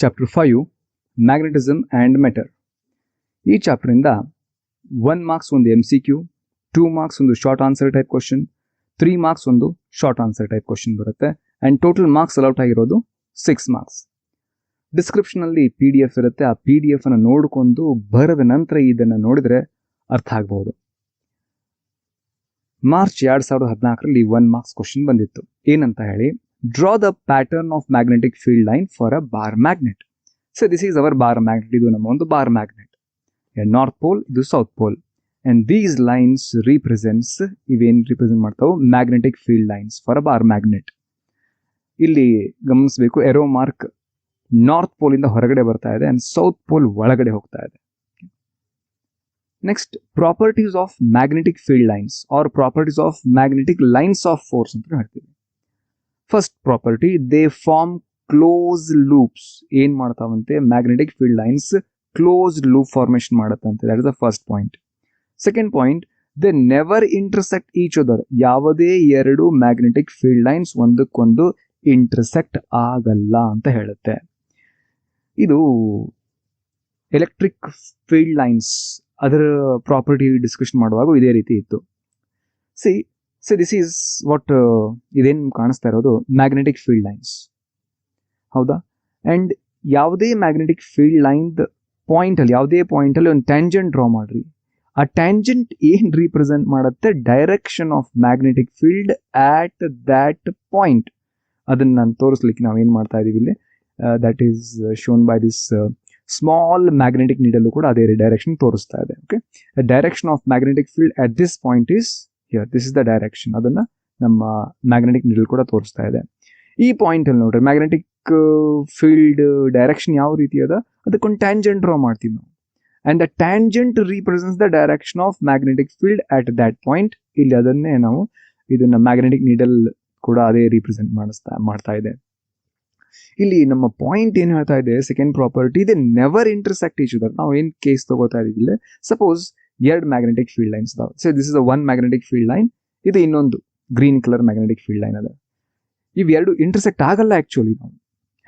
Chapter 5 magnetism and matter. ಈ ಚಾಪ್ಟರಿಂದ 1 marks ಒಂದು MCQ, 2 marks ಒಂದು short answer type question, 3 marks ಒಂದು ಶಾರ್ಟ್ ಆನ್ಸರ್ ಟೈಪ್ ಕ್ವಶನ್ ಬರುತ್ತೆ. And total marks ಅಲೌಟ್ ಆಗಿರೋದು 6 marks. ಡಿಸ್ಕ್ರಿಪ್ಷನಲ್ಲಿ PDF ಇರುತ್ತೆ. ಆ PDF ಅನ್ನು ನೋಡಿಕೊಂಡು ಬರೆದ ನಂತರ ಇದನ್ನು ನೋಡಿದರೆ ಅರ್ಥ ಆಗ್ಬೋದು. ಮಾರ್ಚ್ 2014ರಲ್ಲಿ 1 ಮಾರ್ಕ್ಸ್ ಕ್ವಶನ್ ಬಂದಿತ್ತು. ಏನಂತ ಹೇಳಿ, draw the pattern of magnetic field line for a bar magnet. So this is our bar magnet. ಇದು ನಮ್ಮ ಒಂದು ಬಾರ್ ಮ್ಯಾಗ್ನೆಟ್. ನಾರ್ತ್ ಪೋಲ್, ಇದು south pole. And these lines represents, ಇವೇನು ರಿಪ್ರೆಸೆಂಟ್ ಮಾಡ್ತಾವೆ, magnetic field lines for a bar magnet. ಇಲ್ಲಿ ಗಮನಿಸಬೇಕು, arrow mark north pole ಇಂದ ಹೊರಗಡೆ ಬರ್ತಾ ಇದೆ ಅಂಡ್ ಸೌತ್ ಪೋಲ್ ಒಳಗಡೆ ಹೋಗ್ತಾ ಇದೆ. Next, properties of magnetic field lines are properties of magnetic lines of force ಅಂತ ಹೇಳ್ತೀವಿ. First property, they form close loops. ಏನ್ ಮಾಡ್ತಾವಂತೆ, magnetic field lines closed loop formation ಮಾಡುತ್ತಂತೆ. That is the first point. Second point, they never intersect each other. ಯಾವುದೇ ಎರಡು magnetic field lines ಒಂದಕ್ಕೊಂದು intersect ಆಗಲ್ಲ ಅಂತ ಹೇಳುತ್ತೆ. ಇದು ಎಲೆಕ್ಟ್ರಿಕ್ ಫೀಲ್ಡ್ ಲೈನ್ಸ್ ಅದರ ಪ್ರಾಪರ್ಟಿ ಡಿಸ್ಕಷನ್ ಮಾಡುವಾಗ ಇದೇ ರೀತಿ ಇತ್ತು. ಸಿ ದಿಸ್ ಈಸ್ ವಾಟ್, ಇದೇನು ಕಾಣಿಸ್ತಾ ಇರೋದು ಮ್ಯಾಗ್ನೆಟಿಕ್ ಫೀಲ್ಡ್ ಲೈನ್ಸ್, ಹೌದಾ? ಅಂಡ್ ಯಾವುದೇ ಮ್ಯಾಗ್ನೆಟಿಕ್ ಫೀಲ್ಡ್ ಲೈನ್ ಪಾಯಿಂಟ್ ಅಲ್ಲಿ, ಯಾವುದೇ ಪಾಯಿಂಟ್ ಅಲ್ಲಿ ಒಂದು ಟ್ಯಾಂಜೆಂಟ್ ಡ್ರಾ ಮಾಡ್ರಿ. ಆ ಟ್ಯಾಂಜೆಂಟ್ ಏನ್ ರಿಪ್ರೆಸೆಂಟ್ ಮಾಡುತ್ತೆ, direction of magnetic field at that point. ಅದನ್ನ ನಾನು ತೋರಿಸ್ಲಿಕ್ಕೆ ನಾವು ಏನ್ ಮಾಡ್ತಾ ಇದೀವಿ ಇಲ್ಲಿ, that is shown by this small magnetic needle ಕೂಡ ಅದೇ ಡೈರೆಕ್ಷನ್ ತೋರಿಸ್ತಾ ಇದೆ. Okay, direction of magnetic field at this point is here. This is the direction. ಅದನ್ನ ನಮ್ಮ ಮ್ಯಾಗ್ನೆಟಿಕ್ ನೀಡಲ್ ಕೂಡ ತೋರಿಸ್ತಾ ಇದೆ. ಈ ಪಾಯಿಂಟ್ ಅಲ್ಲಿ ನೋಡ್ರಿ, ಮ್ಯಾಗ್ನೆಟಿಕ್ ಫೀಲ್ಡ್ ಡೈರೆಕ್ಷನ್ ಯಾವ ರೀತಿ ಅದ, ಅದಕ್ಕೊಂದು ಟ್ಯಾಂಜೆಂಟ್ ಡ್ರಾ ಮಾಡ್ತೀವಿ ನಾವು. And the tangent represents the direction of magnetic field at that point. ಇಲ್ಲಿ ಅದನ್ನೇ ನಾವು, ಇದನ್ನ ಮ್ಯಾಗ್ನೆಟಿಕ್ ನೀಡಲ್ ಕೂಡ ಅದೇ ರಿಪ್ರೆಸೆಂಟ್ ಮಾಡ್ತಾ ಇದೆ. ಇಲ್ಲಿ ನಮ್ಮ ಪಾಯಿಂಟ್ ಏನ್ ಹೇಳ್ತಾ ಇದೆ, second property, they never intersect each other. ನಾವು ಏನ್ ಕೇಸ್ ತಗೋತಾ ಇದೀವಿ, ಸಪೋಸ್ ಎರಡು ಮ್ಯಾಗ್ನೆಟಿಕ್ ಫೀಲ್ಡ್ ಲೈನ್ಸ್ ಇದಾವೆ. So this is one magnetic field line, ಇದು ಇನ್ನೊಂದು green colour magnetic field line ಅದ. ಇವೆರಡು ಇಂಟರ್ಸೆಕ್ಟ್ ಆಗಲ್ಲ. ಆಕ್ಚುಲಿ ನಾವು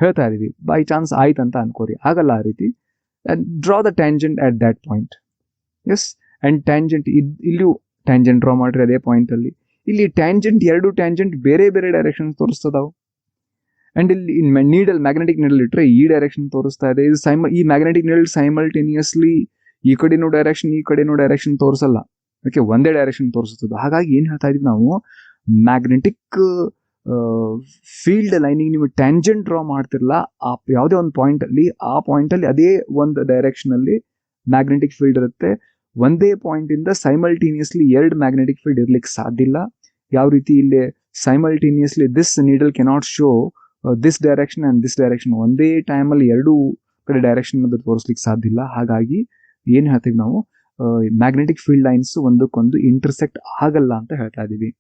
ಹೇಳ್ತಾ ಇದೀವಿ, ಬೈ ಚಾನ್ಸ್ ಆಯ್ತು ಅಂತ ಅನ್ಕೋರಿ, ಆಗಲ್ಲ ಆ ರೀತಿ. Draw the tangent at that point. Yes, and tangent ಇಲ್ಲಿಯೂ ಟ್ಯಾಂಜೆಂಟ್ ಡ್ರಾ ಮಾಡ್ರಿ ಅದೇ ಪಾಯಿಂಟ್ ಅಲ್ಲಿ. ಇಲ್ಲಿ ಟ್ಯಾಂಜೆಂಟ್, ಎರಡು ಟ್ಯಾಂಜೆಂಟ್ ಬೇರೆ ಬೇರೆ ಡೈರೆಕ್ಷನ್ ತೋರಿಸ್ತದಾವು. ಅಂಡ್ ಇಲ್ಲಿ ನೀಡಲ್, ಮ್ಯಾಗ್ನೆಟಿಕ್ ನೀಡಲ್ ಇಟ್ಟರೆ ಈ ಡೈರೆಕ್ಷನ್ ತೋರಿಸ್ತಾ ಇದೆ. ಇದು ಈ ಮ್ಯಾಗ್ನೆಟಿಕ್ ನೀಡಲ್ ಸೈಮಲ್ಟೇನಿಯಸ್ಲಿ ಈ ಕಡೆನೂ ಡೈರೆಕ್ಷನ್, ಈ ಕಡೆನೂ ಡೈರೆಕ್ಷನ್ ತೋರಿಸಲ್ಲ. ಓಕೆ, ಒಂದೇ ಡೈರೆಕ್ಷನ್ ತೋರಿಸ್ತದೆ. ಹಾಗಾಗಿ ಏನ್ ಹೇಳ್ತಾ ಇದೀವಿ ನಾವು, ಮ್ಯಾಗ್ನೆಟಿಕ್ ಫೀಲ್ಡ್ ಲೈನಿಗೆ ನೀವು ಟ್ಯಾಂಜೆಂಟ್ ಡ್ರಾ ಮಾಡ್ತಿರಲ್ಲ, ಆ ಯಾವುದೇ ಒಂದು ಪಾಯಿಂಟ್ ಅಲ್ಲಿ, ಆ ಪಾಯಿಂಟ್ ಅಲ್ಲಿ ಅದೇ ಒಂದು ಡೈರೆಕ್ಷನ್ ಅಲ್ಲಿ ಮ್ಯಾಗ್ನೆಟಿಕ್ ಫೀಲ್ಡ್ ಇರುತ್ತೆ. ಒಂದೇ ಪಾಯಿಂಟ್ ಇಂದ ಸೈಮಲ್ಟೇನಿಯಸ್ಲಿ ಎರಡು ಮ್ಯಾಗ್ನೆಟಿಕ್ ಫೀಲ್ಡ್ ಇರ್ಲಿಕ್ಕೆ ಸಾಧ್ಯ ಇಲ್ಲ. ಯಾವ ರೀತಿ ಇಲ್ಲಿ simultaneously this needle cannot show this direction and this direction, ಒಂದೇ ಟೈಮ್ ಅಲ್ಲಿ ಎರಡು ಕಡೆ ಡೈರೆಕ್ಷನ್ ಅದು ತೋರಿಸ್ಲಿಕ್ಕೆ ಸಾಧ್ಯ ಇಲ್ಲ. ಹಾಗಾಗಿ ಏನ್ ಹೇಳ್ತೀವಿ ನಾವು, ಮ್ಯಾಗ್ನೆಟಿಕ್ ಫೀಲ್ಡ್ ಲೈನ್ಸ್ ಒಂದಕ್ಕೊಂದು ಇಂಟರ್ಸೆಕ್ಟ್ ಆಗಲ್ಲ ಅಂತ ಹೇಳ್ತಾ ಇದೀವಿ.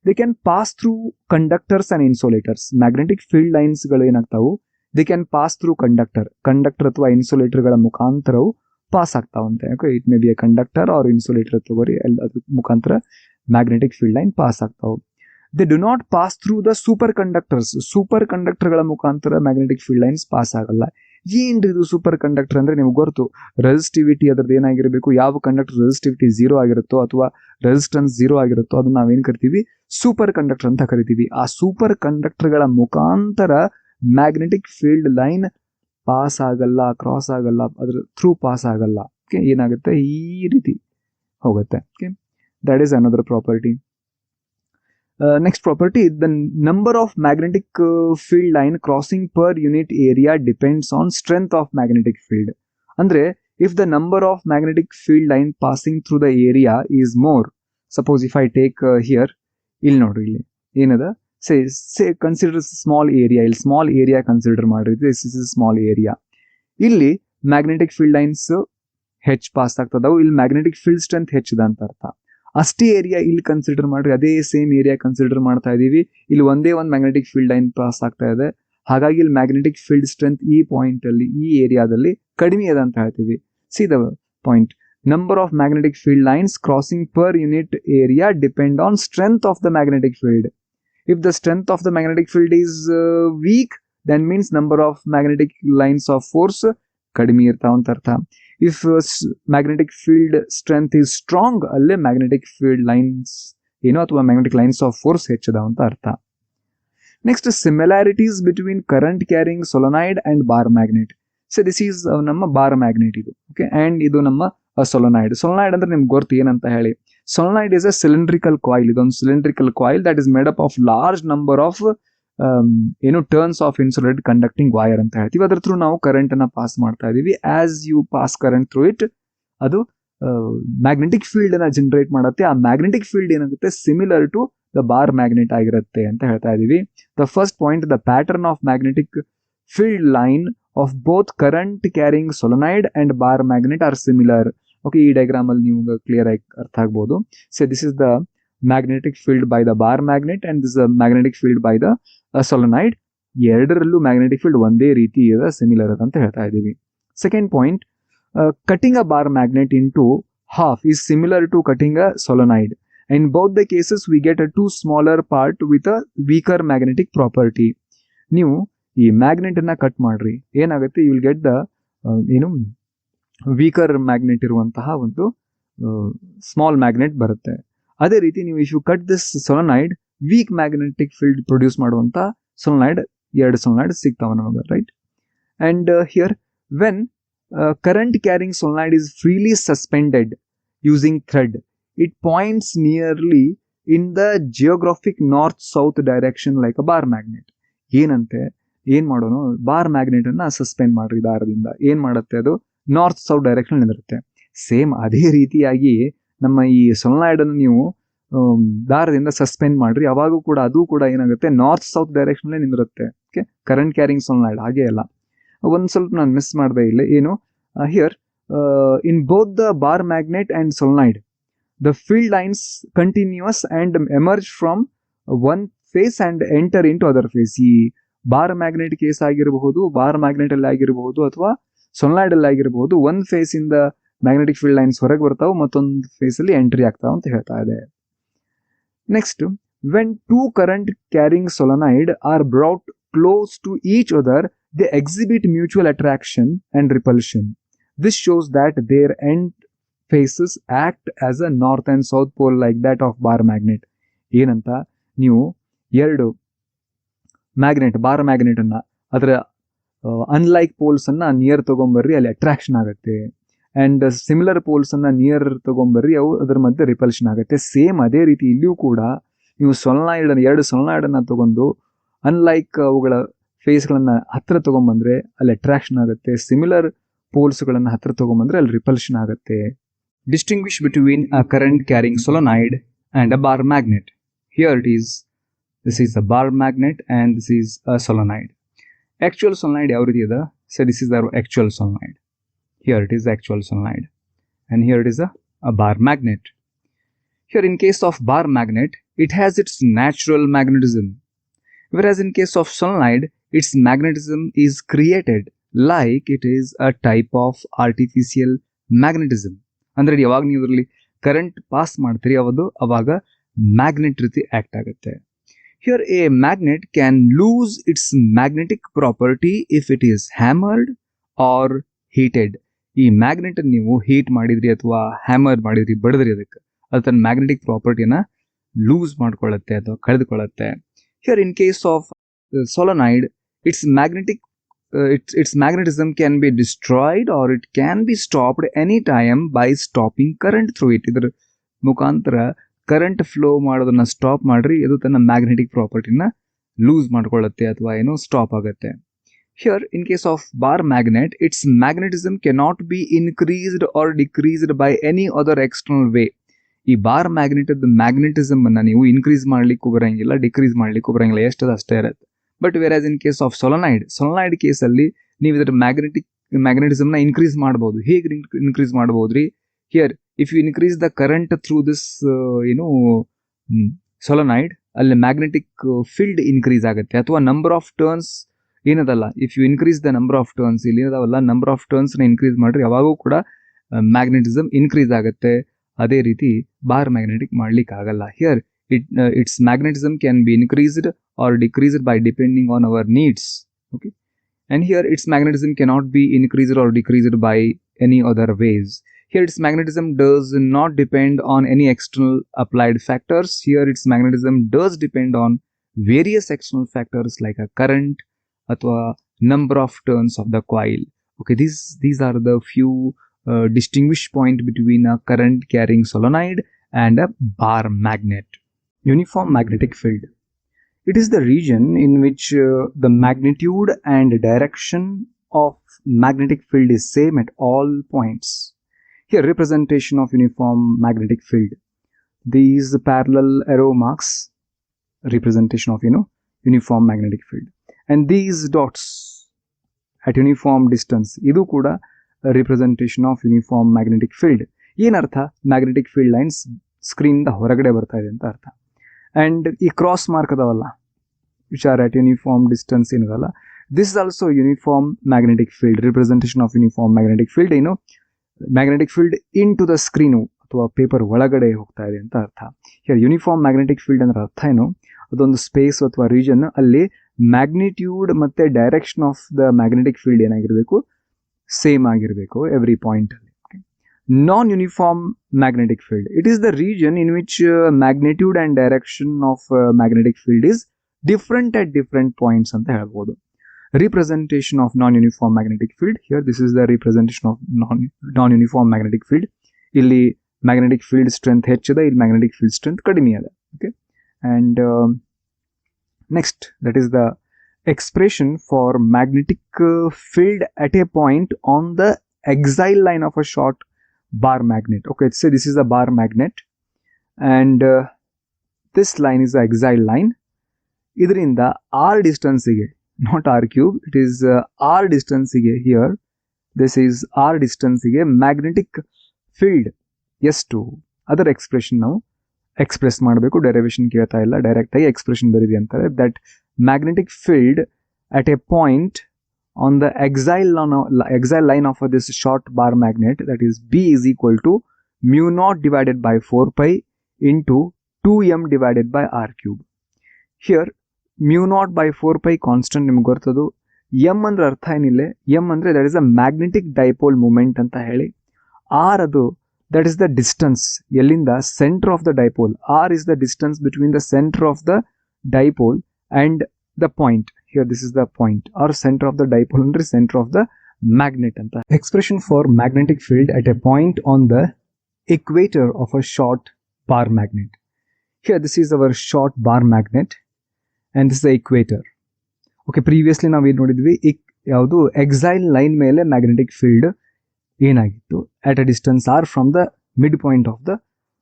They can pass through conductors and insulators. Magnetic field lines ಗಳು ಏನಾಗ್ತಾವು, they can pass through conductor ಅಥವಾ ಇನ್ಸುಲೇಟರ್ ಗಳ ಮುಖಾಂತರವು ಪಾಸ್ ಆಗ್ತಾವಂತೆ. Okay, it may be a conductor or insulator ತಗೋರಿ, ಅದ್ರ ಮುಖಾಂತರ ಮ್ಯಾಗ್ನೆಟಿಕ್ ಫೀಲ್ಡ್ ಲೈನ್ ಪಾಸ್ ಆಗ್ತಾವು. They do not pass through the super conductors. Super ಕಂಡಕ್ಟರ್ಗಳ ಮುಖಾಂತರ ಮ್ಯಾಗ್ನೆಟಿಕ್ ಫೀಲ್ಡ್ ಲೈನ್ಸ್ ಪಾಸ್ ಆಗಲ್ಲ. ಏನ್ರಿ ಇದು ಸೂಪರ್ ಕಂಡಕ್ಟರ್ ಅಂದ್ರೆ, ನಿಮ್ಗೆ ಗೊತ್ತು, ರೆಸಿಸ್ಟಿವಿಟಿ ಅದ್ರದ್ದು ಏನಾಗಿರಬೇಕು, ಯಾವ ಕಂಡಕ್ಟರ್ ರೆಸಿಸ್ಟಿವಿಟಿ 0 ಆಗಿರುತ್ತೋ ಅಥವಾ ರೆಸಿಸ್ಟೆನ್ಸ್ 0 ಆಗಿರುತ್ತೋ ಅದನ್ನ ನಾವೇನ್ ಕರಿತೀವಿ, ಸೂಪರ್ ಕಂಡಕ್ಟರ್ ಅಂತ ಕರಿತೀವಿ. ಆ ಸೂಪರ್ ಕಂಡಕ್ಟರ್ಗಳ ಮುಖಾಂತರ ಮ್ಯಾಗ್ನೆಟಿಕ್ ಫೀಲ್ಡ್ ಲೈನ್ ಪಾಸ್ ಆಗಲ್ಲ, ಕ್ರಾಸ್ ಆಗಲ್ಲ, ಅದ್ರ ಥ್ರೂ ಪಾಸ್ ಆಗಲ್ಲ. ಓಕೆ, ಏನಾಗುತ್ತೆ, ಈ ರೀತಿ ಹೋಗುತ್ತೆ. Okay, that is another property. Next property, the number of magnetic field line crossing per unit area depends on strength of magnetic field. Andre, if the number of magnetic field line passing through the area is more, suppose if I take here, ಇಲ್ಲಿ ನೋಡ್ರಿ, ಇಲ್ಲಿ ಏನದ, say consider small area. ಇಲ್ಲಿ small area consider ಮಾಡ್ರಿ, this is a small area. ಇಲ್ಲಿ magnetic field lines ಹೆಚ್ಚು pass ಆಗ್ತದವು, ಇಲ್ಲಿ magnetic field strength ಹೆಚ್ಚಿದ ಅಂತ ಅರ್ಥ. ಅಷ್ಟೇ ಏರಿಯಾ ಇಲ್ಲಿ ಕನ್ಸಿಡರ್ ಮಾಡ್ರಿ, ಅದೇ ಸೇಮ್ ಏರಿಯಾ ಕನ್ಸಿಡರ್ ಮಾಡ್ತಾ ಇದೀವಿ. ಇಲ್ಲಿ ಒಂದೇ ಒಂದು ಮ್ಯಾಗ್ನೆಟಿಕ್ ಫೀಲ್ಡ್ ಲೈನ್ ಪಾಸ್ ಆಗ್ತಾ ಇದೆ. ಹಾಗಾಗಿ ಇಲ್ಲಿ ಮ್ಯಾಗ್ನೆಟಿಕ್ ಫೀಲ್ಡ್ ಸ್ಟ್ರೆಂತ್ ಈ ಪಾಯಿಂಟ್ ಅಲ್ಲಿ, ಈ ಏರಿಯಾದಲ್ಲಿ ಕಡಿಮೆ ಇದೆ ಅಂತ ಹೇಳ್ತೀವಿ. C the point, number of magnetic field lines crossing per unit area depend on strength of the magnetic field. If the strength of the magnetic field is weak, that means number of magnetic lines of force ಕಡಿಮೆ ಇರ್ತಾವ ಅಂತ ಅರ್ಥ. If magnetic field strength is strong, ಅಲ್ಲೇ magnetic field lines ಏನೋ ಅಥವಾ magnetic lines of force ಹೆಚ್ಚದಾವ ಅಂತ ಅರ್ಥ. Next, similarities between current carrying solenoid and bar magnet. So this is ನಮ್ಮ ಬಾರ್ ಮ್ಯಾಗ್ನೆಟ್ ಇದು, ಓಕೆ, ಅಂಡ್ ಇದು ನಮ್ಮ ಸೊಲೊನಾಯ್ಡ್. ಸೊಲೊನಾಯ್ಡ್ ಅಂದ್ರೆ ನಿಮ್ಗೆ ಗೊತ್ತು ಏನಂತ ಹೇಳಿ. Solenoid is a cylindrical coil. ಇದೊಂದು cylindrical coil that is made up of large number of turns of insulated conducting wire ಅಂತ ಹೇಳ್ತೀವಿ. ಅದ್ರ ಥ್ರೂ ನಾವು ಕರೆಂಟ್ ಅನ್ನ ಪಾಸ್ ಮಾಡ್ತಾ ಇದೀವಿ. As you pass current through it, ಅದು ಮ್ಯಾಗ್ನೆಟಿಕ್ ಫೀಲ್ಡ್ ಅನ್ನ ಜನರೇಟ್ ಮಾಡುತ್ತೆ. ಆ ಮ್ಯಾಗ್ನೆಟಿಕ್ ಫೀಲ್ಡ್ ಏನಾಗುತ್ತೆ, similar to the bar magnet ಆಗಿರುತ್ತೆ ಅಂತ ಹೇಳ್ತಾ ಇದೀವಿ. The first point, the pattern of magnetic field line of both current carrying solenoid and bar magnet are similar. Okay, ಈ ಡಯಾಗ್ರಾಮ್ ಅಲ್ಲಿ ನೀವು ಕ್ಲಿಯರ್ ಆಗಿ ಅರ್ಥ ಆಗ್ಬೋದು. So this is the magnetic field by the bar magnet and this magnetic field by the solenoid. ಎರಡರಲ್ಲೂ magnetic field ಒಂದೇ ರೀತಿ ಇದೆ, ಸಿಮಿಲರ್ ಅಂತ ಹೇಳ್ತಾ ಇದ್ದೀವಿ. Second point, cutting a bar magnet into half is similar to cutting a solenoid. In both the cases we get a two smaller part with a weaker magnetic property. ನೀವು ಈ magnet ಅನ್ನ cut ಮಾಡ್ರಿ, ಏನಾಗುತ್ತೆ, you will get the weaker magnet ಇರುವಂತಹ ಒಂದು small magnet ಬರುತ್ತೆ. ಅದೇ ರೀತಿ ನೀವು if you cut this solenoid, weak magnetic field produce ಮಾಡುವಂತ ಸೊಲೊನಾಯ್ಡ್, ಎರಡು ಸೊಲೊನಾಯ್ಡ್ ಸಿಗ್ತಾವ ನಮಗೆ, right. And here when current carrying solenoid is freely suspended using thread, it points nearly in the geographic north-south direction like a bar magnet. ಏನಂತೆ, ಏನ್ ಮಾಡೋನು, bar magnet ಅನ್ನ suspend ಮಾಡ್ರಿ ದಾರದಿಂದ, ಏನ್ ಮಾಡುತ್ತೆ, ಅದು ನಾರ್ತ್ ಸೌತ್ ಡೈರೆಕ್ಷನ್ ನಿಂದಿರುತ್ತೆ. ಸೇಮ್ ಅದೇ ರೀತಿಯಾಗಿ ನಮ್ಮ ಈ ಸೊಲೊನಾಯ್ಡ್ ಅನ್ನು ನೀವು ದಾರದಿಂದ ಸಸ್ಪೆಂಡ್ ಮಾಡ್ರಿ, ಅವಾಗೂ ಕೂಡ ಅದು ಕೂಡ ಏನಾಗುತ್ತೆ, ನಾರ್ತ್ ಸೌತ್ ಡೈರೆಕ್ಷನ್ ನಿಂದಿರುತ್ತೆ. ಓಕೆ, ಕರೆಂಟ್ ಕ್ಯಾರಿಂಗ್ ಸೊಲೊನಾಯ್ಡ್ ಹಾಗೆ ಅಲ್ಲ. ಒಂದು ಸ್ವಲ್ಪ ನಾನು ಮಿಸ್ ಮಾಡಿದೆ ಇಲ್ಲಿ, ಏನು, here in both the bar magnet and solenoid the field lines continues and emerge from one face and enter into other face. ಈ ಬಾರ್ ಮ್ಯಾಗ್ನೆಟ್ ಕೇಸ್ ಆಗಿರಬಹುದು, ಬಾರ್ ಮ್ಯಾಗ್ನೆಟ್ ಅಲ್ಲಿ ಆಗಿರಬಹುದು, ಅಥವಾ ಸೊಲೊನಾಯ್ಡ್ ಅಲ್ಲಿ ಆಗಿರಬಹುದು, ಒಂದ್ ಫೇಸ್ ಇಂದ ಮ್ಯಾಗ್ನೆಟಿಕ್ ಫೀಲ್ಡ್ ಲೈನ್ಸ್ ಹೊರಗೆ ಬರ್ತಾವೆ, ಮತ್ತೊಂದು ಫೇಸ್ ಅಲ್ಲಿ ಎಂಟ್ರಿ ಆಗ್ತಾವ ಅಂತ ಹೇಳ್ತಾ ಇದೆ. Next, when two current carrying solenoid are brought close to each other, they exhibit mutual attraction and repulsion. This shows that their end faces act as a north and south pole like that of bar magnet. ಏನಂತ, ನೀವು ಎರಡು magnet, bar magnet ಅನ್ನ ಅದರ unlike poles ಅನ್ನ near ತಗೊಂಬರ್ರಿ, ಅಲ್ಲಿ attraction ಆಗುತ್ತೆ. And similar poles ಅನ್ನ near ತಗೊಂಬರ್ರಿ, ಅವು ಅದರ ಮಧ್ಯೆ ರಿಪಲ್ಷನ್ ಆಗುತ್ತೆ. ಸೇಮ್ ಅದೇ ರೀತಿ ಇಲ್ಲಿಯೂ ಕೂಡ ನೀವು ಸೊಲೊನಾಯ್ಡ್, ಎರಡು ಸೊಲೊನಾಯ್ಡ್ ಅನ್ನ ತಗೊಂಡು ಅನ್ಲೈಕ್ ಅವುಗಳ ಫೇಸ್ಗಳನ್ನ ಹತ್ರ ತಗೊಂಡ್ಬಂದ್ರೆ ಅಲ್ಲಿ ಅಟ್ರಾಕ್ಷನ್ ಆಗುತ್ತೆ, ಸಿಮಿಲರ್ ಪೋಲ್ಸ್ಗಳನ್ನ ಹತ್ರ ತಗೊಂಡ್ಬಂದ್ರೆ ಅಲ್ಲಿ ರಿಪಲ್ಷನ್ ಆಗುತ್ತೆ. Distinguish between a current carrying solenoid and a bar magnet. Here it is, this is a bar magnet and this is a solenoid. Actual solenoid ಯಾವ ರೀತಿ ಇದೆ, so this is our actual solenoid. Here it is actual solenoid and here it is a bar magnet. Here in case of bar magnet, it has its natural magnetism. Whereas in case of solenoid, its magnetism is created like it is a type of artificial magnetism. ಅಂದ್ರೆ ಯಾವಾಗ ನೀವು ಇದರಲ್ಲಿ current pass ಮಾಡ್ತೀರಿ ಅವಾಗ magnet ರೀತಿ act ಆಗುತ್ತೆ. Here a magnet can lose its magnetic property if it is hammered or heated. ಈ magnet ನೀವು ಹೀಟ್ ಮಾಡಿದ್ರಿ ಅಥವಾ ಹ್ಯಾಮರ್ ಮಾಡಿದ್ರಿ, ಬಡಿದ್ರಿ, ಅದಕ್ಕೆ ಅದು ತನ್ನ ಮ್ಯಾಗ್ನೆಟಿಕ್ ಪ್ರಾಪರ್ಟಿನ ಲೂಸ್ ಮಾಡ್ಕೊಳ್ಳುತ್ತೆ ಅಥವಾ ಕಳೆದುಕೊಳ್ಳುತ್ತೆ. Here in case of solenoid, its magnetism can be destroyed or it can be stopped anytime by stopping current through it. ಇದರ ಮುಖಾಂತರ ಕರೆಂಟ್ ಫ್ಲೋ ಮಾಡೋದನ್ನ ಸ್ಟಾಪ್ ಮಾಡ್ರಿ, ಇದು ತನ್ನ ಮ್ಯಾಗ್ನೆಟಿಕ್ ಪ್ರಾಪರ್ಟಿನ ಲೂಸ್ ಮಾಡ್ಕೊಳ್ಳುತ್ತೆ ಅಥವಾ ಏನೋ ಸ್ಟಾಪ್ ಆಗುತ್ತೆ. Here in case of bar magnet, its magnetism cannot be increased or decreased by any other external way. ಈ ಬಾರ್ ಮ್ಯಾಗ್ನೆಟ್ ಮ್ಯಾಗ್ನೆಟಿಸಮ್ ಅನ್ನ ನೀವು ಇನ್ಕ್ರೀಸ್ ಮಾಡ್ಲಿಕ್ಕೂ ಬರಂಗಿಲ್ಲ, ಡಿಕ್ರೀಸ್ ಮಾಡ್ಲಿಕ್ಕೂ ಬರಂಗಿಲ್ಲ, ಎಷ್ಟದ ಅಷ್ಟೇ ಇರುತ್ತೆ. But where in case of solenoid ಕೇಸಲ್ಲಿ ನೀವು ಇದರ ಮ್ಯಾಗ್ನೆಟಿಸಮ್ ನ ಇನ್ಕ್ರೀಸ್ ಮಾಡಬಹುದು. ಹೇಗೆ ಇನ್ಕ್ರೀಸ್ ಮಾಡಬಹುದ್ರಿ? Here if you increase the current through this solenoid, ಅಲ್ಲಿ ಮ್ಯಾಗ್ನೆಟಿಕ್ ಫೀಲ್ಡ್ ಇನ್ಕ್ರೀಸ್ ಆಗುತ್ತೆ. ಅಥವಾ ನಂಬರ್ ಆಫ್ ಟರ್ನ್ಸ್ ಏನದಲ್ಲ, if you increase the number of turns, ಇಲ್ಲಿ ಏನದಾವಲ್ಲ, ನಂಬರ್ ಆಫ್ ಟರ್ನ್ಸ್ ನ ಇನ್ಕ್ರೀಸ್ ಮಾಡ್ರಿ, ಯಾವಾಗೂ ಕೂಡ ಮ್ಯಾಗ್ನೆಟಿಸಮ್ ಇನ್ಕ್ರೀಸ್ ಆಗುತ್ತೆ. ಅದೇ ರೀತಿ ಬಾರ್ ಮ್ಯಾಗ್ನೆಟಿಕ್ ಮಾಡ್ಲಿಕ್ಕೆ ಆಗಲ್ಲ. Here its magnetism can be increased or decreased by depending on our needs. Okay, and here its magnetism cannot be increased or decreased by any other ways. Here its magnetism does not depend on any external applied factors. Here its magnetism does depend on various external factors like a current ಅಥವಾ number of turns of the coil. Okay, these are the few distinguished point between a current carrying solenoid and a bar magnet. Uniform magnetic field. It is the region in which the magnitude and direction of magnetic field is same at all points. Here, representation of uniform magnetic field. These parallel arrow marks representation of uniform magnetic field, and these dots at uniform distance. ಇದು ಕೂಡ representation of uniform magnetic field. ಏನರ್ಥ? Magnetic field lines screen ಹೊರಗಡೆ ಬರ್ತಾ ಇದೆ ಅಂತ ಅರ್ಥ. and ಈ cross mark ಅದಾವಲ್ಲ which are at uniform distance ಏನದಲ್ಲ, this is also uniform magnetic field, representation of uniform magnetic field. Magnetic field into the screen ಅಥವಾ ಪೇಪರ್ ಒಳಗಡೆ ಹೋಗ್ತಾ ಇದೆ ಅಂತ ಅರ್ಥ. ಹಿಯರ್ ಯೂನಿಫಾರ್ಮ್ ಮ್ಯಾಗ್ನೆಟಿಕ್ ಫೀಲ್ಡ್ ಅಂದ್ರೆ ಅರ್ಥ ಏನು? ಅದೊಂದು ಸ್ಪೇಸ್ ಅಥವಾ ರೀಜನ್, ಅಲ್ಲಿ ಮ್ಯಾಗ್ನಿಟ್ಯೂಡ್ ಮತ್ತೆ direction of the magnetic field ಏನಾಗಿರಬೇಕು? ಸೇಮ್ ಆಗಿರಬೇಕು ಎವ್ರಿ ಪಾಯಿಂಟ್ ಅಲ್ಲಿ. ನಾನ್ uniform magnetic field, it is the region in which magnitude and direction of magnetic field is different at different points ಅಂತ ಹೇಳ್ಬೋದು. Representation of non-uniform magnetic field. Here this is the representation of non-uniform magnetic field. Illi magnetic field strength ಹೆಚ್ಚಿದೆ, ಇಲ್ಲಿ magnetic field strength ಕಡಿಮೆ ಇದೆ. Okay, and next, that is the expression for magnetic field at a point on the axial line of a short bar magnet. Okay, say this is a bar magnet and this line is the axial line. ಇದರಿಂದ r distance ಗೆ, not r cube, it is r distance ಗೆ, here this is r distance ಗೆ magnetic field ಎಷ್ಟು, ಅದರ expression ನಾವು express ಮಾಡಬೇಕು. Derivation ಕೇಳ್ತಾ ಇಲ್ಲ, ಡೈರೆಕ್ಟ್ ಆಗಿ ಎಕ್ಸ್ಪ್ರೆಷನ್ ಬರೀರಿ ಅಂತಾರೆ. That magnetic field at a point on the exile line of this short bar magnet, that is B is equal to mu naught divided by 4 pi into 2m divided by r cube. Here mu naught by 4 pi constant ನಿಮ್ಗೆ ಗೊತ್ತದು. M ಅಂದ್ರೆ ಅರ್ಥ ಏನಿಲ್ಲ, M ಅಂದ್ರೆ that is a magnetic dipole moment ಅಂತ ಹೇಳಿ. R ಅದು that is the distance ಎಲ್ಲಿಂದ centre of the dipole. R is the distance between the centre of the dipole and the point. Here this is the point or centre of the dipole ಅಂದ್ರೆ centre of the magnet ಅಂತ. Expression for magnetic field at a point on the equator of a short bar magnet. Here this is our short bar magnet and this is the equator. Okay, previously ನಾವು ಏನು ನೋಡಿದ್ವಿ, ಯಾವುದು exile line ಮೇಲೆ magnetic field ಏನಾಗಿತ್ತು at a distance r from the midpoint of the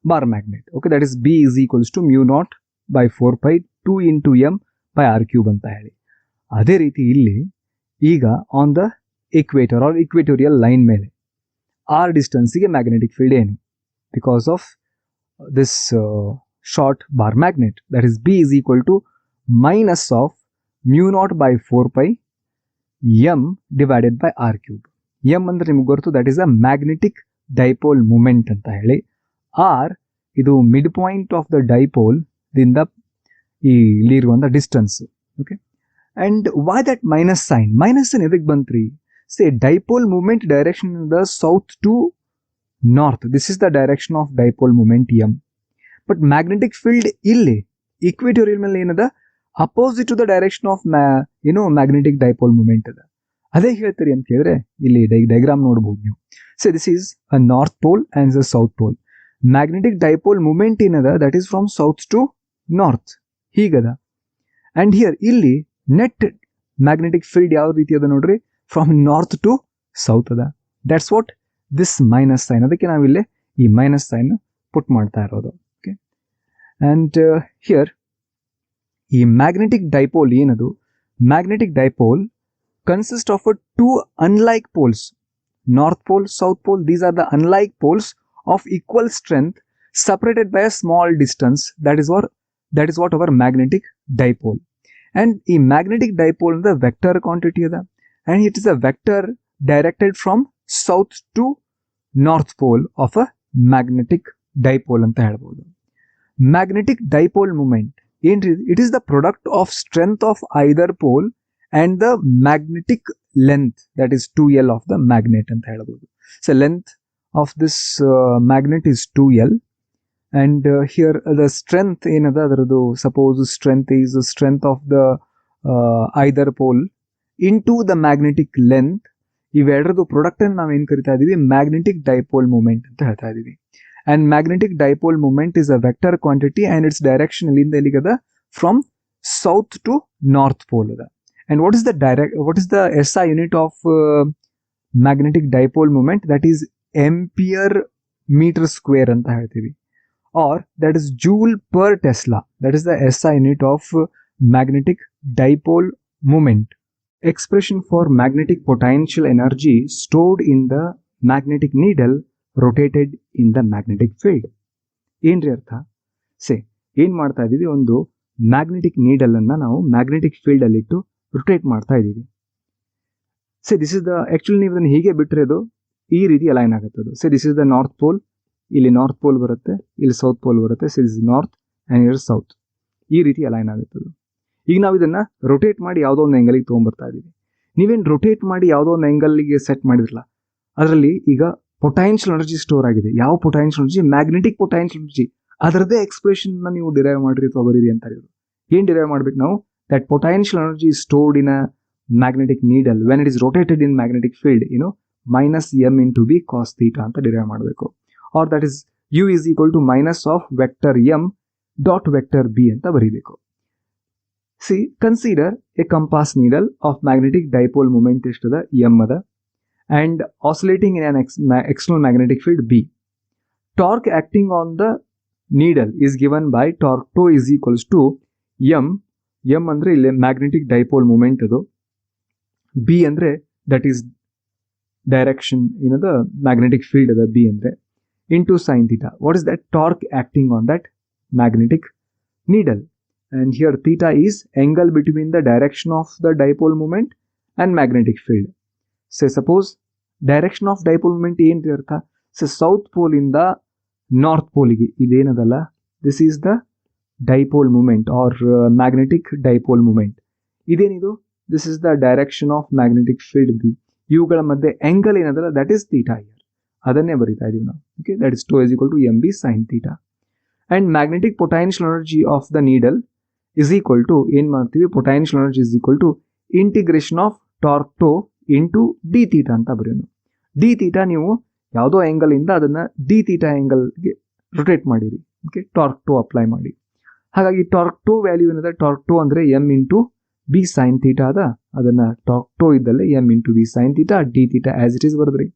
bar magnet. Okay, that is B is equals to mu naught by 4 pi 2 into m by r cube ಅಂತ ಹೇಳಿ. ಅದೇ ರೀತಿ ಇಲ್ಲಿ ಈಗ on the equator or equatorial line ಮೇಲೆ r ಡಿಸ್ಟೆನ್ಸ್ಗೆ magnetic field ಏನು? Because of this short bar magnet, that is B is equal to minus of mu naught by 4 pi m divided by r cube. m ಅಂದ್ರೆ ನಿಮ್ಗೆ ಗೊತ್ತು, that is a magnetic dipole moment ಅಂತ ಹೇಳಿ. r ಇದು mid point of the dipole ದಿಂದ ಇಲ್ಲಿರುವಂತ distance. Okay, and why that minus sign? Minus sign ಎದಕ್ಕೆ ಬಂತ್ರಿ? Say dipole moment direction the south to north. This is the direction of dipole moment m. But magnetic field ಇಲ್ಲಿ equatorial ಮೇಲೆ ಏನದ? Opposite to the direction of magnetic dipole moment ಅದ. ಅದೇ ಹೇಳ್ತೀರಿ ಅಂತ ಕೇಳಿದ್ರೆ ಇಲ್ಲಿ ಡಯಾಗ್ರಾಮ್ ನೋಡಬಹುದು ನೀವು. So this is a north pole and the south pole. Magnetic dipole moment ಏನದ? That is from south to north. ಹೀಗದ. And here ಇಲ್ಲಿ net magnetic field ಯಾವ ರೀತಿ ಅದ ನೋಡ್ರಿ? From north to south ಅದ. That's what this minus sign, ಅದಕ್ಕೆ ನಾವಿಲ್ಲಿ ಈ ಮೈನಸ್ ಸೈನ್ ಪುಟ್ ಮಾಡ್ತಾ ಇರೋದು. ಓಕೆ, ಅಂಡ್ ಹಿಯರ್ ಈ ಮ್ಯಾಗ್ನೆಟಿಕ್ ಡೈಪೋಲ್ ಏನದು? Magnetic dipole consist of two unlike poles, north pole, south pole. These are the unlike poles of equal strength separated by a small distance. That is what our magnetic dipole. And ಈ magnetic dipole the vector quantity ಅದ, and it is a vector directed from south to north pole of a magnetic dipole ಅಂತ ಹೇಳ್ಬೋದು. Magnetic dipole moment ಏನ್ರಿ? It is the product of strength of either pole and the magnetic length that is 2L of the magnet ಅಂತ ಹೇಳ್ಬೋದು. So length of this magnet is 2L. And here the strength ಏನದ ಅದರದ್ದು, suppose strength is strength of the either pole into the magnetic length. ಇವೆರಡರದ್ದು product ಅನ್ನು ನಾವೇನು ಕರಿತಾ ಇದೀವಿ, magnetic dipole moment ಅಂತ ಹೇಳ್ತಾ ಇದೀವಿ. And magnetic dipole moment is a vector quantity and its direction ಇಲ್ಲಿಂದ ಎಲ್ಲಿಗದ, from south to north pole ಅದ. And what is the SI unit of magnetic dipole moment, that is ampere metre square ಅಂತ ಹೇಳ್ತೀವಿ, or that is joule per tesla. That is the SI unit of magnetic dipole moment. Expression for magnetic potential energy stored in the magnetic needle rotated in the magnetic field. ಏನ್ರಿ ಅರ್ಥ? ಏನ್ ಮಾಡ್ತಾ ಇದೀವಿ, ಒಂದು magnetic needle ಅನ್ನ ನಾವು magnetic field ಅಲ್ಲಿ ಇಟ್ಟು ರೊಟೇಟ್ ಮಾಡ್ತಾ ಇದೀವಿ. ದಿಸ್ ಇಸ್ ದ, ಆಕ್ಚುಲಿ ನೀವು ಇದನ್ನು ಹೀಗೆ ಬಿಟ್ಟರೆ ಅದು ಈ ರೀತಿ ಅಲೈನ್ ಆಗುತ್ತೆ ಅದು. This is the north pole, ಇಲ್ಲಿ ನಾರ್ತ್ ಪೋಲ್ ಬರುತ್ತೆ, ಇಲ್ಲಿ ಸೌತ್ ಪೋಲ್ ಬರುತ್ತೆ. This is north and here south, ಈ ರೀತಿ ಅಲೈನ್ ಆಗುತ್ತೆ ಅದು. ಈಗ ನಾವು ಇದನ್ನ ರೊಟೇಟ್ ಮಾಡಿ ಯಾವುದೋ ಒಂದು ಆ್ಯಂಗಲ್ಗೆ ತೊಗೊಂಡ್ಬರ್ತಾ ಇದೀವಿ. ನೀವೇನು ರೊಟೇಟ್ ಮಾಡಿ ಯಾವುದೋ ಒಂದು ಆ್ಯಂಗಲ್ಗೆ ಸೆಟ್ ಮಾಡಿದ್ರಲ್ಲ, ಅದರಲ್ಲಿ ಈಗ ಪೊಟೆನ್ಷಿಯಲ್ ಎನರ್ಜಿ ಸ್ಟೋರ್ ಆಗಿದೆ. ಯಾವ potential energy? Magnetic potential energy. ಅದರದ್ದೇ ಎಕ್ಸ್ಪ್ರೆಷನ್ ನೀವು ಡಿರೈವ್ ಮಾಡಿರಿ ಅಥವಾ ಬರೀರಿ ಅಂತ ಇವರು. ಏನು ಡಿರೈವ್ ಮಾಡ್ಬೇಕು ನಾವು? That potential energy stored in a magnetic needle when it is rotated in magnetic field, minus M into B cos theta ಅಂತ ಡಿರೈವ್ ಮಾಡಬೇಕು. Or that is U is equal to minus of vector M dot vector B ಅಂತ ಬರೀಬೇಕು. Consider a compass needle of magnetic dipole moment ಎಷ್ಟದ, M ಅದ, and oscillating in an external magnetic field B. Torque acting on the needle is given by torque τ is equals to M. M ಅಂದ್ರೆ ಇಲ್ಲಿ magnetic dipole moment ಅದು. B ಅಂದ್ರೆ that is direction ಏನದ magnetic field ಅದ B ಅಂದ್ರೆ, into sine theta. What is that? Torque acting on that magnetic needle. And here theta is angle between the direction of the dipole moment and magnetic field. Suppose direction of dipole moment ಏನು ಅರ್ಥ? South pole ಇಂದ north ಪೋಲಿಗೆ ಇದೇನದಲ್ಲ, this is the dipole moment or magnetic dipole moment. ಇದೇನಿದು? This is the direction of magnetic field B. ಇವುಗಳ ಮಧ್ಯೆ angle ಏನದಲ್ಲ, that is theta. Here ಅದನ್ನೇ ಬರೀತಾ ಇದೀವಿ ನಾವು. Okay, that is τ is equal to MB sin theta. And magnetic potential energy of the needle is equal to, ಏನು ಮಾಡ್ತೀವಿ, potential energy is equal to integration of torque tau into d theta ಅಂತ ಬರೆಯೋಣ. D theta ನೀವು ಯಾವುದೋ angle ಇಂದ ಅದನ್ನ d theta ಆ್ಯಂಗಲ್ಗೆ rotate ಮಾಡಿರಿ. ಓಕೆ, ಟಾರ್ಕ್ ಟೋ ಅಪ್ಲೈ ಮಾಡಿ. ಹಾಗಾಗಿ ಟಾರ್ಕ್ ಟೋ ವ್ಯಾಲ್ಯೂ ಏನದ, ಟಾರ್ಕ್ ಟೋ ಅಂದರೆ M into B sine theta ಅದ. ಅದನ್ನ ಟಾರ್ಕ್ ಟೋ ಇದ್ದಲ್ಲೇ M into B sine theta, d theta as it is ಬರೆದ್ರಿ.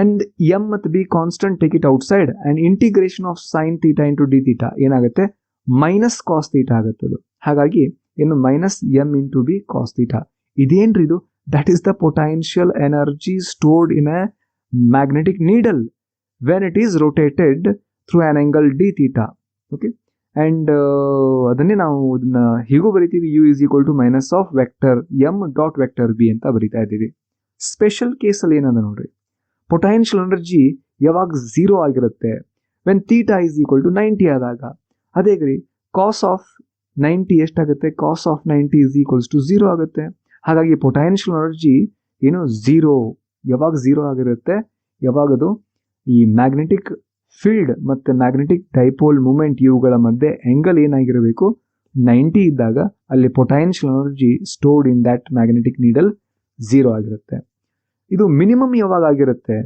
ಅಂಡ್ M ಮತ್ತು B constant, take it outside, and integration of sine theta into d theta ಏನಾಗುತ್ತೆ, minus cos theta ಆಗುತ್ತದು. ಹಾಗಾಗಿ ಏನು, minus M into B cos theta. ಇದೇನ್ರಿ ಇದು? That is the potential energy stored in a magnetic needle when it is rotated through an angle d theta. Okay, and ಅದನ್ನೇ ನಾವು ಇದನ್ನ ಹೀಗೂ ಬರಿತೀವಿ, U is equal to minus of vector M dot vector B ಅಂತ ಬರಿತಾ ಇದ್ದೀವಿ. Special ಕೇಸಲ್ಲಿ ಏನದ ನೋಡ್ರಿ, ಪೊಟೆನ್ಷಿಯಲ್ ಎನರ್ಜಿ ಯಾವಾಗ 0 ಆಗಿರುತ್ತೆ, when theta is equal to 90 ಆದಾಗ. ಅದೇ ಕಾಸ್ ಆಫ್ 90 ಎಷ್ಟಾಗುತ್ತೆ, cos of 90 is equals to 0 ಆಗುತ್ತೆ. ಹಾಗಾಗಿ ಪೊಟೆನ್ಷಿಯಲ್ ಎನರ್ಜಿ ಏನು, 0. ಯಾವಾಗ 0 ಆಗಿರುತ್ತೆ, ಯಾವಾಗದು ಈ ಮ್ಯಾಗ್ನೆಟಿಕ್ ಫೀಲ್ಡ್ ಮತ್ತು ಮ್ಯಾಗ್ನೆಟಿಕ್ ಡೈಪೋಲ್ ಮೂಮೆಂಟ್ ಇವುಗಳ ಮಧ್ಯೆ ಆಂಗಲ್ ಏನಾಗಿರಬೇಕು, 90 ಇದ್ದಾಗ ಅಲ್ಲಿ potential energy stored in that magnetic needle 0 ಆಗಿರುತ್ತೆ. ಇದು ಮಿನಿಮಮ್ ಯಾವಾಗ ಆಗಿರುತ್ತೆ,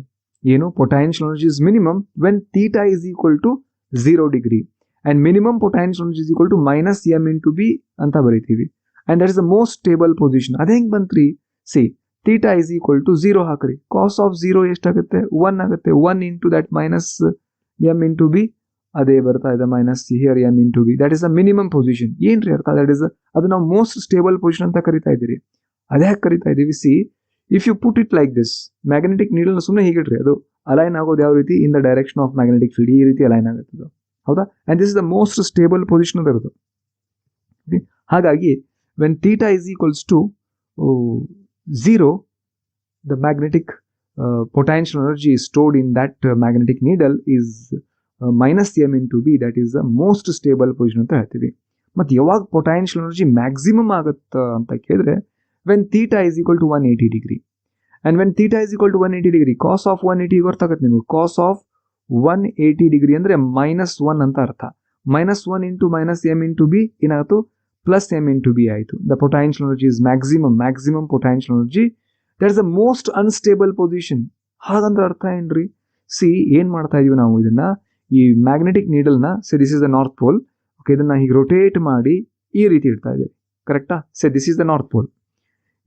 ಏನು, potential energy is minimum when theta is equal to 0 degree and minimum potential energy is equal to minus M into B ಅಂತ ಬರೀತೀವಿ. and that is the most stable position. ಅದೇ ಹೆಂಗೆ ಬಂತ್ರಿ, theta is equal to 0 ಹಾಕ್ರಿ, cos of 0 ಎಷ್ಟಾಗುತ್ತೆ, 1 ಆಗುತ್ತೆ. 1 into that minus M into B, ಅದೇ ಬರ್ತಾ ಇದೆ minus here M into B. That is the minimum position. ಏನ್ರಿ ಅರ್ಥ? ದಟ್ ಇಸ್ ಅದು ನಾವು ಮೋಸ್ಟ್ ಸ್ಟೇಬಲ್ ಪೊಸಿಷನ್ ಅಂತ ಕರಿತಾ ಇದ್ದೀರಿ. ಅದೇ ಯಾಕೆ ಕರಿತಾ ಇದ್ದೀವಿ? If you put it like this, magnetic needle ಸುಮ್ಮನೆ ಹೀಗಿಟ್ರಿ, ಅದು ಅಲೈನ್ ಆಗೋದು ಯಾವ ರೀತಿ, in the direction of magnetic field, ಈ ರೀತಿ ಅಲೈನ್ ಆಗುತ್ತೆ. ಹೌದಾ? And this is the most stable position ಅದರದು. ಹಾಗಾಗಿ when theta is equals to 0, the magnetic potential energy stored in that magnetic needle is minus M into B. that is the most stable position ಅಂತ ಹೇಳ್ತೀವಿ. ಮತ್ತು ಯಾವಾಗ potential energy maximum ಆಗುತ್ತೆ ಅಂತ ಕೇಳಿದ್ರೆ, when theta is equal to 180 degree. And when theta is equal to 180 degree, cos of 180 ಗೊತ್ತಾಗತ್ತೆ ನಿಮಗೆ. cos of 180 degree ಅಂದ್ರೆ -1 ಅಂತ ಅರ್ಥ. -1 into -m into b ಏನಾಯ್ತು, +m into b ಆಯಿತು. The potential energy is maximum potential energy. That is the most unstable position. ಹಾಗಂದ್ರೆ ಅರ್ಥ ಏನ್ರಿ? ಏನ್ ಮಾಡ್ತಾ ಇದೀವಿ ನಾವು ಇದನ್ನ, ಈ ಮ್ಯಾಗ್ನೆಟಿಕ್ ನೀಡಲ್ನ this is the north pole. Okay, ಇದನ್ನ ಹೀಗೆ ರೊಟೇಟ್ ಮಾಡಿ ಈ ರೀತಿ ಇಡ್ತಾ ಇದ್ದೀವಿ, ಕರೆಕ್ಟಾ? This is the north pole.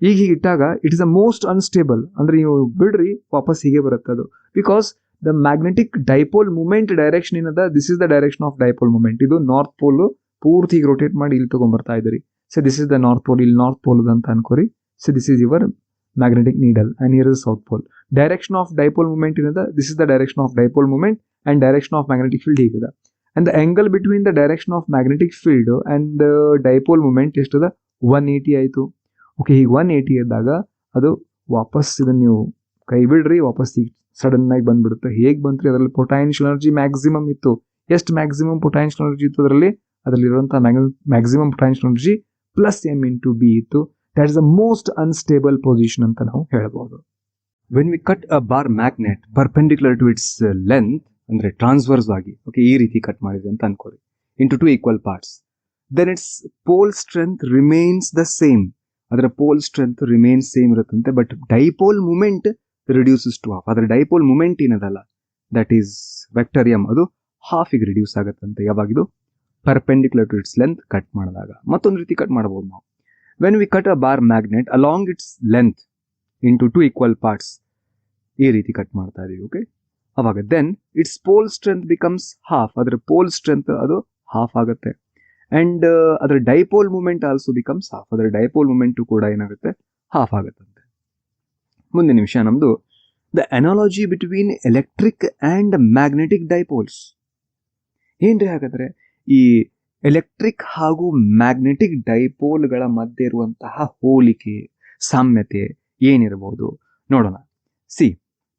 ಈಗ ಹೀಗೆ ಇಟ್ಟಾಗ it is the most unstable. ಅಂದ್ರೆ ನೀವು ಬಿಡ್ರಿ ವಾಪಸ್ ಹೀಗೆ ಬರುತ್ತೆ ಅದು. Because the magnetic dipole moment direction ಏನದ, this is the direction of dipole moment. ಇದು ನಾರ್ತ್ ಪೋಲ್ ಪೂರ್ತಿ ರೊಟೇಟ್ ಮಾಡಿ ಇಲ್ಲಿ ತಗೊಂಡ್ಬರ್ತಾ ಇದ್ದೀರಿ. This is the north pole, ಇಲ್ಲಿ ನಾರ್ತ್ ಪೋಲ್ ಅಂತ ಅನ್ಕೋರಿ. This is your magnetic needle and here is south pole. Direction of dipole moment ಏನದ, this is the direction of dipole moment and direction of magnetic field ಹೀಗಿದೆ. And the angle between the direction of magnetic field and the dipole moment ಎಷ್ಟದ, 180 ಆಯಿತು. Okay, ಈಗ 180 ಇದ್ದಾಗ ಅದು ವಾಪಸ್ ಇದನ್ನ ನೀವು ಕೈ ಬಿಡ್ರಿ, ವಾಪಸ್ ಈಗ ಸಡನ್ ಆಗಿ ಬಂದ್ಬಿಡುತ್ತೆ. ಹೇಗೆ ಬಂತ್ರಿ? ಅದರಲ್ಲಿ ಪೊಟೆನ್ಷಿಯಲ್ ಎನರ್ಜಿ ಮ್ಯಾಕ್ಸಿಮಮ್ ಇತ್ತು. ಎಷ್ಟು ಮ್ಯಾಕ್ಸಿಮಮ್ ಪೊಟೆನ್ಷಿಯಲ್ ಎನರ್ಜಿ ಇತ್ತು ಅದರಲ್ಲಿರುವಂತಹ maximum potential energy +m into b ಇತ್ತು. That is the most unstable position ಅಂತ ನಾವು ಹೇಳಬಹುದು. When we cut a bar magnet perpendicular to its length, ಅಂದ್ರೆ ಟ್ರಾನ್ಸ್ವರ್ಸ್ ಆಗಿ, ಓಕೆ, ಈ ರೀತಿ ಕಟ್ ಮಾಡಿದೆ ಅಂತ ಅನ್ಕೋರಿ, into two equal parts, then its pole strength remains the same. ಅದರ pole strength remains same ಇರುತ್ತಂತೆ, but dipole moment reduces to half. ಅದರ dipole moment ಏನದಲ್ಲ, that is vector m, ಅದು ಹಾಫಿಗೆ ರಿಡ್ಯೂಸ್ ಆಗುತ್ತಂತೆ. ಯಾವಾಗಿದು? perpendicular to its length cut ಮಾಡಿದಾಗ. ಮತ್ತೊಂದು ರೀತಿ ಕಟ್ ಮಾಡಬಹುದು ನಾವು. When we cut a bar magnet along its length into two equal parts, ಈ ರೀತಿ ಕಟ್ ಮಾಡ್ತಾ ಇದೀವಿ. ಓಕೆ, ಅವಾಗ then its pole strength becomes half. ಅದರ pole strength ಅದು ಹಾಫ್ ಆಗುತ್ತೆ. ಅಂಡ್ ಅದರ dipole moment also becomes half. ಅದರ ಡೈಪೋಲ್ ಮೂಮೆಂಟ್ ಕೂಡ ಏನಾಗುತ್ತೆ, ಹಾಫ್ ಆಗುತ್ತಂತೆ. ಮುಂದಿನ ವಿಷಯ ನಮ್ದು the analogy between electric and magnetic dipoles. ಏನ್ರಿ ಹಾಗಾದ್ರೆ ಈ ಎಲೆಕ್ಟ್ರಿಕ್ ಹಾಗೂ ಮ್ಯಾಗ್ನೆಟಿಕ್ ಡೈಪೋಲ್ಗಳ ಮಧ್ಯೆ ಇರುವಂತಹ ಹೋಲಿಕೆ, ಸಾಮ್ಯತೆ ಏನಿರಬಹುದು ನೋಡೋಣ.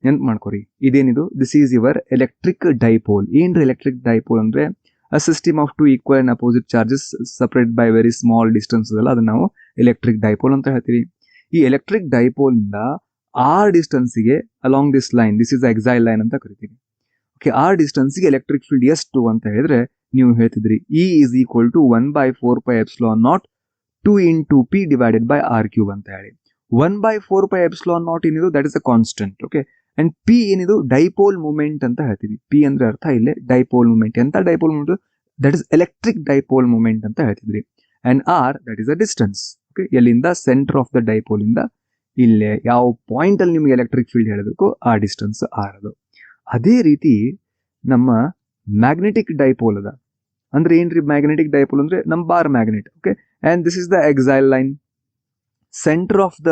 ನೆನ್ಪು ಮಾಡ್ಕೊರಿ, ಇದೇನಿದು? This is your electric dipole. ಏನ್ರಿ ಎಲೆಕ್ಟ್ರಿಕ್ ಡೈಪೋಲ್ ಅಂದ್ರೆ a system of two equal and opposite charges separated by very small distance ಅಲ್ಲ, ಅದನ್ನ ನಾವು ಎಲೆಕ್ಟ್ರಿಕ್ ಡೈಪೋಲ್ ಅಂತ ಹೇಳ್ತೀವಿ. ಈ ಎಲೆಕ್ಟ್ರಿಕ್ ಡೈಪೋಲ್ ಇಂದ ಆರ್ ಡಿಸ್ಟೆನ್ಸ್ಗೆ along this line, this is axial line ಅಂತ ಕರಿತೀವಿ. ಓಕೆ, ಆರ್ ಡಿಸ್ಟೆನ್ಸ್ಗೆ ಎಲೆಕ್ಟ್ರಿಕ್ ಫೀಲ್ಡ್ ಎಷ್ಟು ಅಂತ ಹೇಳಿದ್ರೆ ನೀವು ಹೇಳ್ತಿದ್ರಿ E is equal to 1/4πε0 2 into P divided by R³ ಅಂತ ಹೇಳಿ. 1/4πε0 ಏನಿದು, that is a constant. Okay, and P ಏನಿದು ಡೈಪೋಲ್ ಮೂಮೆಂಟ್ ಅಂತ ಹೇಳ್ತೀವಿ. P ಅಂದ್ರೆ ಅರ್ಥ ಇಲ್ಲೇ ಡೈಪೋಲ್ ಮೂಮೆಂಟ್. ಎಂತ dipole moment? That is electric dipole moment ಅಂತ ಹೇಳ್ತಿದ್ರಿ. And R that is a distance. Okay, ಎಲ್ಲಿಂದ? ಸೆಂಟರ್ ಆಫ್ ದ ಡೈಪೋಲ್ ಇಂದ ಇಲ್ಲೇ ಯಾವ ಪಾಯಿಂಟ್ ಅಲ್ಲಿ ನಿಮಗೆ ಎಲೆಕ್ಟ್ರಿಕ್ ಫೀಲ್ಡ್ ಹೇಳಬೇಕು, ಆ ಡಿಸ್ಟೆನ್ಸ್ R ಅದು. ಅದೇ ರೀತಿ ನಮ್ಮ ಮ್ಯಾಗ್ನೆಟಿಕ್ ಡೈಪೋಲ್ ಅದ. ಅಂದ್ರೆ ಏನ್ರಿ ಮ್ಯಾಗ್ನೆಟಿಕ್ ಡೈಪೋಲ್ ಅಂದ್ರೆ ನಮ್ಮ bar magnet. Okay, and this is the exile line. Centre of the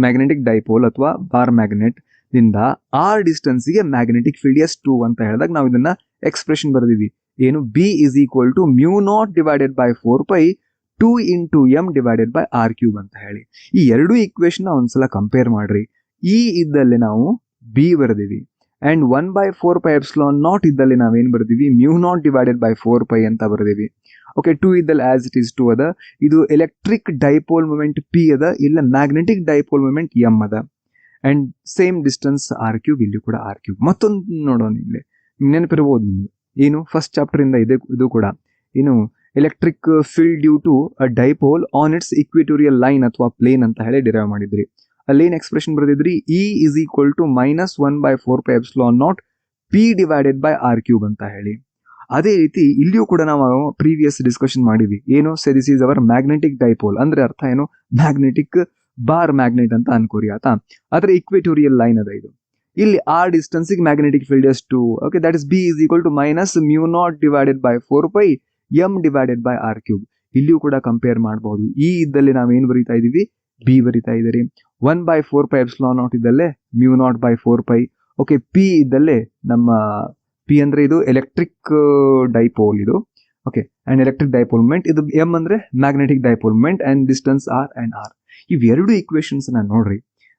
magnetic dipole ಅಥವಾ ಬಾರ್ ಮ್ಯಾಗ್ನೆಟ್ ದಿಂದ ಆರ್ ಡಿಸ್ಟೆನ್ಸ್ಗೆ ಮ್ಯಾಗ್ನೆಟಿಕ್ ಫೀಲ್ಡ್ ಎಷ್ಟು ಅಂತ ಹೇಳಿದಾಗ ನಾವು ಇದನ್ನ ಎಕ್ಸ್ಪ್ರೆಷನ್ ಬರೆದಿವಿ. ಏನು? B is equal to μ0 divided by 4π 2 into m divided by R³ ಅಂತ ಹೇಳಿ. ಈ ಎರಡು ಈಕ್ವೇಶನ್ ಒಂದ್ಸಲ ಕಂಪೇರ್ ಮಾಡ್ರಿ. E ಇದ್ದಲ್ಲಿ ನಾವು B ಬರೆದಿವಿ ಅಂಡ್ 1/4πε0 ಇದ್ದಲ್ಲಿ ನಾವೇನ್ ಬರ್ದಿವಿ, μ0 divided by 4π ಅಂತ ಬರ್ದಿವಿ. ಓಕೆ, 2 ಇದ್ದಲ್ಲಿ ಆಸ್ ಇಟ್ ಈಸ್ 2 ಅದ. ಇದು ಎಲೆಕ್ಟ್ರಿಕ್ ಡೈಪೋಲ್ ಮೂಮೆಂಟ್ P ಅದ, ಇಲ್ಲ ಮ್ಯಾಗ್ನೆಟಿಕ್ ಡೈಪೋಲ್ ಮೂಮೆಂಟ್ M ಅದ. ಅಂಡ್ ಸೇಮ್ ಡಿಸ್ಟೆನ್ಸ್ R³ ಇಲ್ಲಿ ಕೂಡ R³. ಮತ್ತೊಂದು ನೋಡೋಣ, ಇಲ್ಲಿ ನೆನಪಿರ್ಬೋದು ನಿಮ್ಗೆ. ಏನು? ಫಸ್ಟ್ ಚಾಪ್ಟರ್ ಇಂದ ಇದು ಕೂಡ ಏನು, electric field due to a dipole on its equatorial line ಅಥವಾ ಪ್ಲೇನ್ ಅಂತ ಹೇಳಿ ಡಿರೈವ್ ಮಾಡಿದ್ರಿ. ಅಲ್ಲೇನ್ ಎಕ್ಸ್ಪ್ರೆಷನ್ ಬರೆದಿದ್ರಿ? E is equal to -1/4πε0 P divided by R³ ಅಂತ ಹೇಳಿ. ಅದೇ ರೀತಿ ಇಲ್ಲಿಯೂ ಕೂಡ ನಾವು ಪ್ರೀವಿಯಸ್ ಡಿಸ್ಕಷನ್ ಮಾಡಿದ್ವಿ. ಏನು? This is hour magnetic dipole. ಅಂದ್ರೆ ಅರ್ಥ ಏನು? ಮ್ಯಾಗ್ನೆಟಿಕ್ ಬಾರ್ ಮ್ಯಾಗ್ನೆಟ್ ಅಂತ ಅನ್ಕೋರಿ ಆತಾ. ಅದರ ಇಕ್ವಿಟೋರಿಯಲ್ ಲೈನ್ ಅದ ಇದು. ಇಲ್ಲಿ ಆರ್ ಡಿಸ್ಟೆನ್ಸ್ ಮ್ಯಾಗ್ನೆಟಿಕ್ ಫೀಲ್ಡ್ ಎಷ್ಟು? Okay, that is B is equal to -μ0 divided by 4π m divided by R³. ಇಲ್ಲಿಯೂ ಕೂಡ ಕಂಪೇರ್ ಮಾಡಬಹುದು. E ಇದ್ದಲ್ಲಿ ನಾವೇನ್ ಬರೀತಾ ಇದೀವಿ? B ಬರೀತಾ ಇದ್ದೀರಿ. 1/4πε0 ಇದ್ದಲ್ಲೇ μ0/4π. ಓಕೆ, P ಇದ್ದಲ್ಲೇ ನಮ್ಮ P ಅಂದ್ರೆ ಇದು ಎಲೆಕ್ಟ್ರಿಕ್ ಡೈಪೋಲ್ ಇದು. Okay, and electric dipole moment. ಇದು M ಅಂದ್ರೆ magnetic dipole moment and distance R and R. ಇವೆರಡು ಈಕ್ವೇಶನ್ಸ್ ನೋಡ್ರಿ.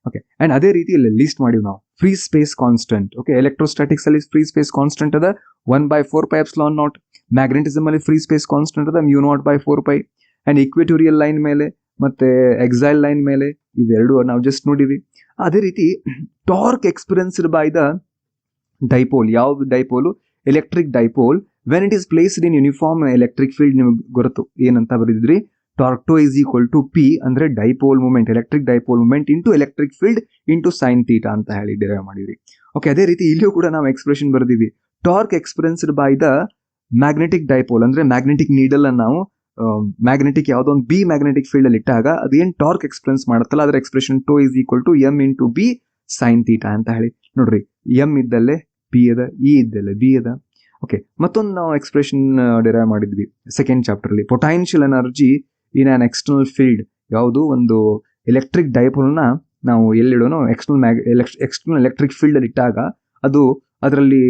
ಓಕೆ, ಅಂಡ್ ಅದೇ ರೀತಿ ಇಲ್ಲಿ ಲಿಸ್ಟ್ ಮಾಡಿವಿ ನಾವು. Free space constant. Okay, electrostatics ಅಲ್ಲಿ ಫ್ರೀ ಸ್ಪೇಸ್ ಕಾನ್ಸ್ಟೆಂಟ್ ಅದ 1/4πε0. ಮ್ಯಾಗ್ನೆಟಿಸಮ್ ಅಲ್ಲಿ ಫ್ರೀ ಸ್ಪೇಸ್ ಕಾನ್ಸ್ಟೆಂಟ್ ಅದ μ0/4π. ಅಂಡ್ ಇಕ್ವಿಟೋರಿಯಲ್ ಲೈನ್ ಮೇಲೆ ಮತ್ತೆ ಎಕ್ಸೈಲ್ ಲೈನ್ ಮೇಲೆ ಇವೆರಡು ನಾವು ಜಸ್ಟ್ ನೋಡಿವಿ. ಅದೇ ರೀತಿ torque experienced by the dipole. ಯಾವ dipole? Electric dipole. When it is placed in uniform electric field. ನಿಮಗೆ ಗೊತ್ತು ಏನಂತ ಬರೆದಿದ್ರಿ? Torque is equal to p ಅಂದ್ರೆ dipole moment, electric dipole moment into electric field into sine theta ಅಂತ ಹೇಳಿ derive ಮಾಡಿದ್ವಿ. Okay, ಅದೇ ರೀತಿ ಇಲ್ಲಿಯೂ ಕೂಡ ನಾವು ಎಕ್ಸ್ಪ್ರೆಷನ್ ಬರೆದಿವಿ. Torque experienced by the magnetic dipole ಅಂದ್ರೆ ಮ್ಯಾಗ್ನೆಟಿಕ್ ನೀಡಲ್ ಅನ್ನು ನಾವು ಮ್ಯಾಗ್ನೆಟಿಕ್ ಯಾವುದೋ ಒಂದು ಬಿ ಮ್ಯಾಗ್ನೆಟಿಕ್ ಫೀಲ್ಡ್ ಅಲ್ಲಿ ಇಟ್ಟಾಗ ಅದೇನು ಟಾರ್ಕ್ ಎಕ್ಸ್ಪೀರಿಯನ್ಸ್ ಮಾಡುತ್ತಲ್ಲ ಅದರ expression tau is equal to M into B sine theta ಅಂತ ಹೇಳಿ. ನೋಡ್ರಿ, ಎಂ ಇದ್ದಲ್ಲೇ ಪಿ ಅದ, ಇ ಇದ್ದಲ್ಲೇ ಬಿ ಅದ. ಓಕೆ, ಮತ್ತೊಂದು ನಾವು ಎಕ್ಸ್ಪ್ರೆಷನ್ ಡಿರೈವ್ ಮಾಡಿದ್ವಿ ಸೆಕೆಂಡ್ ಚಾಪ್ಟರ್ ಅಲ್ಲಿ. Potential energy in an external field. ಯಾವುದು? ಒಂದು ಎಲೆಕ್ಟ್ರಿಕ್ ಡೈಪೋಲ್ನ ನಾವು ಎಲ್ಲಿಡೋಣ? ಎಕ್ಸ್ಟರ್ನಲ್ ಎಲೆಕ್ಟ್ರಿಕ್ ಫೀಲ್ಡ್ ಅಲ್ಲಿ ಇಟ್ಟಾಗ ಅದು ಅದರಲ್ಲಿ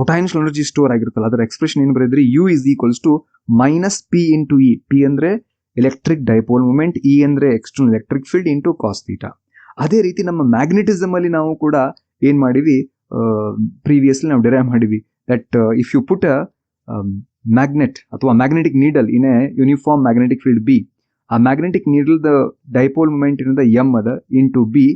ಪೊಟೆನ್ಷಿಯಲ್ ಎನರ್ಜಿ ಸ್ಟೋರ್ ಆಗಿರುತ್ತಲ್ಲ, ಅದರ ಎಕ್ಸ್ಪ್ರೆಷನ್ ಏನು ಬರೆದ್ರಿ? U is equals to minus p into E. P ಅಂದ್ರೆ ಎಲೆಕ್ಟ್ರಿಕ್ ಡೈಪೋಲ್ ಮೂಮೆಂಟ್, ಇ ಅಂದ್ರೆ external electric field into cos theta. ಅದೇ ರೀತಿ ನಮ್ಮ ಮ್ಯಾಗ್ನೆಟಿಸಮ್ ಅಲ್ಲಿ ನಾವು ಕೂಡ ಏನ್ ಮಾಡಿವಿ? ಪ್ರೀವಿಯಸ್ಲಿ ನಾವು ಡಿರೈವ್ ಮಾಡಿವಿ that if you put a magnet ಅಥವಾ magnetic needle in a uniform magnetic field B, ಆ magnetic needle the dipole moment ಏನದ ಎಂ ಅದ ಇಂಟು ಬಿ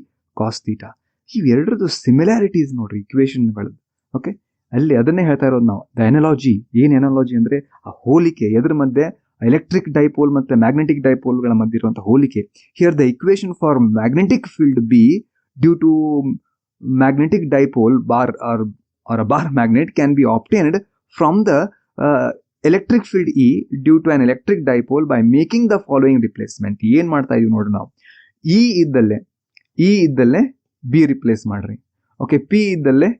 ಕಾಸ್ ಥೀಟಾ. ಇವೆರಡರದ್ದು ಸಿಮಿಲಾರಿಟೀಸ್ ನೋಡ್ರಿ ಇಕ್ವೇಶನ್ಗಳು. ಓಕೆ, ಅಲ್ಲಿ ಅದನ್ನೇ ಹೇಳ್ತಾ ಇರೋದು ನಾವು. The analogy. ಏನ್ ಎನಾಲಜಿ ಅಂದ್ರೆ ಆ ಹೋಲಿಕೆ, ಎದ್ರ ಮಧ್ಯೆ ಎಲೆಕ್ಟ್ರಿಕ್ ಡೈಪೋಲ್ ಮತ್ತೆ ಮ್ಯಾಗ್ನೆಟಿಕ್ ಡೈಪೋಲ್ಗಳ ಮಧ್ಯೆ ಇರುವಂತಹ ಹೋಲಿಕೆ. Here the equation for magnetic field B due to magnetic dipole bar or a bar magnet can be obtained from the electric field E due to an electric dipole by making the following replacement. ಏನ್ ಮಾಡ್ತಾ ಇದೀವಿ ನೋಡ್ರಿ ನಾವು? E ಇದ್ದಲ್ಲೇ B replace ಮಾಡ್ರಿ. Okay, P ಇದ್ದಲ್ಲೇ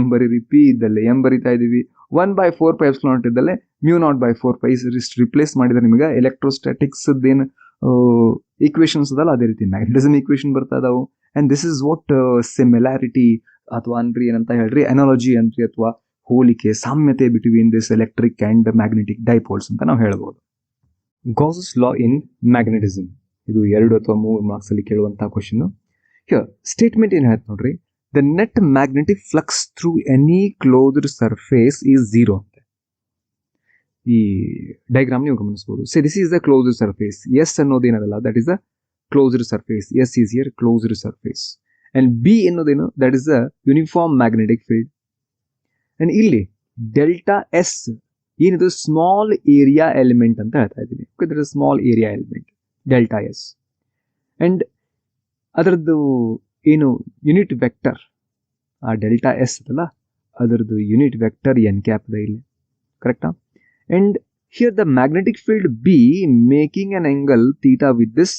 M ಬರೀರಿ, P ಇದ್ದಲ್ಲೇ M ಬರಿತಾ ಇದೀವಿ. 1/4πε ಇದ್ದಲ್ಲೇ μ0/4π replace ಮಾಡಿದ್ರೆ ನಿಮಗೆ ಎಲೆಕ್ಟ್ರೋಸ್ಟಾಟಿಕ್ಸ್ ಏನು ಈಕ್ವೇಶನ್ಸ್ ಅದಲ್ಲ ಅದೇ ರೀತಿ ಮ್ಯಾಗ್ನೆಟಿಸಮ್ ಈಕ್ವೇಶನ್ ಬರ್ತಾ ಇದಾವು. And this is what similarity ಅಥವಾ ಅನ್ರಿ ಏನಂತ ಹೇಳ್ರಿ ಅನಾಲಜಿ ಅಂತ್ರಿ ಅಥವಾ ಹೋಲಿಕೆ, ಸಾಮ್ಯತೆ between this electric and magnetic dipoles ಅಂತ ನಾವು ಹೇಳ್ಬೋದು. Gauss's law in magnetism. ಇದು 2 ಅಥವಾ 3 ಮಾರ್ಕ್ಸ್ ಅಲ್ಲಿ ಕೇಳುವಂತಹ ಕ್ವಶನ್. ಸ್ಟೇಟ್ಮೆಂಟ್ ಏನ್ ಹೇಳ್ತ ನೋಡ್ರಿ? The net magnetic flux through any closed surface is 0 ಅಂತ. ಈ ಡಯಾಗ್ರಾಮ್ ನೀವು ಗಮನಿಸಬಹುದು. Say this is the closed surface. S ಅನ್ನೋದೇನದಲ್ಲ, that is the closed surface. S is here closed surface. And B ಅನ್ನೋದೇನು? that is the uniform magnetic field. and ಇಲ್ಲಿ delta S ಏನಿದು? Small area element ಅಂತ ಹೇಳ್ತಾ ಇದ್ದೀನಿ. okay, that is small area element delta S. and ಅದರದ್ದು ಏನು unit vector? ಆ delta S ಅದಲ್ಲ ಅದರದ್ದು ಯೂನಿಟ್ ವೆಕ್ಟರ್ n ಕ್ಯಾಪ್ ಇದೆ ಇಲ್ಲಿ, ಕರೆಕ್ಟಾ? and here the magnetic field B making an angle theta with this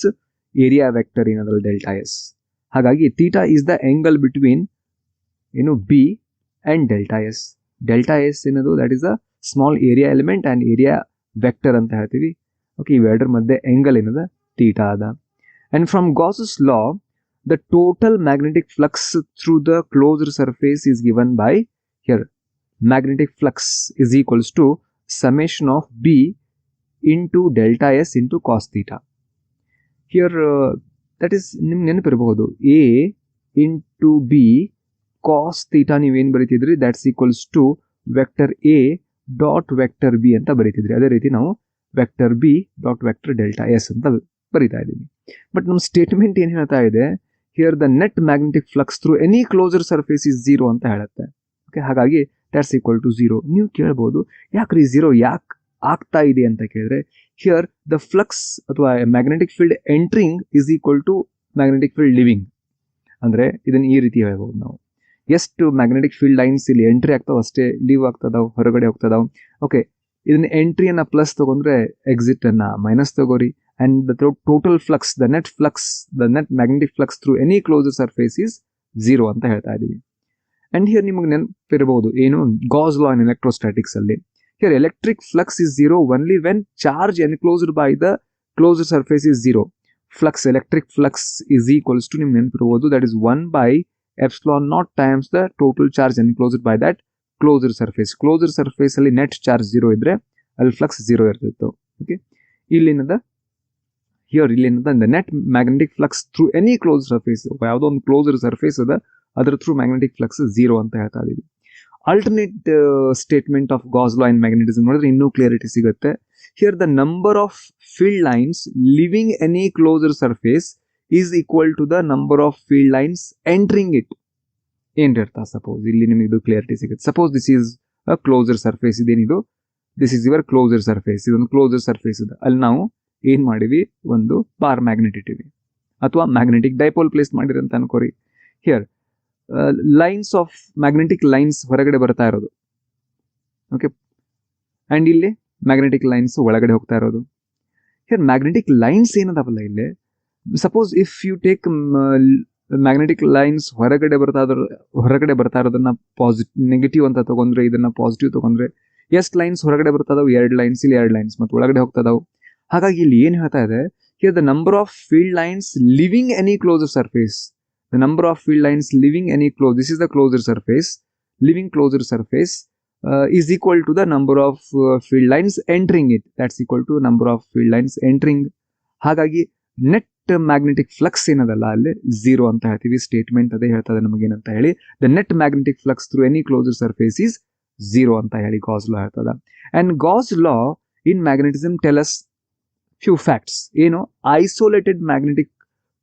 area vector ಏನದಲ್ಲ delta S. ಹಾಗಾಗಿ theta is the angle between ಏನು B and delta S. Delta S ಏನದು? That is a small area element and area vector ಅಂತ ಹೇಳ್ತೀವಿ. Okay, ಇವೆರಡರ ಮಧ್ಯೆ angle ಏನದ? Theta ಅದ. And from Gauss's law the total magnetic flux through the closed surface is given by here magnetic flux is equals to summation of B into delta S into cos theta. Here that is ನಿಮ್ಗೆ ನೆನಪಿರಬಹುದು, A into B cos theta ನೀವೇನು ಬರೀತಿದ್ರಿ? That's equals to vector A dot vector B ಅಂತ ಬರೀತಿದ್ರಿ. ಅದೇ ರೀತಿ ನಾವು vector B dot vector delta S ಅಂತ ಬರೀತಾ ಇದ್ದೀವಿ. ಬಟ್ ನಮ್ಮ ಸ್ಟೇಟ್ಮೆಂಟ್ ಏನು ಹೇಳ್ತಾ ಇದೆ? Here the net magnetic flux through any closer surface is 0 ಅಂತ ಹೇಳುತ್ತೆ. ಓಕೆ, ಹಾಗಾಗಿ ದಟ್ಸ್ ಈಕ್ವಲ್ ಟು 0. ನೀವು ಕೇಳ್ಬೋದು, ಯಾಕ್ರಿ 0 ಯಾಕೆ ಆಗ್ತಾ ಇದೆ ಅಂತ ಕೇಳಿದ್ರೆ, ಹಿಯರ್ ದ ಫ್ಲಕ್ಸ್ ಅಥವಾ magnetic field entering is equal to magnetic field leaving. ಅಂದ್ರೆ ಇದನ್ನ ಈ ರೀತಿ ಹೇಳ್ಬೋದು ನಾವು. ಎಷ್ಟು ಮ್ಯಾಗ್ನೆಟಿಕ್ ಫೀಲ್ಡ್ ಲೈನ್ಸ್ ಇಲ್ಲಿ ಎಂಟ್ರಿ ಆಗ್ತಾವ ಅಷ್ಟೇ ಲೀವ್ ಆಗ್ತದಾವ್, ಹೊರಗಡೆ ಹೋಗ್ತದಾವ್. ಓಕೆ, ಇದನ್ನ ಎಂಟ್ರಿಯನ್ನ ಪ್ಲಸ್ ತಗೊಂಡ್ರೆ ಎಕ್ಸಿಟ್ ಅನ್ನ ಮೈನಸ್ ತಗೋರಿ. And the total flux, the net magnetic flux through any closed surface is 0 ಅಂತ ಹೇಳ್ತಾ ಇದೀವಿ. ಅಂಡ್ ಹಿಯರ್ ನಿಮಗೆ ನೆನಪಿರಬಹುದು ಏನು? ಗಾಸ್ ಲಾ ಇನ್ ಎಲೆಕ್ಟ್ರೋಸ್ಟಾಟಿಕ್ಸ್ ಅಲ್ಲಿ here electric flux is 0 only when charge enclosed by the closed surface is 0. electric flux is equals to ನಿಮ್ಗೆ ನೆನಪಿರಬಹುದು, that is 1 by epsilon naught times the total charge enclosed by that closed surface. closed surface ಅಲ್ಲಿ net charge 0 ಇದ್ರೆ ಅಲ್ಲಿ flux 0 ಇರ್ತಿತ್ತು. Okay, ಇಲ್ಲಿನದ the net magnetic flux through any closed surface, ಯಾವುದೋ ಒಂದು closed surface ಅದ ಅದರ ಥ್ರೂ ಮ್ಯಾಗ್ನೆಟಿಕ್ ಫ್ಲಕ್ಸ್ 0 ಅಂತ ಹೇಳ್ತಾ ಇದೀವಿ. Alternate statement of Gauss law in magnetism ನೋಡಿದ್ರೆ ಇನ್ನೂ ಕ್ಲಿಯರಿಟಿ ಸಿಗುತ್ತೆ. Here the number of field lines leaving any closer surface is equal to the number of field lines entering it. ಏನಿರ್ತಾ suppose ಇಲ್ಲಿ ನಿಮಗೆ ಇದು ಕ್ಲಿಯರಿಟಿ ಸಿಗುತ್ತೆ. Suppose this is a closer surface, ಇದೇನಿದು this is your closer surface, ಇದೊಂದು closer surface ಇದೆ. ಅಲ್ಲಿ ನಾವು ಏನ್ ಮಾಡಿವಿ, ಒಂದು ಬಾರ್ ಮ್ಯಾಗ್ನೆಟ್ ಇಟ್ಟಿವಿ ಅಥವಾ ಮ್ಯಾಗ್ನೆಟಿಕ್ ಡೈಪೋಲ್ ಪ್ಲೇಸ್ ಮಾಡಿರಿ ಅಂತ ಅನ್ಕೋರಿ. Here lines of magnetic lines ಹೊರಗಡೆ ಬರ್ತಾ ಇರೋದು, ಓಕೆ, ಅಂಡ್ ಇಲ್ಲಿ ಮ್ಯಾಗ್ನೆಟಿಕ್ ಲೈನ್ಸ್ ಒಳಗಡೆ ಹೋಗ್ತಾ ಇರೋದು. ಹಿಯರ್ ಮ್ಯಾಗ್ನೆಟಿಕ್ ಲೈನ್ಸ್ ಏನದಾವಲ್ಲ ಇಲ್ಲಿ, suppose if you take magnetic lines ಹೊರಗಡೆ ಬರ್ತಾ ಇರೋದನ್ನ ನೆಗೆಟಿವ್ ಅಂತ ತಗೊಂಡ್ರೆ, ಇದನ್ನ ಪಾಸಿಟಿವ್ ತಗೊಂಡ್ರೆ, ಎಷ್ಟು ಲೈನ್ಸ್ ಹೊರಗಡೆ ಬರ್ತದವು, 2 ಲೈನ್ಸ್, ಇಲ್ಲಿ 2 ಲೈನ್ಸ್ ಮತ್ತು ಒಳಗಡೆ ಹೋಗ್ತದವು. ಹಾಗಾಗಿ ಇಲ್ಲಿ ಏನ್ ಹೇಳ್ತಾ ಇದೆ, here the number of field lines leaving any closer surface, the number of field lines leaving any close, this is the closer surface, leaving closer surface is equal to the number of field lines entering it, that's equal to number of field lines entering. ಹಾಗಾಗಿ net magnetic flux ಏನದಲ್ಲ ಅಲ್ಲಿ 0 ಅಂತ ಹೇಳ್ತೀವಿ. Statement ಅದೇ ಹೇಳ್ತದೆ ನಮಗೇನಂತ ಹೇಳಿ, the net magnetic flux through any closer surface is 0 ಅಂತ ಹೇಳಿ ಗಾಸ್ ಲಾ ಹೇಳ್ತದ. And Gauss law in magnetism tell us few facts. ಏನು, isolated magnetic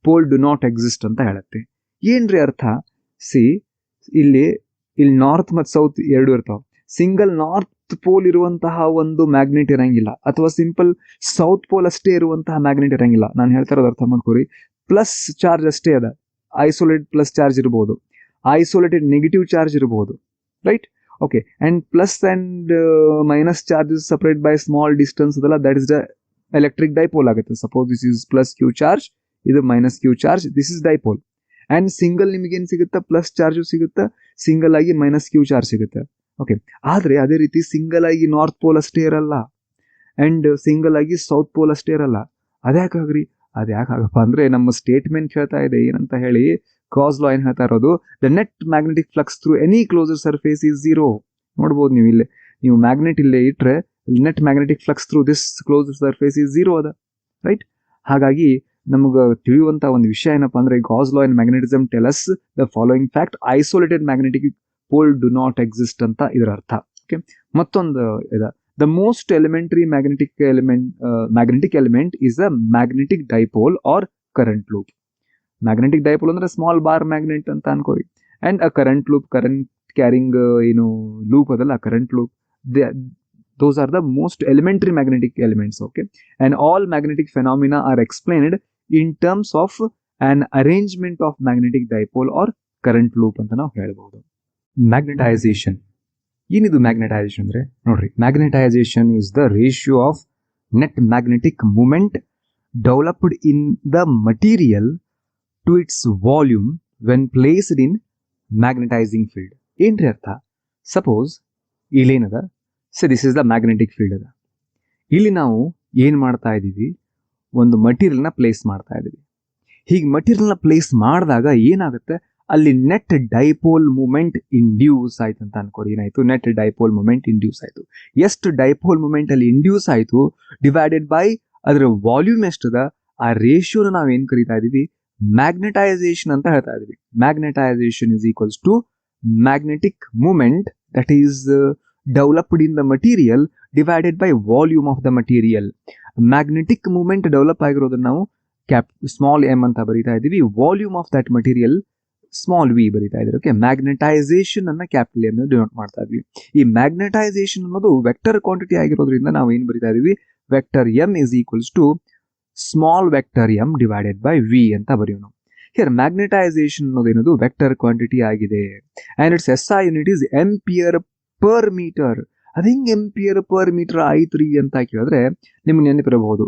pole do not exist ಅಂತ ಹೇಳುತ್ತೆ. ಏನ್ರಿ ಅರ್ಥ, ಸಿ ಇಲ್ಲಿ ನಾರ್ತ್ ಮತ್ತು ಸೌತ್ ಎರಡು ಇರ್ತಾವ. ಸಿಂಗಲ್ ನಾರ್ತ್ ಪೋಲ್ ಇರುವಂತಹ ಒಂದು ಮ್ಯಾಗ್ನೆಟ್ ಇರಂಗಿಲ್ಲ, ಅಥವಾ ಸಿಂಪಲ್ ಸೌತ್ ಪೋಲ್ ಅಷ್ಟೇ ಇರುವಂತಹ ಮ್ಯಾಗ್ನೆಟ್ ಇರಂಗಿಲ್ಲ. ನಾನು ಹೇಳ್ತಾ ಇರೋದು ಅರ್ಥ ಮಾಡ್ಕೋರಿ. ಪ್ಲಸ್ ಚಾರ್ಜ್ ಅಷ್ಟೇ ಅದ, ಐಸೋಲೇಟೆಡ್ ಪ್ಲಸ್ ಚಾರ್ಜ್ ಇರಬಹುದು, ಐಸೋಲೇಟೆಡ್ ನೆಗೆಟಿವ್ ಚಾರ್ಜ್ ಇರಬಹುದು, right? Okay, and plus and minus charges separate by small distance ಅದಲ್ಲ, that is the electric dipole ಆಗುತ್ತೆ. Suppose this is plus Q charge, ಇದು minus Q charge, this is dipole. And single ನಿಮಗೆ ಏನ್ ಸಿಗುತ್ತೆ, plus charge ಸಿಗುತ್ತೆ, single ಆಗಿ minus Q charge ಸಿಗುತ್ತೆ. Okay, ಆದ್ರೆ ಅದೇ ರೀತಿ ಸಿಂಗಲ್ ಆಗಿ ನಾರ್ತ್ ಪೋಲ್ ಅಷ್ಟೇ ಇರಲ್ಲ, ಅಂಡ್ ಸಿಂಗಲ್ ಆಗಿ ಸೌತ್ ಪೋಲ್ ಅಷ್ಟೇ ಇರಲ್ಲ. ಅದ್ಯಾಕಾಗ್ರಿ, ಅದ್ಯಾಕಾಗಪ್ಪ ಅಂದ್ರೆ ನಮ್ಮ ಸ್ಟೇಟ್ಮೆಂಟ್ ಹೇಳ್ತಾ ಇದೆ ಏನಂತ ಹೇಳಿ, ಗಾಸ್ ಲಾ ಏನ್ ಹೇಳ್ತಾ ಇರೋದು, the net magnetic flux through any closer surface is 0. ನೋಡ್ಬೋದು ನೀವು ಇಲ್ಲಿ, ನೀವು ಮ್ಯಾಗ್ನೆಟ್ ಇಲ್ಲೇ ಇಟ್ರೆ net magnetic flux through this closer surface is 0 ಅದ, ರೈಟ್? ಹಾಗಾಗಿ ನಮ್ಗೆ ತಿಳಿಯುವಂತ ಒಂದು ವಿಷಯ ಏನಪ್ಪಾ ಅಂದ್ರೆ, Gauss law in magnetism tell us the following fact, isolated magnetic pole do not exist ಅಂತ ಇದರ ಅರ್ಥ. ಓಕೆ, ಮತ್ತೊಂದು ಇದೆ, the most elementary magnetic element is a magnetic dipole or current loop. Magnetic dipole ಅಂದ್ರೆ ಸ್ಮಾಲ್ ಬಾರ್ ಮ್ಯಾಗ್ನೆಟ್ ಅಂತ ಅನ್ಕೋರಿ, and a current loop, current carrying ಏನು loop ಅದಲ್ಲ, current loop, those are the most elementary magnetic elements. Okay, and all magnetic phenomena are explained in terms of an arrangement of magnetic dipole or current loop ಅಂತ ನಾವು ಹೇಳ್ಬಹುದು. Magnetisation ಏನಿದು? Magnetisation ಅಂದ್ರೆ ನೋಡ್ರಿ, magnetisation is the ratio of net magnetic moment developed in the material to its volume when placed in magnetising field. ಏನ್ರಿ ಅರ್ಥ? Suppose ಇಲ್ಲೇನದ, so this is the magnetic field ಅದ. ಇಲ್ಲಿ ನಾವು ಏನ್ ಮಾಡ್ತಾ ಇದೀವಿ, ಒಂದು ಮಟೀರಿಯಲ್ನ ಪ್ಲೇಸ್ ಮಾಡ್ತಾ ಇದೀವಿ. ಹೀಗೆ ಮಟೀರಿಯಲ್ನ ಪ್ಲೇಸ್ ಮಾಡಿದಾಗ ಏನಾಗುತ್ತೆ, ಅಲ್ಲಿ ನೆಟ್ ಡೈಪೋಲ್ ಮೂಮೆಂಟ್ ಇಂಡ್ಯೂಸ್ ಆಯ್ತು ಅಂತ ಅನ್ಕೋರಿ. ಏನಾಯ್ತು? ನೆಟ್ ಡೈಪೋಲ್ ಮೂಮೆಂಟ್ ಇಂಡ್ಯೂಸ್ ಆಯ್ತು. ಎಷ್ಟು ಡೈಪೋಲ್ ಮೂಮೆಂಟ್ ಅಲ್ಲಿ ಇಂಡ್ಯೂಸ್ ಆಯ್ತು ಡಿವೈಡೆಡ್ ಬೈ ಅದರ ವಾಲ್ಯೂಮ್ ಎಷ್ಟದ, ಆ ರೇಷಿಯೋನ ನಾವು ಏನ್ ಕರಿತಾ ಇದೀವಿ, ಮ್ಯಾಗ್ನೆಟೈಸೇಷನ್ ಅಂತ ಹೇಳ್ತಾ ಇದೀವಿ. Magnetisation is equals to magnetic moment that is developed in the material divided by volume of the material. Magnetic movement develop ಆಗಿರೋದನ್ನ ನಾವು ಸ್ಮಾಲ್ m ಅಂತ ಬರೀತಾ ಇದೀವಿ, volume of that material small v ಬರೀತಾ ಇದ್ದೀವಿ. ಓಕೆ, ಮ್ಯಾಗ್ನೆಟೈಸೇಷನ್ ಅನ್ನ capital M denote ಮಾಡ್ತಾ ಇದ್ವಿ. ಈ ಮ್ಯಾಗ್ನೆಟೈಸೇಷನ್ ಅನ್ನೋದು ವೆಕ್ಟರ್ ಕ್ವಾಂಟಿಟಿ ಆಗಿರೋದ್ರಿಂದ ನಾವು ಏನ್ ಬರೀತಾ ಇದೀವಿ, vector M is equals to small vector m divided by v ಅಂತ ಬರೆಯೋಣ. ಹಿಯರ್ ಮ್ಯಾಗ್ನೆಟೈಸೇಷನ್ ಅನ್ನೋದೇನದು ವೆಕ್ಟರ್ ಕ್ವಾಂಟಿಟಿ ಆಗಿದೆ, and its S I unit is ampere per metre. ಅದು ಹೆಂಗ್ ಎಂಪಿಯರ್ ಪರ್ ಮೀಟರ್ ಆಯ್ತ್ರಿ ಅಂತ ಕೇಳಿದ್ರೆ ನಿಮ್ಗೆ ನೆನಪಿರಬಹುದು,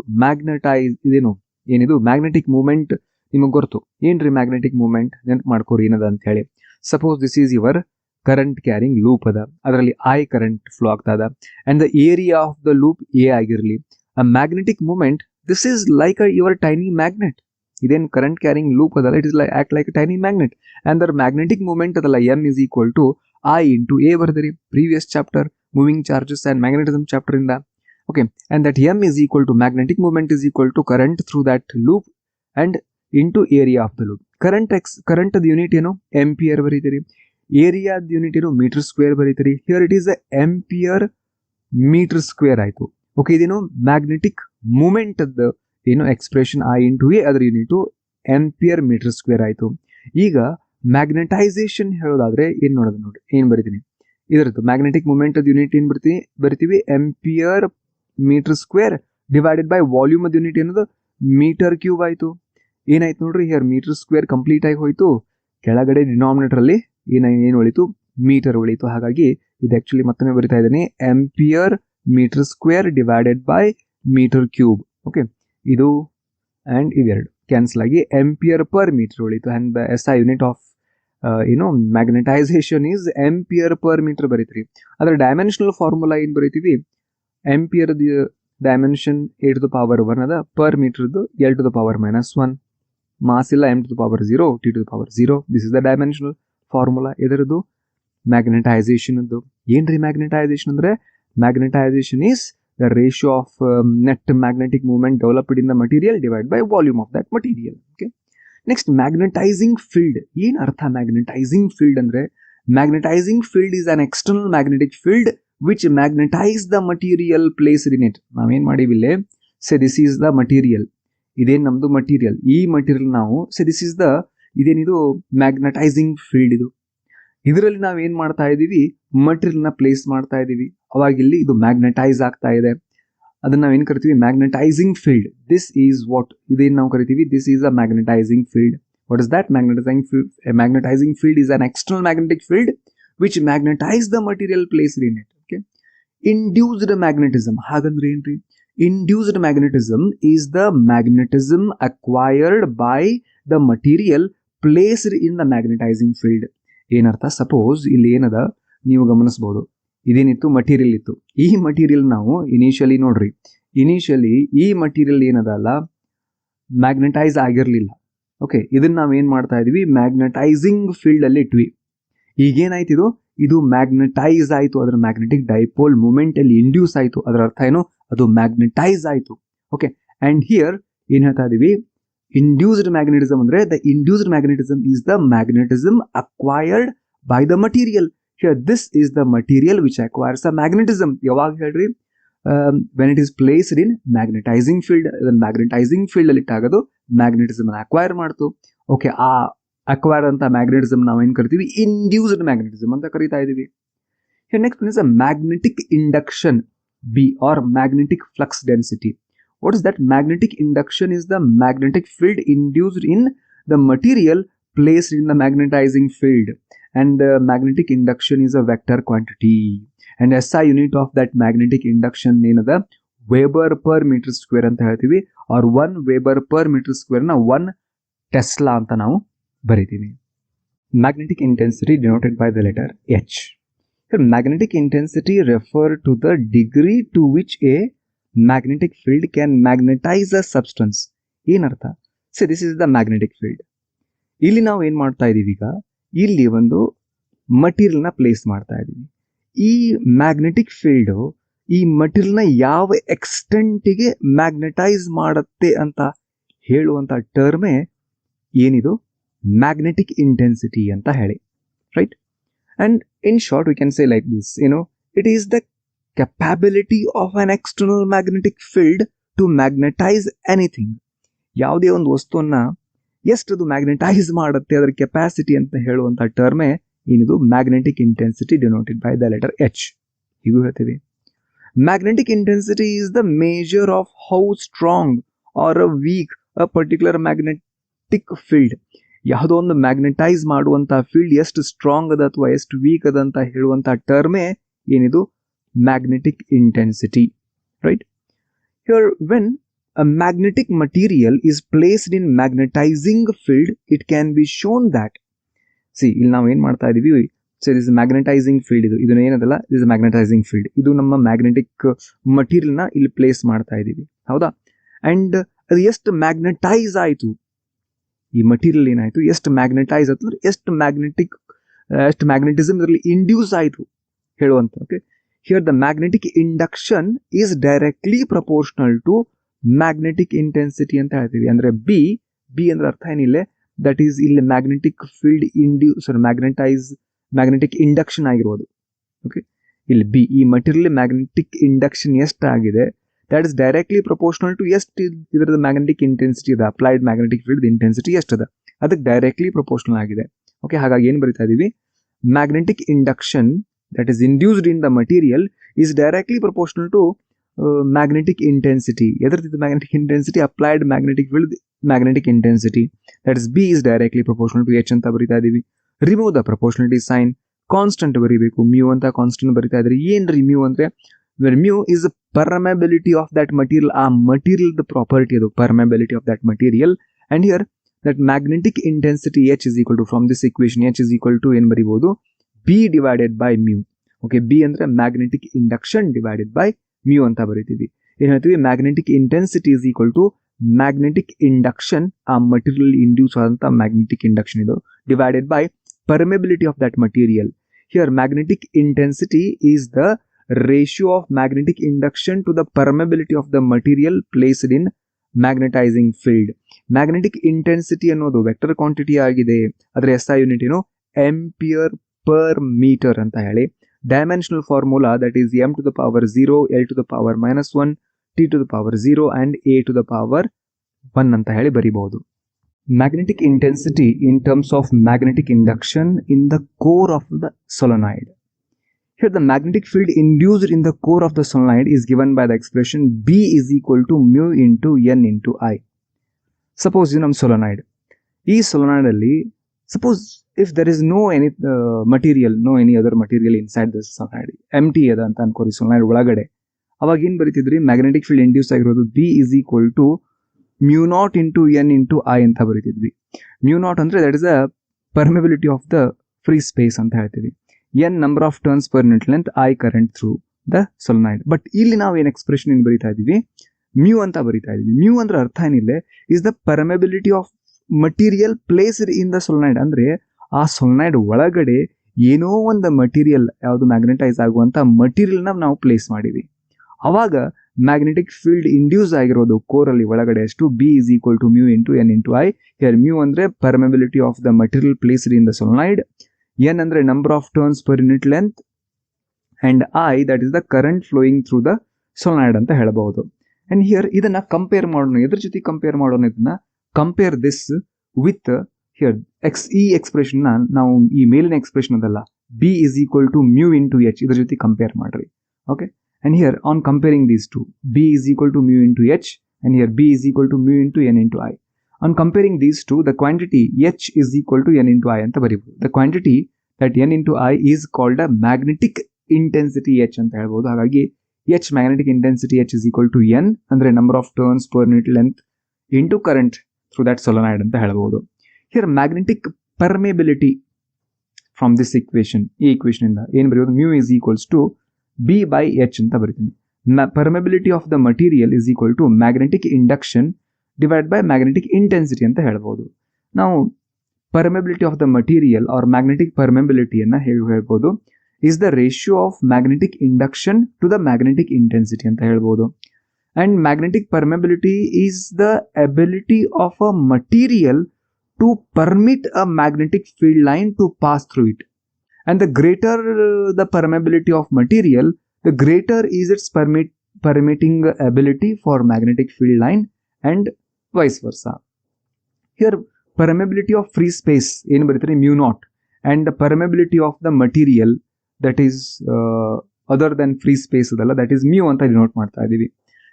ಇದೇನು ಏನಿದು ಮ್ಯಾಗ್ನೆಟಿಕ್ ಮೂವ್ಮೆಂಟ್ ನಿಮಗೆ ಗೊತ್ತು. ಏನ್ರಿ ಮ್ಯಾಗ್ನೆಟಿಕ್ ಮೂವ್ಮೆಂಟ್? ನೆನಪು ಮಾಡ್ಕೋರಿ ಏನದ ಅಂತ ಹೇಳಿ. Suppose this is your current carrying loop ಅದ, ಅದರಲ್ಲಿ ಐ ಕರೆಂಟ್ ಫ್ಲೋ ಆಗ್ತಾ ಅದ, and the area of the loop A ಆಗಿರಲಿ. A magnetic movement, this is like your tiny magnet. ಇದೇನು ಕರೆಂಟ್ ಕ್ಯಾರಿಂಗ್ ಲೂಪ್ ಅದಲ್ಲ, it is act like tiny magnet, and their magnetic movement ಅದಲ್ಲ, M is equal to I into A ಬರ್ದರಿ previous chapter moving charges and magnetism chapter ಇಂದ. Okay, and that m is equal to magnetic moment is equal to current through that loop and into area of the loop. current unit ಏನು? Ampere ಬರೀತೀರಿ. ಏರಿಯಾದ unit ಏನು? Metre square ಬರೀತೀರಿ. Here it is ampere metre square ಆಯ್ತು. Okay, ಇದೇನು magnetic moment ಏನು expression I into A, ಅದರ unit ampere metre square ಆಯಿತು. ಈಗ ಮ್ಯಾಗ್ನೆಟೈಸೇಷನ್ ಹೇಳೋದಾದ್ರೆ ಏನು ನೋಡೋದು ನೋಡಿ, ಏನು ಬರಿತೀನಿ ಇದರದ್ದು ಮ್ಯಾಗ್ನೆಟಿಕ್ ಮೂಮೆಂಟ್ ಅದ್ ಯೂನಿಟ್ ಏನು ಬರಿತೀವಿ ampere metre square divided by volume ಅದ್ ಯೂನಿಟ್ ಏನದು ಮೀಟರ್ ಕ್ಯೂಬ್ ಆಯಿತು. ಏನಾಯ್ತು ನೋಡ್ರಿ, ಹಿಯರ್ ಮೀಟರ್ ಸ್ಕ್ವೇರ್ ಕಂಪ್ಲೀಟ್ ಆಗಿ ಹೋಯ್ತು, ಕೆಳಗಡೆ ಡಿನಾಮಿನೇಟರ್ ಅಲ್ಲಿ ಏನು ಉಳಿತು, ಮೀಟರ್ ಉಳಿತು. ಹಾಗಾಗಿ ಇದು ಆಕ್ಚುಲಿ ಮತ್ತೊಮ್ಮೆ ಬರಿತಾ ಇದ್ದೀನಿ, ampere metre square divided by metre cube. Okay, ಇದು ಅಂಡ್ ಇವೆರಡು ಕ್ಯಾನ್ಸಲ್ ಆಗಿ ಆಂಪಿಯರ್ ಪರ್ ಮೀಟರ್ ಉಳಿತು. And the S I unit of magnetisation is ampere per metre ಬರೀತೀವಿ. ಅದರ ಡೈಮೆನ್ಷನಲ್ ಫಾರ್ಮುಲಾ ಏನು ಬರೀತೀವಿ, ampere dimension a to the power 1 ಅದ, per ಮೀಟರ್ದು L to the power -1, mass ಇಲ್ಲ m to the power 0, t to the power 0. This is the dimensional formula ಇದರದ್ದು magnetisation. ಏನ್ರಿ magnetisation ಅಂದ್ರೆ, magnetisation is the ratio of net magnetic movement developed in the material divide by volume of that material. Okay, next magnetising field. ಏನ್ ಅರ್ಥ magnetising field ಅಂದ್ರೆ, magnetising field is an external magnetic field which magnetize the material placed in it. ನಾವೇನ್ ಮಾಡಿವಿಲ್ಲೇ, ಸೆ this is the material, ಇದೇನ್ ನಮ್ದು material, ಈ material ನಾವು ಸೆ ದಿಸ್ ಈಸ್ ದ ಇದೇನಿದು ಮ್ಯಾಗ್ನೆಟೈಸಿಂಗ್ ಫೀಲ್ಡ್. ಇದು ಇದರಲ್ಲಿ ನಾವೇನ್ ಮಾಡ್ತಾ ಇದೀವಿ, ಮಟೀರಿಯಲ್ನ ಪ್ಲೇಸ್ ಮಾಡ್ತಾ ಇದೀವಿ, ಅವಾಗ ಇಲ್ಲಿ ಇದು ಮ್ಯಾಗ್ನೆಟೈಸ್ ಆಗ್ತಾ ಇದೆ. ಅದನ್ನ ನಾವೇನ್ ಕರಿತೀವಿ, magnetising field. This is what, ಇದೇನ್ ನಾವು ಕರಿತೀವಿ, this is a magnetising field. What is that magnetising field? Magnetising field is an external magnetic field which magnetize the material placed in it. Okay, induced magnetism ಹಾಗಂದ್ರೆ ಏನ್ರಿ, induced magnetism is the magnetism acquired by the material placed in the magnetizing field. ಏನರ್ಥ, suppose ಇಲ್ಲಿ ಏನದ ನೀವು ಗಮನಿಸಬಹುದು, ಇದೇನಿತ್ತು material ಇತ್ತು, ಈ material ನಾವು ಇನಿಷಿಯಲಿ ನೋಡ್ರಿ, ಇನಿಷಿಯಲಿ ಈ ಮಟೀರಿಯಲ್ ಏನದಲ್ಲ ಮ್ಯಾಗ್ನೆಟೈಸ್ ಆಗಿರ್ಲಿಲ್ಲ. ಓಕೆ, ಇದನ್ನ ನಾವೇನ್ ಮಾಡ್ತಾ ಇದೀವಿ, ಮ್ಯಾಗ್ನೆಟೈಸಿಂಗ್ ಫೀಲ್ಡ್ ಅಲ್ಲಿ ಇಟ್ವಿ. ಈಗೇನಾಯ್ತು, ಇದು ಮ್ಯಾಗ್ನೆಟೈಸ್ ಆಯಿತು, ಅದರ ಮ್ಯಾಗ್ನೆಟಿಕ್ ಡೈಪೋಲ್ ಮೂಮೆಂಟ್ ಅಲ್ಲಿ ಇಂಡ್ಯೂಸ್ ಆಯಿತು. ಅದರ ಅರ್ಥ ಏನು, ಅದು ಮ್ಯಾಗ್ನೆಟೈಸ್ ಆಯಿತು. ಓಕೆ, ಅಂಡ್ ಹಿಯರ್ ಏನ್ ಹೇಳ್ತಾ ಇದೀವಿ, ಇಂಡ್ಯೂಸ್ಡ್ ಮ್ಯಾಗ್ನೆಟಿಸಮ್ ಅಂದ್ರೆ, the induced magnetism is the magnetism acquired by the material. Here this is the material which acquires a magnetism. ಯಾವಾಗ ಹೇಳ್ರಿ, when it is placed in magnetising field. Magnetising field ಅಲ್ಲಿ ಇಟ್ಟಾಗದು magnetism acquire ಮಾಡ್ತು. Okay, ಆ acquire ಅಂತ magnetism ನಾವು ಏನ್ ಕರಿತೀವಿ, ಇಂಡ್ಯೂಸ್ಡ್ ಮ್ಯಾಗ್ನೆಟಿಸಮ್ ಅಂತ ಕರಿತಾ ಇದೀವಿ. Next one is a magnetic induction, B or magnetic flux density. What is that? Magnetic induction is the magnetic field induced in the material placed in the magnetising field, and magnetic induction is a vector quantity. And S I unit of that magnetic induction ಏನದ, weber per metre square ಅಂತ ಹೇಳ್ತೀವಿ, or 1 weber per metre square ನ 1 Tesla ಅಂತ ನಾವು ಬರೀತೀವಿ. Magnetic intensity denoted by the letter H. Here, magnetic intensity refer to the degree to which a magnetic field can magnetize a substance. ಏನರ್ಥ? So this is the magnetic field. ಇಲ್ಲಿ ನಾವು ಏನ್ ಮಾಡ್ತಾ ಇದೀವಿ, ಈಗ ಇಲ್ಲಿ ಒಂದು ಮಟೀರಿಯಲ್ನ ಪ್ಲೇಸ್ ಮಾಡ್ತಾ ಇದೀವಿ. ಈ ಮ್ಯಾಗ್ನೆಟಿಕ್ ಫೀಲ್ಡ್ ಈ ಮಟೀರಿಯಲ್ನ ಯಾವ ಎಕ್ಸ್ಟೆಂಟಿಗೆ ಮ್ಯಾಗ್ನೆಟೈಸ್ ಮಾಡುತ್ತೆ ಅಂತ ಹೇಳುವಂತ ಟರ್ಮೇ ಏನಿದು, magnetic intensity ಅಂತ ಹೇಳಿ, right? And in short we can say like this, it is the capability of an external magnetic field to magnetize anything. ಯಾವುದೇ ಒಂದು ವಸ್ತುವನ್ನ ಎಷ್ಟದು ಮ್ಯಾಗ್ನೆಟೈಸ್ ಮಾಡುತ್ತೆ, ಅದರ ಕೆಪಾಸಿಟಿ ಅಂತ ಹೇಳುವಂತ ಟರ್ಮೇ ಏನಿದು, magnetic intensity denoted by the letter H. ಹೀಗೂ ಹೇಳ್ತೀವಿ. Magnetic intensity is the measure of how strong or weak a particular magnetic field. ಯಾವುದೋ ಒಂದು ಮ್ಯಾಗ್ನೆಟೈಸ್ ಮಾಡುವಂತ ಫೀಲ್ಡ್ ಎಷ್ಟು ಸ್ಟ್ರಾಂಗ್ ಅದ ಅಥವಾ ಎಷ್ಟು ವೀಕ್ ಅದ ಅಂತ ಹೇಳುವಂತ ಟರ್ಮೇ ಏನಿದು, magnetic intensity, right? Here when a magnetic material is placed in magnetising field, it can be shown that, ಇಲ್ಲಿ ನಾವು ಏನ್ ಮಾಡ್ತಾ ಇದೀವಿ, ಸೊ ದಿಸ್ ಮ್ಯಾಗ್ನೆಟೈಸಿಂಗ್ ಫೀಲ್ಡ್, ಇದನ್ನ ಏನದಲ್ಲ, ದಿಸ್ ಮ್ಯಾಗ್ನೆಟೈಸಿಂಗ್ ಫೀಲ್ಡ್, ಇದು ನಮ್ಮ ಮ್ಯಾಗ್ನೆಟಿಕ್ ಮಟೀರಿಯಲ್ನ ಇಲ್ಲಿ ಪ್ಲೇಸ್ ಮಾಡ್ತಾ ಇದೀವಿ, ಹೌದಾ? ಅಂಡ್ ಅದು ಎಷ್ಟು ಮ್ಯಾಗ್ನೆಟೈಸ್ ಆಯಿತು, ಈ ಮಟೀರಿಯಲ್ ಏನಾಯ್ತು, ಎಷ್ಟು ಮ್ಯಾಗ್ನೆಟೈಸ್ ಆಯ್ತು ಅಂದ್ರೆ ಎಷ್ಟು ಮ್ಯಾಗ್ನೆಟಿಸಮ್ ಇದರಲ್ಲಿ ಇಂಡ್ಯೂಸ್ ಆಯಿತು ಹೇಳುವಂತ. Okay, here the magnetic induction is directly proportional to magnetic intensity ಅಂತ ಹೇಳ್ತೀವಿ. ಅಂದ್ರೆ ಬಿ ಅಂದ್ರೆ ಅರ್ಥ ಏನಿಲ್ಲ, ದಟ್ ಈಸ್ ಇಲ್ಲಿ ಮ್ಯಾಗ್ನೆಟಿಕ್ ಫೀಲ್ಡ್ ಮ್ಯಾಗ್ನೆಟಿಕ್ ಇಂಡಕ್ಷನ್ ಆಗಿರೋದು. ಓಕೆ, ಇಲ್ಲಿ ಬಿ, ಈ ಮಟೀರಿಯಲ್ ಮ್ಯಾಗ್ನೆಟಿಕ್ ಇಂಡಕ್ಷನ್ ಎಷ್ಟಾಗಿದೆ that is directly proportional to ಎಷ್ಟು ಇದರದ ಮ್ಯಾಗ್ನೆಟಿಕ್ ಇಂಟೆನ್ಸಿಟಿ ಇದೆ, ಅಪ್ಲೈಡ್ ಮ್ಯಾಗ್ನೆಟಿಕ್ ಫೀಲ್ಡ್ ಇಂಟೆನ್ಸಿಟಿ ಎಷ್ಟದ, ಅದಕ್ಕೆ ಡೈರೆಕ್ಟ್ಲಿ ಪ್ರಪೋರ್ಷನಲ್ ಆಗಿದೆ. ಓಕೆ, ಹಾಗಾಗಿ ಏನು ಬರಿತಾ ಇದೀವಿ, magnetic induction that is induced in the material is directly proportional to magnetic intensity. ಎದರ್ತಿದ್ದು magnetic intensity, applied magnetic field magnetic intensity, that is B is directly proportional to H ಅಂತ ಬರಿತಾ ಇದೀವಿ. Remove the proportionality sign, constant ಬರೀಬೇಕು, mu ಅಂತ constant ಬರಿತಾ ಇದ್ರಿ. ಏನ್ರಿ mu ಅಂದ್ರೆ, mu is permeability of that material, ಆ ಮಟೀರಿಯಲ್ ಪ್ರಾಪರ್ಟಿ ಅದು permeability of that material. And here that magnetic intensity H is equal to, from this equation H is equal to ಏನು ಬರೀಬಹುದು, B divided by mu. Okay, B ಅಂದ್ರೆ magnetic induction divided by mu ಅಂತ ಬರೀತೀವಿ. ಏನ್ ಹೇಳ್ತೀವಿ, magnetic intensity is equal to magnetic induction, ಆ material induce ಆದಂತ magnetic induction ಇದು, divided by permeability of that material. Here magnetic intensity is the ratio of magnetic induction to the permeability of the material placed in magnetizing field. Magnetic intensity ಅನ್ನೋದು vector quantity ಆಗಿದೆ, ಅದರ SI unit ಏನು, ampere per metre ಅಂತ ಹೇಳಿ. Dimensional formula that is m to the power 0, l to the power -1, t to the power 0 and a to the power 1 ಅಂತ ಹೇಳಿ ಬರೀಬಹುದು. Magnetic intensity in terms of magnetic induction in the core of the solenoid. Here the magnetic field induced in the core of the solenoid is given by the expression B is equal to mu into N into I. Suppose you know solenoid. ಈ solenoid ಅಲ್ಲಿ suppose if there is no any material, no any other material inside the solenoid, empty ಅದ ಅಂತ ಅನ್ಕೋರಿ solenoid ಒಳಗಡೆ, ಅವಾಗ ಏನ್ ಬರೀತಿದ್ರಿ, magnetic field induce ಆಗಿರೋದು B is equal to mu naught into n into I ಅಂತ ಬರೀತಿದ್ವಿ. mu naught ಅಂದ್ರೆ that is a permeability of the free space ಅಂತ ಹೇಳ್ತೀವಿ. n number of turns per unit length, I current through the solenoid. But ಇಲ್ಲಿ ನಾವು ಏನು expression ಏನು ಬರೀತಾ ಇದೀವಿ, ಮ್ಯೂ ಅಂತ ಬರೀತಾ ಇದೀವಿ. ಮ್ಯೂ ಅಂದ್ರೆ ಅರ್ಥ ಏನಿಲ್ಲ, is the permeability of material placed in the solenoid. ಅಂದ್ರೆ ಆ ಸೊಲನಾಯ್ಡ್ ಒಳಗಡೆ ಏನೋ ಒಂದು ಮಟೀರಿಯಲ್, ಯಾವುದು ಮ್ಯಾಗ್ನೆಟೈಸ್ ಆಗುವಂತ ಮಟೀರಿಯಲ್ನ ನಾವು ಪ್ಲೇಸ್ ಮಾಡಿವಿ. ಅವಾಗ ಮ್ಯಾಗ್ನೆಟಿಕ್ ಫೀಲ್ಡ್ ಇಂಡ್ಯೂಸ್ ಆಗಿರೋದು ಕೋರ್ ಅಲ್ಲಿ ಒಳಗಡೆ ಎಷ್ಟು, B is equal to mu into N into I. Here mu ಅಂದ್ರೆ permeability of the material placed in the solenoid, N ಅಂದ್ರೆ number of turns per unit length, and I that is the current flowing through the solenoid ಅಂತ ಹೇಳಬಹುದು. And here ಇದನ್ನ compare ಮಾಡೋಣ, ಎದ್ರ ಜೊತೆ compare ಮಾಡೋಣ, ಇದನ್ನ ಕಂಪೇರ್ ದಿಸ್ ವಿತ್ ಹಿಯರ್ ಈ ಎಕ್ಸ್ಪ್ರೆಷನ್ ನಾವು ಈ ಮೇಲಿನ ಎಕ್ಸ್ಪ್ರೆಷನ್ ಅದಲ್ಲ, B is equal to mu into H, ಇದ್ರ ಜೊತೆ ಕಂಪೇರ್ ಮಾಡ್ರಿ. Okay, and here on comparing these two, B is equal to mu into H, and here B is equal to mu into N into I. On comparing these two, the quantity H is equal to N into I anta baribodu. The quantity that N into I is called a magnetic intensity H anta helabodu. Hagagi H, magnetic intensity H is equal to N andre number of turns per unit length into current through that solenoid anta helabodu. Here magnetic permeability from this equation, ee equation inda ಏನು ಬರೆಯೋದು, mu is equals to B by H ಅಂತ ಬರೀತೀನಿ. Permeability of the material is equal to magnetic induction divide by magnetic intensity ಅಂತ ಹೇಳ್ಬೋದು. ನಾವು permeability of the material or magnetic ಪರ್ಮೆಬಿಲಿಟಿಯನ್ನು ಹೇಗೆ ಹೇಳ್ಬೋದು, is the ratio of magnetic induction to the magnetic intensity ಅಂತ ಹೇಳ್ಬೋದು. And magnetic permeability is the ability of a material to permit a magnetic field line to pass through it. And the greater the permeability of material, the greater is its permitting ability for magnetic field line and vice versa. Here permeability of free space ಏನು ಬರೀತಾರೆ, mu naught, and the permeability of the material that is other than free space ಅದಲ್ಲ, that is mu ಅಂತ denote ಮಾಡ್ತಾ ಇದೀವಿ.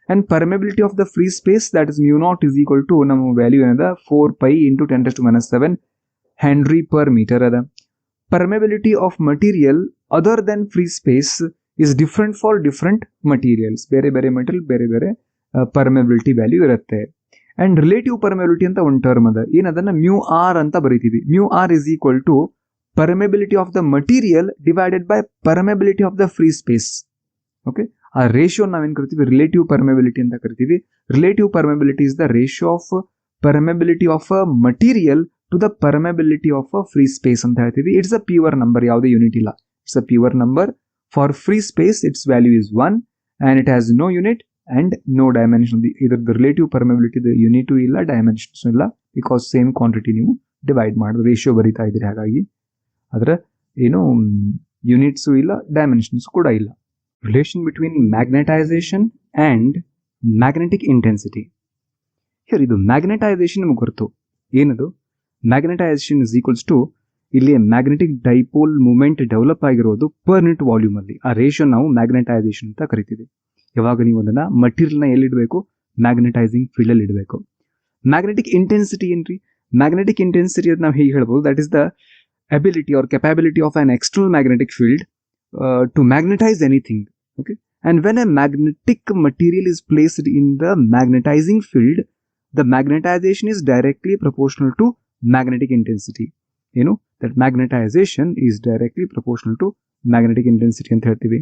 And permeability of the free space, that is mu naught is equal to ನಮ್ಮ value ಏನದ 4 pi into 10⁻⁷ Henry per meter ಅದ. Permeability of material other than free space is different for different materials. ಬೇರೆ ಬೇರೆ material ಬೇರೆ ಬೇರೆ permeability value ಇರುತ್ತೆ. And relative permeability ಅಂತ ಒಂದು ಟರ್ಮ್ ಅದ, ಏನದನ್ನ ಮ್ಯೂ ಆರ್ ಅಂತ ಬರೀತೀವಿ. Mu R is equal to permeability of the material divided by permeability of the free space. Okay, ಆ ರೇಷಿಯೋ ನಾವೇನು ಕರಿತೀವಿ, ರಿಲೇಟಿವ್ ಪರ್ಮೆಬಿಲಿಟಿ ಅಂತ ಕರಿತೀವಿ. Relative permeability is the ratio of permeability of a material to the permeability of a free space ಅಂತ ಹೇಳ್ತೀವಿ. It's a pure number, ಯಾವುದೇ unit ಇಲ್ಲ, it's a pure number. For free space it's value is 1 and it has no unit and no dimension. ಇದ್ರದ್ದು relative ಪರ್ಮೆಬಿಲಿಟಿ unit ಇಲ್ಲ, dimensions ಇಲ್ಲ, because same quantity ನೀವು divide ಮಾಡೋದು ratio ಬರೀತಾ ಇದ್ರಿ. ಹಾಗಾಗಿ ಅದರ ಏನು ಯೂನಿಟ್ಸು ಇಲ್ಲ, ಡೈಮೆನ್ಷನ್ಸ್ ಕೂಡ ಇಲ್ಲ. Relation between magnetisation and magnetic intensity. Here ಇದು ಮ್ಯಾಗ್ನೆಟೈಸೇಷನ್ ನಮಗೆ ಗೊತ್ತು. ಏನದು ಮ್ಯಾಗ್ನೆಟೈಸೇಷನ್ ಇಸ್ ಈಕ್ವಲ್ಸ್ ಟು ಇಲ್ಲಿ ಮ್ಯಾಗ್ನೆಟಿಕ್ ಡೈಪೋಲ್ ಮೂಮೆಂಟ್ ಡೆವಲಪ್ ಆಗಿರೋದು ಪರ್ ಯೂನಿಟ್ ವಾಲ್ಯೂಮ್ ಅಲ್ಲಿ. ಆ ರೇಷಿಯೋ ನಾವು ಮ್ಯಾಗ್ನೆಟೈಸೇಷನ್ ಅಂತ ಕರಿತೀವಿ. ಯಾವಾಗ ನೀವು ಅದನ್ನ ಮಟೀರಿಯಲ್ನ ಎಲ್ಲಿಡಬೇಕು, ಮ್ಯಾಗ್ನೆಟೈಸಿಂಗ್ ಫೀಲ್ಡ್ ಅಲ್ಲಿ ಇಡಬೇಕು. ಮ್ಯಾಗ್ನೆಟಿಕ್ ಇಂಟೆನ್ಸಿಟಿ ಏನ್ರಿ? ಮ್ಯಾಗ್ನೆಟಿಕ್ ಇಂಟೆನ್ಸಿಟಿ ಅಂತ ನಾವು ಹೇಗೆ ಹೇಳ್ಬೋದು, that is the ability or capability of an external magnetic field to magnetize anything. Okay, and when a magnetic material is placed in the magnetizing field, the magnetization is directly proportional to magnetic intensity. You know that magnetization is directly proportional to magnetic intensity ಅಂತ ಹೇಳ್ತೀವಿ.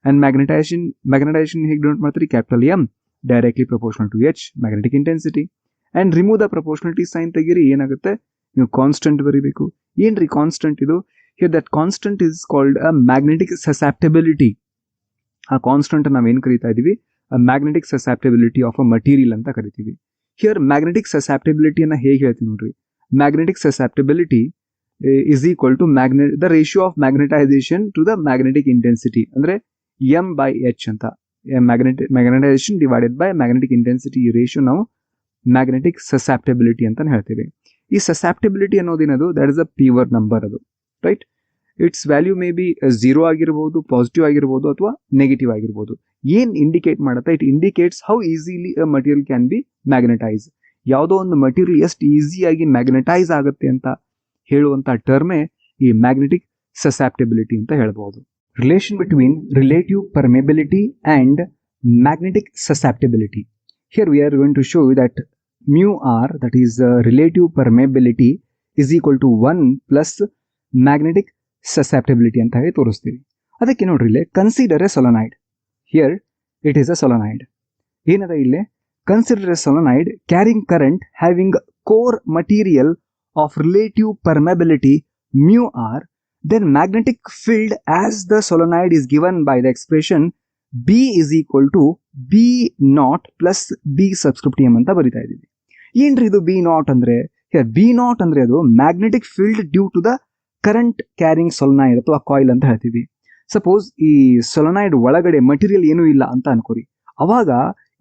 And magnetization ಹೇಗೆ denote ಮಾಡ್ತೀವಿ? Capital M directly proportional to H magnetic intensity. And remove the proportionality sign ತೆಗೀರಿ, ಏನಾಗುತ್ತೆ? ನೀವು constant ಬರೀಬೇಕು. ಏನ್ರಿ constant ಇದು? Here that constant is called a magnetic susceptibility. ಆ ಕಾನ್ಸ್ಟೆಂಟ್ ನಾವೇನು ಕರಿತಾ ಇದೀವಿ? Magnetic susceptibility of a material ಅಂತ ಕರಿತೀವಿ. ಹಿಯರ್ ಮ್ಯಾಗ್ನೆಟಿಕ್ ಸಸೆಪ್ಟಬಿಲಿಟಿಯನ್ನು ಹೇಗೆ ಹೇಳ್ತೀವಿ ನೋಡ್ರಿ. Magnetic susceptibility is equal to the ratio of magnetisation to the magnetic intensity, ಅಂದ್ರೆ M/H ಅಂತ. Magnetisation divided by magnetic intensity, ಈ ರೇಷಿಯೋ ನಾವು ಮ್ಯಾಗ್ನೆಟಿಕ್ ಸಸೆಪ್ಟಬಿಲಿಟಿ ಅಂತ ಹೇಳ್ತೀವಿ. ಈ ಸಸೆಪ್ಟಬಿಲಿಟಿ ಅನ್ನೋದೇನದು? That is a pure number ಅದು, right? It's value may be 0 ಆಗಿರ್ಬೋದು, ಪಾಸಿಟಿವ್ ಆಗಿರ್ಬೋದು, ಅಥವಾ ನೆಗೆಟಿವ್ ಆಗಿರ್ಬೋದು. ಏನ್ ಇಂಡಿಕೇಟ್ ಮಾಡುತ್ತೆ? It indicates how easily a material can be magnetise. ಯಾವುದೋ ಒಂದು ಮಟೀರಿಯಲ್ ಎಷ್ಟು ಈಸಿಯಾಗಿ ಮ್ಯಾಗ್ನೆಟೈಸ್ ಆಗುತ್ತೆ ಅಂತ ಹೇಳುವಂತ ಟರ್ಮೇ ಈ ಮ್ಯಾಗ್ನೆಟಿಕ್ ಸಸೆಪ್ಟಬಿಲಿಟಿ ಅಂತ ಹೇಳ್ಬೋದು. Relation between relative permeability and magnetic susceptibility. Here we are going to show you that mu r, that is relative permeability, is equal to 1 plus magnetic susceptibility ಅಂತ ಹೇಳಿ ತೋರಿಸ್ತೀವಿ. ಅದಕ್ಕೆ ನೋಡ್ರಿ, ಇಲ್ಲೇ consider a solenoid. Here it is a solenoid. ಏನದ ಇಲ್ಲೇ? Consider a solenoid carrying current having core material of relative permeability mu r, then magnetic field as the solenoid is given by the expression B is equal to B naught plus B subscript M ಅಂತ ಬರಿತಾ ಇದೀವಿ. ಏನ್ರಿ ಇದು B naught ಅಂದ್ರೆ? B naught ಅಂದ್ರೆ ಅದು magnetic field due to the current carrying solenoid ಅಥವಾ coil ಅಂತ ಹೇಳ್ತೀವಿ. ಸಪೋಸ್ ಈ ಸೊಲನಾಯ್ಡ್ ಒಳಗಡೆ ಮಟೀರಿಯಲ್ ಏನೂ ಇಲ್ಲ ಅಂತ ಅನ್ಕೋರಿ. ಅವಾಗ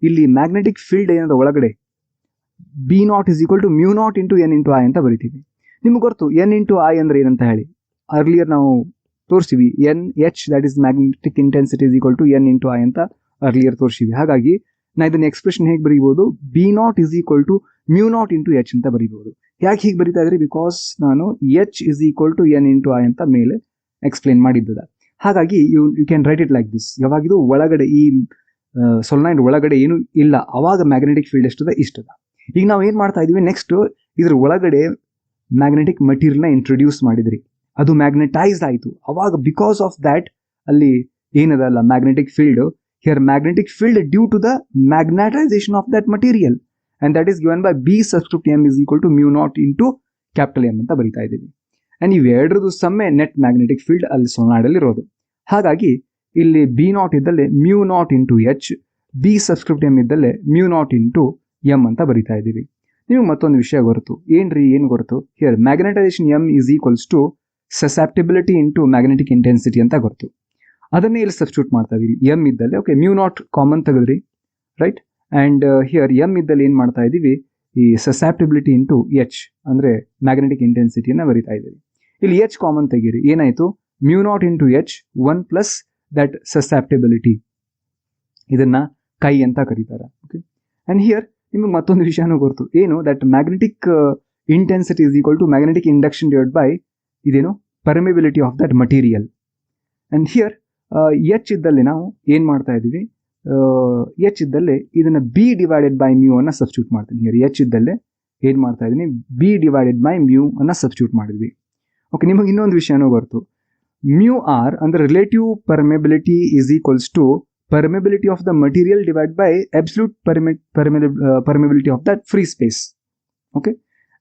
ಇಲ್ಲಿ ಮ್ಯಾಗ್ನೆಟಿಕ್ ಫೀಲ್ಡ್ ಏನಾದ ಒಳಗಡೆ B naught is equal to mu naught into N into I ಅಂತ ಬರಿತೀವಿ. ನಿಮ್ಗೆ ಗೊತ್ತು N into I ಅಂದ್ರೆ ಏನಂತ ಹೇಳಿ. ಅರ್ಲಿಯರ್ ನಾವು ತೋರಿಸ್ತೀವಿ. H that is magnetic intensity is equal to N into I ಅಂತ ಅರ್ಲಿಯರ್ ತೋರಿಸಿವಿ. ಹಾಗಾಗಿ ನಾ ಇದನ್ನ ಎಕ್ಸ್ಪ್ರೆಷನ್ ಹೇಗೆ ಬರೀಬಹುದು? B naught is equal to mu naught into H ಅಂತ ಬರೀಬಹುದು. ಯಾಕೆ ಹೀಗೆ ಬರೀತಾ ಇದ್ರಿ? ಬಿಕಾಸ್ ನಾನು H is equal to N into I ಅಂತ ಮೇಲೆ ಎಕ್ಸ್ಪ್ಲೇನ್ ಮಾಡಿದ್ದದ. ಹಾಗಾಗಿ you can write it like this. ಯಾವಾಗಿದು ಒಳಗಡೆ ಈ ಸೊಲನಾಯ್ಡ್ ಒಳಗಡೆ ಏನು ಇಲ್ಲ, ಅವಾಗ ಮ್ಯಾಗ್ನೆಟಿಕ್ ಫೀಲ್ಡ್ ಎಷ್ಟದ? ಇಷ್ಟದ. ಈಗ ನಾವು ಏನ್ ಮಾಡ್ತಾ ಇದೀವಿ? ನೆಕ್ಸ್ಟ್ ಇದ್ರ ಒಳಗಡೆ ಮ್ಯಾಗ್ನೆಟಿಕ್ ಮಟೀರಿಯಲ್ನ ಇಂಟ್ರೊಡ್ಯೂಸ್ ಮಾಡಿದ್ರಿ, ಅದು ಮ್ಯಾಗ್ನೆಟೈಸ್ ಆಯಿತು. ಅವಾಗ ಬಿಕಾಸ್ ಆಫ್ ದ್ಯಾಟ್ ಅಲ್ಲಿ ಏನದಲ್ಲ magnetic field. Here magnetic field due to the magnetisation of that material and that is given by B subscript M is equal to mu naught into capital M ಅಂತ ಬರಿತಾ ಇದ್ದೀವಿ. And ಇವೆರಡರದು ಸಮ್ಮೆ net magnetic field ಅಲ್ಲಿ solenoid ಅಲ್ಲಿ ಇರೋದು. ಹಾಗಾಗಿ ಇಲ್ಲಿ B naught ಇದ್ದಲ್ಲೇ mu naught into H, B subscript M ಇದ್ದಲ್ಲೇ mu naught into M ಅಂತ ಬರಿತಾ ಇದ್ದೀವಿ. ನಿಮಗೆ ಮತ್ತೊಂದು ವಿಷಯ ಗೊತ್ತು. ಏನ್ರಿ? ಏನು ಗೊತ್ತು? Here magnetization M is equals to susceptibility into magnetic intensity ಅಂತ ಗೊತ್ತು. ಅದನ್ನೇ ಇಲ್ಲಿ ಸಬ್ಸ್ಟಿಟ್ಯೂಟ್ ಮಾಡ್ತಾ ಇದೀವಿ. M ಇದ್ದಲ್ಲಿ ಓಕೆ mu naught ಕಾಮನ್ ತೆಗೆದ್ರಿ, ರೈಟ್? ಅಂಡ್ ಹಿಯರ್ M ಇದ್ದಲ್ಲಿ ಏನ್ ಮಾಡ್ತಾ ಇದೀವಿ? ಈ ಸಸೆಪ್ಟಿಬಿಲಿಟಿ ಇಂಟು H ಅಂದ್ರೆ ಮ್ಯಾಗ್ನೆಟಿಕ್ ಇಂಟೆನ್ಸಿಟಿಯನ್ನ ಬರಿತಾ ಇದ್ದೀವಿ. ಇಲ್ಲಿ H ಕಾಮನ್ ತೆಗೀರಿ, ಏನಾಯ್ತು? mu naught into H 1 plus that susceptibility, ಇದನ್ನ ಕೈ ಅಂತ ಕರೀತಾರೆ. ಓಕೆ. ಅಂಡ್ ಹಿಯರ್ ನಿಮಗೆ ಮತ್ತೊಂದು ವಿಷಯನೂ ಗೊತ್ತು. ಏನು? That magnetic intensity is equal to magnetic induction divide by ಇದೇನು? Permeability of that material. And here H ಇದ್ದಲ್ಲಿ ನಾವು ಏನ್ ಮಾಡ್ತಾ ಇದೀವಿ? H ಇದ್ದಲ್ಲಿ ಇದನ್ನ B ಡಿವೈಡೆಡ್ ಬೈ ಮ್ಯೂ ಅನ್ನ ಸಬ್ಸ್ಟಿಟ್ಯೂಟ್ ಮಾಡ್ತೀನಿ. ಹಿಯರ್ H ಇದ್ದಲ್ಲೇ ಏನ್ ಮಾಡ್ತಾ ಇದೀನಿ? B ಡಿವೈಡೆಡ್ ಬೈ ಮ್ಯೂ ಅನ್ನ ಸಬ್ಸ್ಟಿಟ್ಯೂಟ್ ಮಾಡಿದ್ವಿ. ಓಕೆ. ನಿಮಗೆ ಇನ್ನೊಂದು ವಿಷಯನೂ ಗೊತ್ತು. mu r ಅಂದ್ರೆ relative permeability is equals to permeability of the material divided by absolute permeability of that free space. Okay,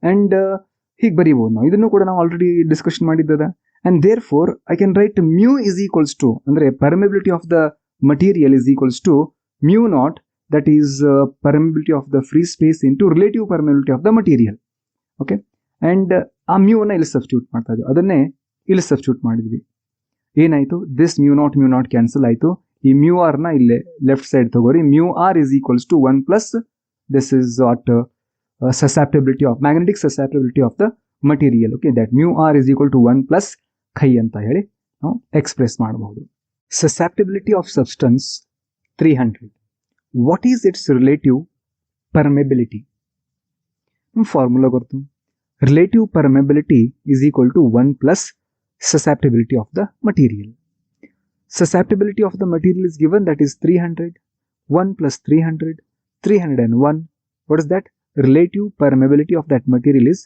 and ಹೀಗೆ ಬರೀಬಹುದು ನಾವು. ಇದನ್ನು ಕೂಡ ನಾವು ಆಲ್ರೆಡಿ ಡಿಸ್ಕಷನ್ ಮಾಡಿದ್ದದ. and therefore I can write mu is equals to ಅಂದ್ರೆ permeability of the material is equals to mu naught, that is permeability of the free space into relative permeability of the material. Okay, and ಆ mu ನ ಇಲ್ಲಿ substitute ಮಾಡ್ತಾ ಇದ್ವಿ, ಅದನ್ನೇ ಇಲ್ಲಿ substitute ಮಾಡಿದ್ವಿ. ಏನಾಯ್ತು? ದಿಸ್ mu naught ಕ್ಯಾನ್ಸಲ್ ಆಯಿತು. ಈ ಮ್ಯೂ ಆರ್ ನ ಇಲ್ಲೇ ಲೆಫ್ಟ್ ಸೈಡ್ ತಗೋರಿ. Mu R is equals to 1 plus this is what susceptibility of magnetic susceptibility of the material. Okay, that mu r is equal to 1 plus chi ಅಂತ ಹೇಳಿ ನಾವು express ಮಾಡಬಹುದು. Susceptibility of substance 300. What is its relative permeability? Formula ಗೊತ್ತು. Relative permeability is equal to 1 plus susceptibility of the material. Susceptibility of the material is given, that is 300. 1 plus 300, 301. What is that? Relative permeability of that material is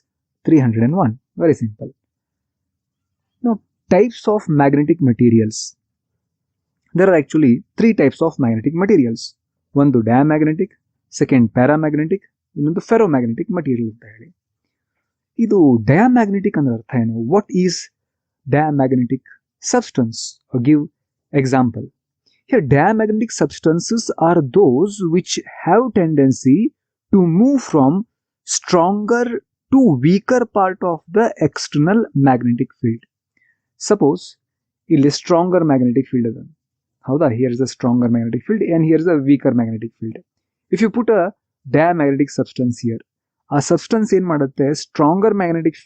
301. Very simple. Now, types of magnetic materials. There are actually 3 types of magnetic materials. One diamagnetic, second paramagnetic, ಇನ್ನೊಂದು ferromagnetic material ಅಂತ ಹೇಳಿ. ಇದು diamagnetic ಅಂದ್ರೆ ಅರ್ಥ ಏನು? What is diamagnetic substance? Or give example. Here, diamagnetic substances are those which have tendency to move from stronger to weaker part of the external magnetic field. Suppose ಇಲ್ಲಿ stronger magnetic field ಅದ, ಹೌದಾ? Here is a stronger magnetic field and here is a weaker magnetic field. If you put a diamagnetic substance here, ಆ substance ಏನ್ ಮಾಡುತ್ತೆ? stronger magnetic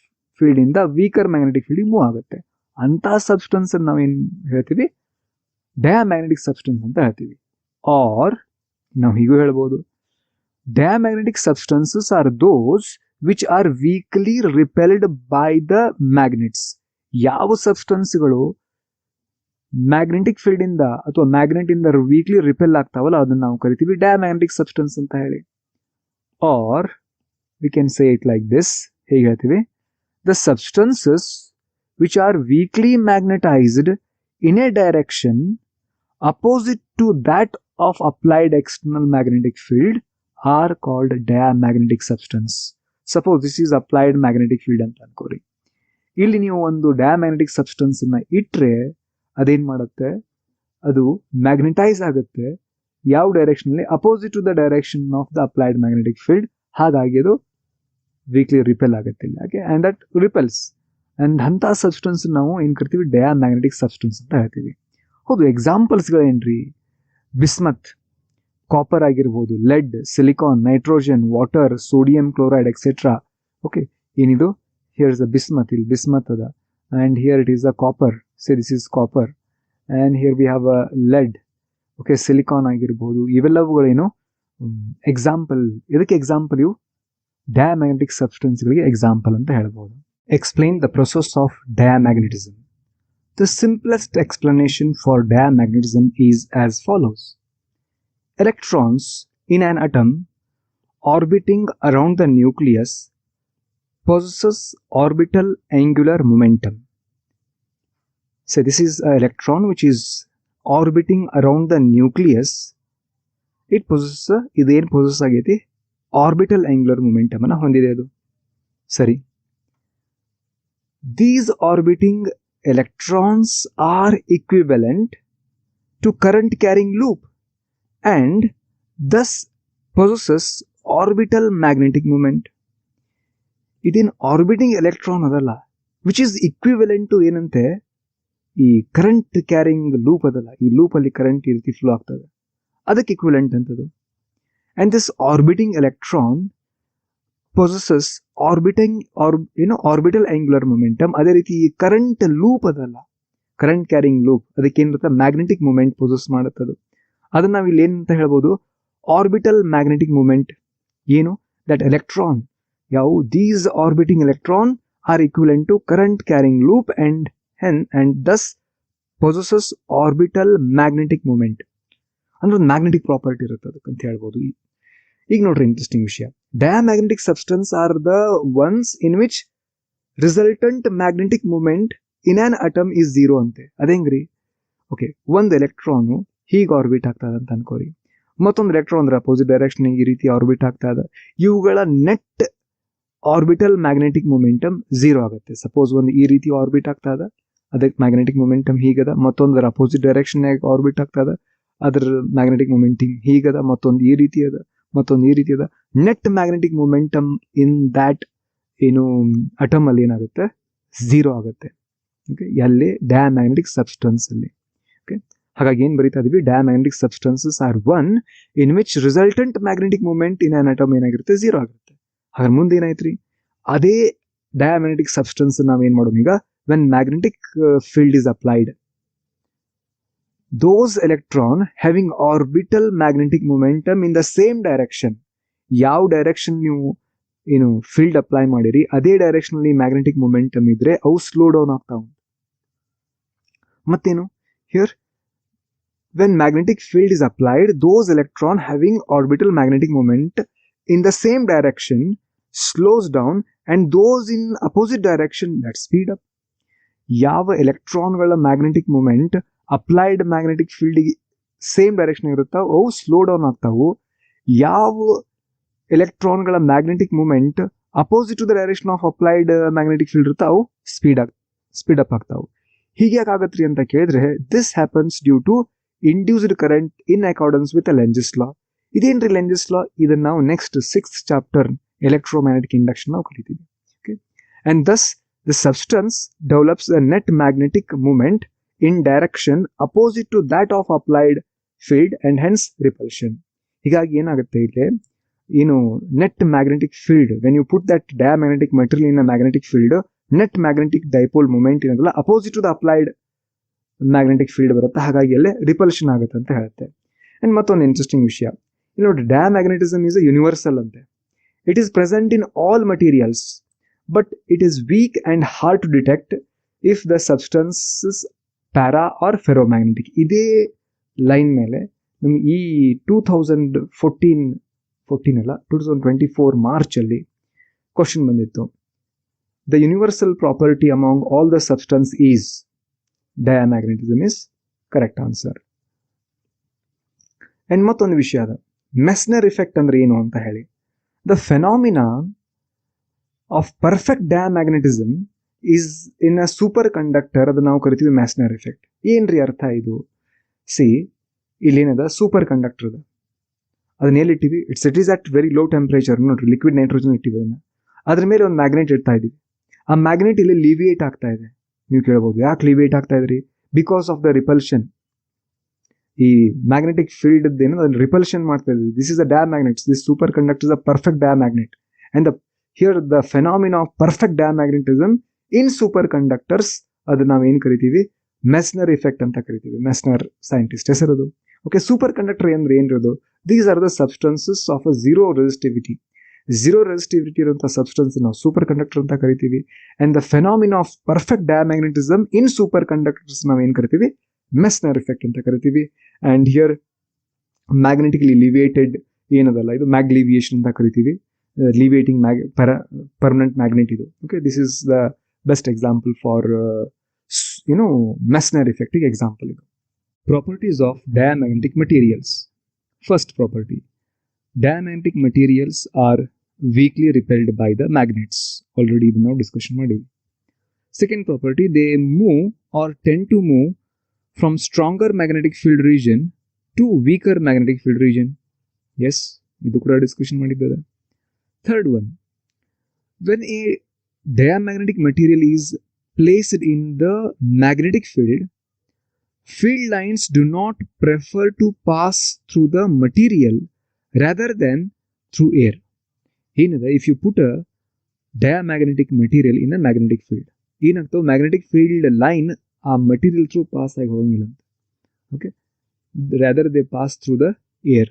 field ಇಂದ weaker magnetic field move ಆಗುತ್ತೆ. ಅಂತ substance ನಾವೇನ್ ಹೇಳ್ತೀವಿ? diamagnetic substance ಅಂತ ಹೇಳ್ತೀವಿ. ಆರ್ ನಾವು ಹೀಗೂ ಹೇಳ್ಬೋದು, diamagnetic substances are those which are weakly repelled by the magnets. ಯಾವ ಸಬ್ಸ್ಟೆನ್ಸ್ಗಳು ಮ್ಯಾಗ್ನೆಟಿಕ್ ಫೀಲ್ಡ್ ಇಂದ ಅಥವಾ ಮ್ಯಾಗ್ನೆಟ್ ಇಂದ ವೀಕ್ಲಿ ರಿಪೆಲ್ ಆಗ್ತಾವಲ್ಲ ಅದನ್ನ ನಾವು ಕರಿತೀವಿ ಡಯಾಮ್ಯಾಗ್ನೆಟಿಕ್ ಸಬ್ಸ್ಟೆನ್ಸ್ ಅಂತ ಹೇಳಿ. Or we can say it like this. ಹೇಗೆ ಹೇಳ್ತೀವಿ? The substances which are weakly magnetized in a direction opposite to that of applied external magnetic field are called diamagnetic substance. Suppose this is applied magnetic field ಅಂತ ಅನ್ಕೋರಿ. ಇಲ್ಲಿ ನೀವು ಒಂದು diamagnetic substance ಅನ್ನ ಇಟ್ರೆ ಅದೇನ್ ಮಾಡುತ್ತೆ? ಅದು ಮ್ಯಾಗ್ನೆಟೈಸ್ ಆಗುತ್ತೆ. ಯಾವ ಡೈರೆಕ್ಷನ್ ಅಲ್ಲಿ? Opposite to the direction of the applied magnetic field. ಹಾಗಾಗಿ ಅದು ವೀಕ್ಲಿ ರಿಪೆಲ್ ಆಗುತ್ತೆ. And that repels. ಅಂಡ್ ಅಂತ ಸಬ್ಸ್ಟೆನ್ಸ್ ನಾವು ಏನ್ ಕರಿತೀವಿ? ಡಯಾಮ್ಯಾಗ್ನೆಟಿಕ್ ಸಬ್ಸ್ಟೆನ್ಸ್ ಅಂತ ಹೇಳ್ತೀವಿ. ಹೌದು, ಎಕ್ಸಾಂಪಲ್ಸ್ಗಳೇನ್ರಿ? ಬಿಸ್ಮತ್, ಕಾಪರ್ ಆಗಿರ್ಬೋದು, lead, silicon, nitrogen, water, sodium chloride etcetera. Okay, ಏನಿದು? ಹಿಯರ್ ಇಸ್ ಅ ಬಿಸ್ಮತ್, ಇಲ್ಲಿ ಬಿಸ್ಮತ್ ಅದ. And here it is a copper, say this is copper. And here we have a lead. Okay, silicon ಆಗಿರ್ಬೋದು. ಇವೆಲ್ಲವುಗಳೇನು example. ಇದಕ್ಕೆ example ಇವು diamagnetic ಸಬ್ಸ್ಟೆನ್ಸ್ಗಳಿಗೆ example ಅಂತ ಹೇಳ್ಬೋದು. Explain the process of diamagnetism. The simplest explanation for diamagnetism is as follows. Electrons in an atom orbiting around the nucleus possesses orbital angular momentum. So this is an electron which is orbiting around the nucleus. It possesses, iದೇನು possess ಆಗೈತಿ? orbital angular momentum ಅನ್ನು ಹೊಂದಿದೆ ಅದು. ಸರಿ. These orbiting electrons are equivalent to current carrying loop and thus possesses orbital magnetic moment. Idin orbiting electron adalla, which is equivalent to ಏನಂತೆ? ಈ current carrying loop adalla, ಈ loop ಅಲ್ಲಿ current ಈ ರೀತಿ flow ಆಗ್ತದೆ, ಅದಕ್ಕೆ equivalent ಅಂತದು. And this orbiting electron possesses orbital angular momentum. ಅದೇ ರೀತಿ ಈ ಕರೆಂಟ್ ಲೂಪ್ ಅದಲ್ಲ, ಕರೆಂಟ್ ಕ್ಯಾರಿಂಗ್ ಲೂಪ್, ಅದಕ್ಕೆ ಏನಿರುತ್ತೆ? ಮ್ಯಾಗ್ನೆಟಿಕ್ ಮೂಮೆಂಟ್ ಪೊಸೆಸ್ ಮಾಡುತ್ತದೆ. ಅದನ್ನ ನಾವು ಇಲ್ಲಿ ಏನಂತ ಹೇಳ್ಬೋದು? Orbital magnetic moment. ಏನು? ದಟ್ ಎಲೆಕ್ಟ್ರಾನ್, ಯಾವ these orbiting electron are equivalent to current carrying loop and thus possesses orbital magnetic moment. ಅಂದ್ರೆ ಒಂದು ಮ್ಯಾಗ್ನೆಟಿಕ್ ಪ್ರಾಪರ್ಟಿ ಇರುತ್ತೆ ಅದಕ್ಕಂತ ಹೇಳ್ಬೋದು. ಈಗ ನೋಡ್ರಿ, ಇಂಟ್ರೆಸ್ಟಿಂಗ್ ವಿಷಯ. Diamagnetic substance are the ones in which resultant magnetic moment in an atom is zero ಅಂತೆ. ಅದೇಂಗ್ರಿ? Okay, ಒಂದು ಎಲೆಕ್ಟ್ರಾನ್ ಹೀಗೆ ಆರ್ಬಿಟ್ ಆಗ್ತದೆ ಅಂತ ಅನ್ಕೋರಿ, ಮತ್ತೊಂದು ಎಲೆಕ್ಟ್ರಾನ್ ಅಂದ್ರೆ ಅಪೋಸಿಟ್ ಡೈರೆಕ್ಷನ್ ಈ ರೀತಿ ಆರ್ಬಿಟ್ ಆಗ್ತಾ ಇದೆ. ಇವುಗಳ net orbital magnetic momentum zero ಆಗುತ್ತೆ. ಸಪೋಸ್ ಒಂದು ಈ ರೀತಿ ಆರ್ಬಿಟ್ ಆಗ್ತಾ ಇದೆ, ಅದಕ್ಕೆ ಮ್ಯಾಗ್ನೆಟಿಕ್ ಮೊಮೆಂಟಮ್ ಹೀಗದ. ಮತ್ತೊಂದರ ಅಪೋಸಿಟ್ ಡೈರೆಕ್ಷನ್ ಆರ್ಬಿಟ್ ಆಗ್ತಾ ಇದೆ, ಅದ್ರ ಮ್ಯಾಗ್ನೆಟಿಕ್ ಮೊಮೆಂಟಮ್ ಹೀಗದ. ಮತ್ತೊಂದು ಈ ರೀತಿ ಅದ, ಮತ್ತೊಂದು ಈ ರೀತಿ ಅದ. Net magnetic momentum in that ಏನು ಅಟಮ್ ಅಲ್ಲಿ ಏನಾಗುತ್ತೆ? ಝೀರೋ ಆಗುತ್ತೆ. ಓಕೆ, ಎಲ್ಲಿ? ಡಯಾಮ್ಯಾಗ್ನೆಟಿಕ್ ಸಬ್ಸ್ಟೆನ್ಸ್ ಅಲ್ಲಿ. ಓಕೆ, ಹಾಗಾಗಿ ಏನು ಬರೀತಾ ಇದೀವಿ, diamagnetic substances are one in which resultant magnetic moment in an atom ಏನಾಗಿರುತ್ತೆ, 0 ಆಗಿರುತ್ತೆ. ಹಾಗಾದ್ರೆ ಮುಂದೆ ಏನಾಯ್ತ್ರಿ, ಅದೇ ಡಯಾಮ್ಯಾಗ್ನೆಟಿಕ್ ಸಬ್ಸ್ಟೆನ್ಸ್ ನಾವೇನ್ ಮಾಡೋಣ ಈಗ, when magnetic field is applied, those electron having orbital magnetic momentum in the same direction, ಯಾವ ಡೈರೆಕ್ಷನ್ ನೀವು ಏನು ಫೀಲ್ಡ್ ಅಪ್ಲೈ ಮಾಡಿರಿ ಅದೇ ಡೈರೆಕ್ಷನ್ ಅಲ್ಲಿ ಮ್ಯಾಗ್ನೆಟಿಕ್ ಮೊಮೆಂಟಮ್ ಇದ್ರೆ ಅವು ಸ್ಲೋ ಡೌನ್ ಆಗ್ತಾವ. ಮತ್ತೇನು, here when magnetic field is applied, those electron having orbital magnetic moment in the same direction slows down and those in opposite direction that speed up. ಯಾವ ಎಲೆಕ್ಟ್ರಾನ್ಗಳ magnetic moment applied magnetic field same direction ಇರುತ್ತಾವ ಅವು slow down ಆಗ್ತಾವು. ಯಾವ ಎಲೆಕ್ಟ್ರಾನ್ಗಳ magnetic moment opposite to the direction of applied magnetic field ಇರುತ್ತೆ ಅವು speed up ಆಗ್ತಾವು. ಹೀಗೆ ಯಾಕಾಗತ್ರಿ ಅಂತ ಕೇಳಿದ್ರೆ, this happens due to induced current in accordance with Lenz's law. ಇದೇನ್ರಿ ಲೆಂಜಸ್ ಲಾ, ಇದನ್ನ ನಾವು next 6th chapter electromagnetic induction ನಾವು ಕಲಿತೀವಿ. Okay, and thus the substance develops a net magnetic moment in direction opposite to that of applied field and hence repulsion. ಹೀಗಾಗಿ ಏನಾಗುತ್ತೆ ಇಲ್ಲಿ, ಏನು net magnetic field, when you put that diamagnetic material in a magnetic field, net magnetic dipole moment ಏನದಲ್ಲ opposite to the applied magnetic field ಬರುತ್ತೆ, ಹಾಗಾಗಿ ಅಲ್ಲೇ repulsion ಆಗುತ್ತೆ ಅಂತ ಹೇಳುತ್ತೆ. ಅಂಡ್ ಮತ್ತೊಂದು ಇಂಟ್ರೆಸ್ಟಿಂಗ್ ವಿಷಯ ಇಲ್ಲಿ ನೋಡಿ, ಡಯಾಮ್ಯಾಗ್ನೆಟಿಸಮ್ ಇಸ್ ಅ ಯೂನಿವರ್ಸಲ್ ಅಂತೆ. It is present in all materials but it is weak and hard to detect if the substances para or ferromagnetic. ಇದೇ ಲೈನ್ ಮೇಲೆ ನಮ್ಗೆ ಈ 2024 ಮಾರ್ಚಲ್ಲಿ ಕ್ವಶನ್ ಬಂದಿತ್ತು, the universal property among all the substance is diamagnetism is correct answer. And ಮತ್ತೊಂದು ವಿಷಯ ಅದ, Meissner effect ಅಂದ್ರೆ ಏನು ಅಂತ ಹೇಳಿ, the phenomena of perfect diamagnetism is in a super conductor, ಅದನ್ನ ನಾವು ಕರಿತೀವಿ ಮೆಸ್ನರ್ ಇಫೆಕ್ಟ್. ಏನ್ರಿ ಅರ್ಥ ಇದು, ಸಿ ಇಲ್ಲೇನದ ಸೂಪರ್ ಕಂಡಕ್ಟರ್ ಅದ, ಅದನ್ನ ಎಲ್ಲಿಟ್ಟಿವಿ, it is at very low temperature, ನೋಡ್ರಿ ಲಿಕ್ವಿಡ್ ನೈಟ್ರೋಜನ್ ಇಟ್ಟಿವಿ, ಅದನ್ನ ಅದ್ರ ಮೇಲೆ ಒಂದು ಮ್ಯಾಗ್ನೆಟ್ ಇಡ್ತಾ ಇದೀವಿ, ಆ ಮ್ಯಾಗ್ನೆಟ್ ಇಲ್ಲಿ ಲಿವಿಯೇಟ್ ಆಗ್ತಾ ಇದೆ. ನೀವು ಕೇಳ್ಬೋದು ಯಾಕೆ ಲಿವಿಯೇಟ್ ಆಗ್ತಾ ಇದ್ರಿ, ಬಿಕಾಸ್ ಆಫ್ ದ ರಿಪಲ್ಷನ್. ಈ ಮ್ಯಾಗ್ನೆಟಿಕ್ ಫೀಲ್ಡ್ ಏನು ಅದನ್ನ ರಿಪಲ್ಷನ್ ಮಾಡ್ತಾ ಇದ್ವಿ. This is a diamagnet, this superconductor is a perfect diamagnet and here the phenomena of perfect diamagnetism in superconductors, ಅದು ನಾವೇನು ಕರಿತೀವಿ, ಮೆಸ್ನರ್ ಇಫೆಕ್ಟ್ ಅಂತ ಕರಿತೀವಿ. ಮೆಸ್ನರ್ ಸೈಂಟಿಸ್ಟ್ ಹೆಸರದು. ಓಕೆ, ಸೂಪರ್ ಕಂಡಕ್ಟರ್ ಅಂದ್ರೆ ಏನಿರೋದು, these are the substances of a zero resistivity ಇರುವಂತಹ substance ನಾವು ಸೂಪರ್ ಕಂಡಕ್ಟರ್ ಅಂತ ಕರಿತೀವಿ. And the phenomena of perfect diamagnetism in superconductors ನಾವೇನು ಕರಿತೀವಿ, ಮೆಸ್ನರ್ ಇಫೆಕ್ಟ್ ಅಂತ ಕರಿತೀವಿ. ಅಂಡ್ ಹಿಯರ್ ಮ್ಯಾಗ್ನೆಟಿಕ್ಲಿ ಲಿವಿಯೇಟೆಡ್ ಏನದಲ್ಲ, ಇದು ಮ್ಯಾಗ್ಲಿವಿಯೇಷನ್ ಅಂತ ಕರಿತೀವಿ. ಲಿವಿಯೇಟಿಂಗ್ ಪರ್ಮನೆಂಟ್ ಮ್ಯಾಗ್ನೆಟ್ ಇದು. Okay, this is the best example for Meissner ಇಫೆಕ್ಟಿಗೆ ಎಕ್ಸಾಂಪಲ್ ಇದು. Properties of diamagnetic materials. First property, diamagnetic materials are weakly repelled by the magnets. Already ಇದನ್ನ ನಾವು ಡಿಸ್ಕಷನ್ ಮಾಡಿದ್ವಿ. Second property, they move or tend to move from stronger magnetic field region to weaker magnetic field region. Yes, ಇದು ಕೂಡ discussion ಮಾಡಿದ್ದದ. Third one, when a diamagnetic material is placed in the magnetic field, field lines do not prefer to pass through the material rather than through air. If you put a diamagnetic material in a magnetic field, magnetic field line a material through pass ಆಗಿ ಹೋಗಂಗಿಲ್ಲ ಅಂತ. Okay, rather they pass through the air.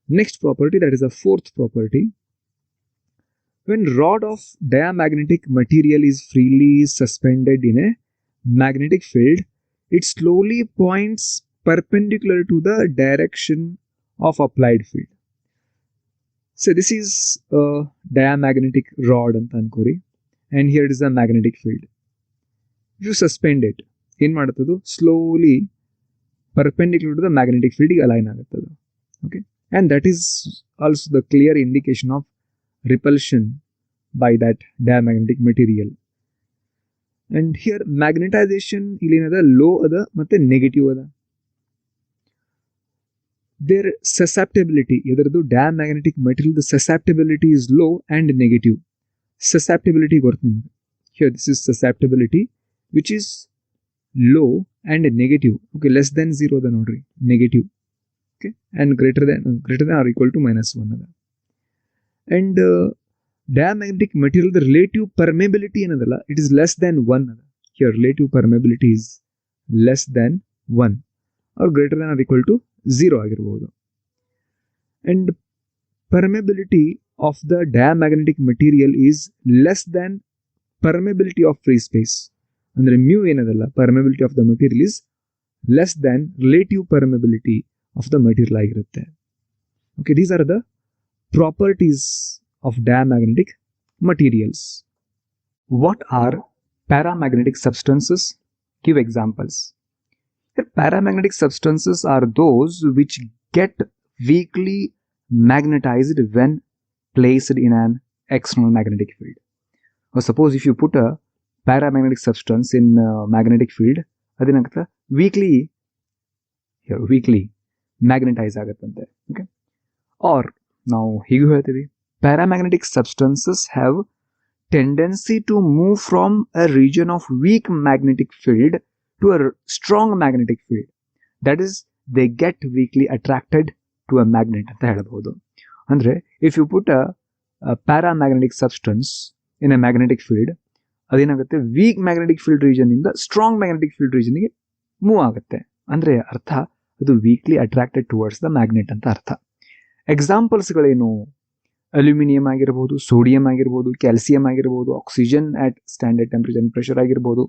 Next property, that is a fourth property, when rod of diamagnetic material is freely suspended in a magnetic field, it slowly points perpendicular to the direction of applied field. So this is a diamagnetic rod anta ankori, and here it is a magnetic field. If you suspend it, ಏನು ಮಾಡುತ್ತದು, slowly perpendicular to the magnetic field ಗೆ align ಆಗುತ್ತದೆ. Okay, and that is also the clear indication of repulsion by that diamagnetic material. And here magnetization ಇಲ್ಲೇನದ low ಅದ ಮತ್ತೆ negative ಅದ. their susceptibility, ಎದರದು diamagnetic material, the susceptibility is low and negative. Susceptibility ಗೊತ್ತು ನಿಮಗೆ. Here this is susceptibility which is low and negative. Okay, less than 0 ಅದ ನೋಡ್ರಿ, negative. Okay, and greater than or equal to -1 ಅದ. And diamagnetic material, the relative permeability ಏನದಲ್ಲ, it is less than 1 ಅದ. Here relative permeability is less than 1 or greater than or equal to 0 ಆಗಿರಬಹುದು. And permeability of the diamagnetic material is less than permeability of free space. ಅಂದ್ರೆ mu ಏನದಲ್ಲ, permeability of the material is less than relative permeability of the material ಆಗಿರುತ್ತೆ. Okay, these are the properties of diamagnetic materials. What are paramagnetic substances? Give examples. Paramagnetic substances are those which get weakly magnetized when placed in an external magnetic field. Or suppose if you put a paramagnetic substance in a magnetic field, adenagutte weakly magnetize ಆಗುತ್ತಂತೆ. Okay, or ನಾವು ಹೀಗೂ ಹೇಳ್ತೀವಿ, paramagnetic substances have tendency to move from a region of weak magnetic field to a strong magnetic field. That is, they get weakly attracted to a magnet ಅಂತ ಹೇಳಬಹುದು. ಅಂದ್ರೆ if you put a paramagnetic substance in a magnetic field, ಅದೇನಾಗುತ್ತೆ, weak magnetic field region ಇಂದ strong magnetic field ರೀಜನ್ಗೆ move ಆಗುತ್ತೆ. ಅಂದ್ರೆ ಅರ್ಥ ಅದು weakly attracted towards the magnet ಅಂತ ಅರ್ಥ. ಎಕ್ಸಾಂಪಲ್ಸ್ಗಳೇನು? ಅಲ್ಯೂಮಿನಿಯಂ ಆಗಿರ್ಬೋದು, ಸೋಡಿಯಂ ಆಗಿರ್ಬೋದು, ಕ್ಯಾಲ್ಸಿಯಂ ಆಗಿರ್ಬೋದು, oxygen at standard temperature and pressure ಆಗಿರ್ಬೋದು,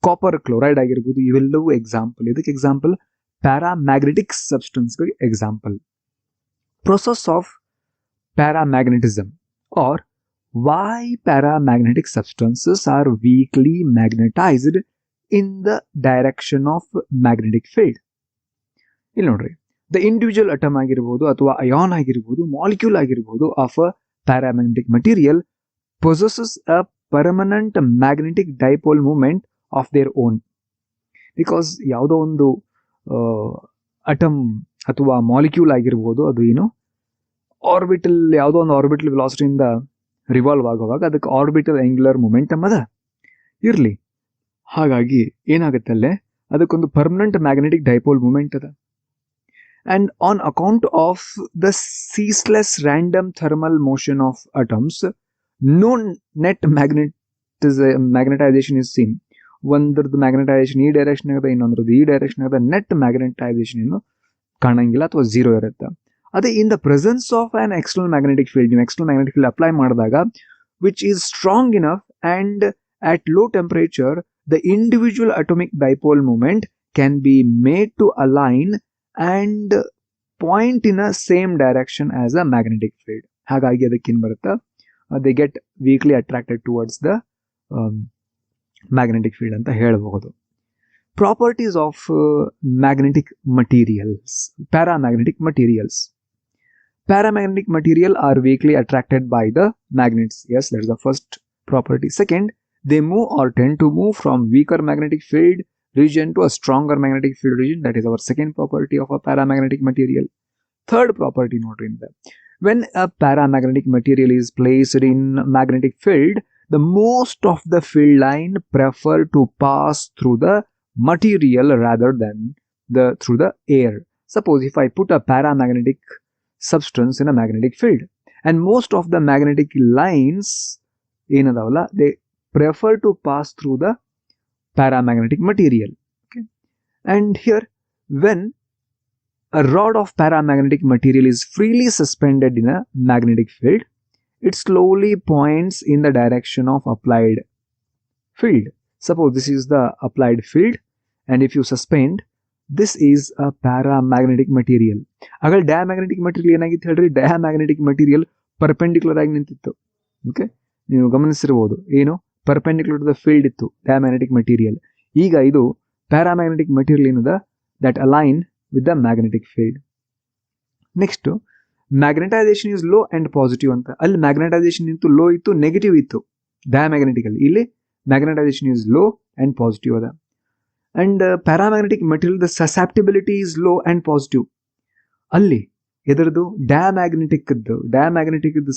ಕಾಪರ್ ಕ್ಲೋರೈಡ್ ಆಗಿರ್ಬೋದು, ಇವೆಲ್ಲವೂ ಎಕ್ಸಾಂಪಲ್. ಇದಕ್ಕೆ ಎಕ್ಸಾಂಪಲ್ ಪ್ಯಾರಾಮ್ಯಾಗ್ನೆಟಿಕ್ ಸಬ್ಸ್ಟೆನ್ಸ್ಗಳಿಗೆ example. Process of paramagnetism or why paramagnetic substances are weakly magnetized in the direction of magnetic field. ಇಲ್ಲಿ ನೋಡ್ರಿ, the individual atom ಆಗಿರ್ಬೋದು ಅಥವಾ ion ಆಗಿರ್ಬೋದು, ಮಾಲಿಕ್ಯೂಲ್ ಆಗಿರ್ಬೋದು of a paramagnetic material possesses a permanent magnetic dipole moment of their own. Because ಯಾವುದೋ ಒಂದು atom ಅಥವಾ molecule ಆಗಿರ್ಬೋದು, ಅದು ಏನು ಆರ್ಬಿಟಲ್, ಯಾವುದೋ ಒಂದು ಆರ್ಬಿಟಲ್ ವೆಲಾಸಿಟಿಯಿಂದ ರಿವಾಲ್ವ್ ಆಗುವಾಗ ಅದಕ್ಕೆ ಆರ್ಬಿಟಲ್ ಆಂಗ್ಯುಲರ್ ಮೊಮೆಂಟಮ್ ಅದ ಇರಲಿ. ಹಾಗಾಗಿ ಏನಾಗುತ್ತೆ ಅಲ್ಲೇ, ಅದಕ್ಕೊಂದು ಪರ್ಮನೆಂಟ್ ಮ್ಯಾಗ್ನೆಟಿಕ್ ಡೈಪೋಲ್ ಮೂಮೆಂಟ್ ಅದ. And on account of the ceaseless random thermal motion of atoms, no net magnetization is seen. ಒಂದ್ರದ್ದು ಮ್ಯಾಗ್ನೆಟೈಸೇಷನ್ ಈ ಡೈರೆಕ್ಷನ್ ಆಗದ, ಇನ್ನೊಂದ್ರದ್ದು ಈ ಡೈರೆಕ್ಷನ್ ಆಗದ, ನೆಟ್ ಮ್ಯಾಗ್ನೆಟೈಸೇಷನ್ ಏನು ಕಾಣಂಗಿಲ್ಲ ಅಥವಾ ಝೀರೋ ಇರುತ್ತೆ. ಅದೇ ಇನ್ the presence of on external magnetic field, ನೀವು ಎಕ್ಸ್ಟರ್ನಲ್ ಮ್ಯಾಗ್ನೆಟಿಕ್ ಫೀಲ್ಡ್ ಅಪ್ಲೈ ಮಾಡಿದಾಗ, which is strong enough and at low temperature the individual atomic dipole moment can be made to align and point in a same direction as a magnetic field. ಹಾಗಾಗಿ ಅದಕ್ಕೆ ಏನು ಬರುತ್ತೆ, they get weakly attracted towards the magnetic field ಅಂತ ಹೇಳಬಹುದು. Properties of magnetic materials, paramagnetic materials. Paramagnetic material are weakly attracted by the magnets. Yes, that's the first property. Second, they move or tend to move from weaker magnetic field region to a stronger magnetic field region. That is our second property of a paramagnetic material. Third property, note in there. When a paramagnetic material is placed in magnetic field, the most of the field line prefer to pass through the material rather than through the air. Suppose if I put a paramagnetic substance in a magnetic field, and most of the magnetic lines ಏನದಾವಲ್ಲ, they prefer to pass through the paramagnetic material. Okay, and here when a rod of paramagnetic material is freely suspended in a magnetic field, it slowly points in the direction of applied field. Suppose this is the applied field, and if you suspend, this is a paramagnetic material. Agar diamagnetic material ಏನಾಗಿತ್ತು ಹೇಳ್ರಿ, diamagnetic material perpendicular ಆಗಿ ನಿಂತಿತ್ತು. Okay, ನೀವು ಗಮನಿಸಿರಬಹುದು, ಏನು perpendicular to the field ಇತ್ತು diamagnetic material. ಈಗ ಇದು ಪ್ಯಾರಾಮ್ಯಾಗ್ನೆಟಿಕ್ ಮೆಟೀರಿಯಲ್ ಏನದ, that align with the magnetic field. Next, magnetisation is low and positive ಅಂತ. ಅಲ್ಲಿ ಮ್ಯಾಗ್ನೆಟೈಸೇಷನ್ ಇತ್ತು, ಲೋ ಇತ್ತು, ನೆಗೆಟಿವ್ ಇತ್ತು ಡಯಾಮ್ಯಾಗ್ನೆಟಿಕ್ ಅಲ್ಲಿ. ಇಲ್ಲಿ magnetization is low and positive ಅದ. And paramagnetic material the susceptibility is low and positive. ಅಲ್ಲಿ ಎದರದು ಡಯಾಮ್ಯಾಗ್ನೆಟಿಕ್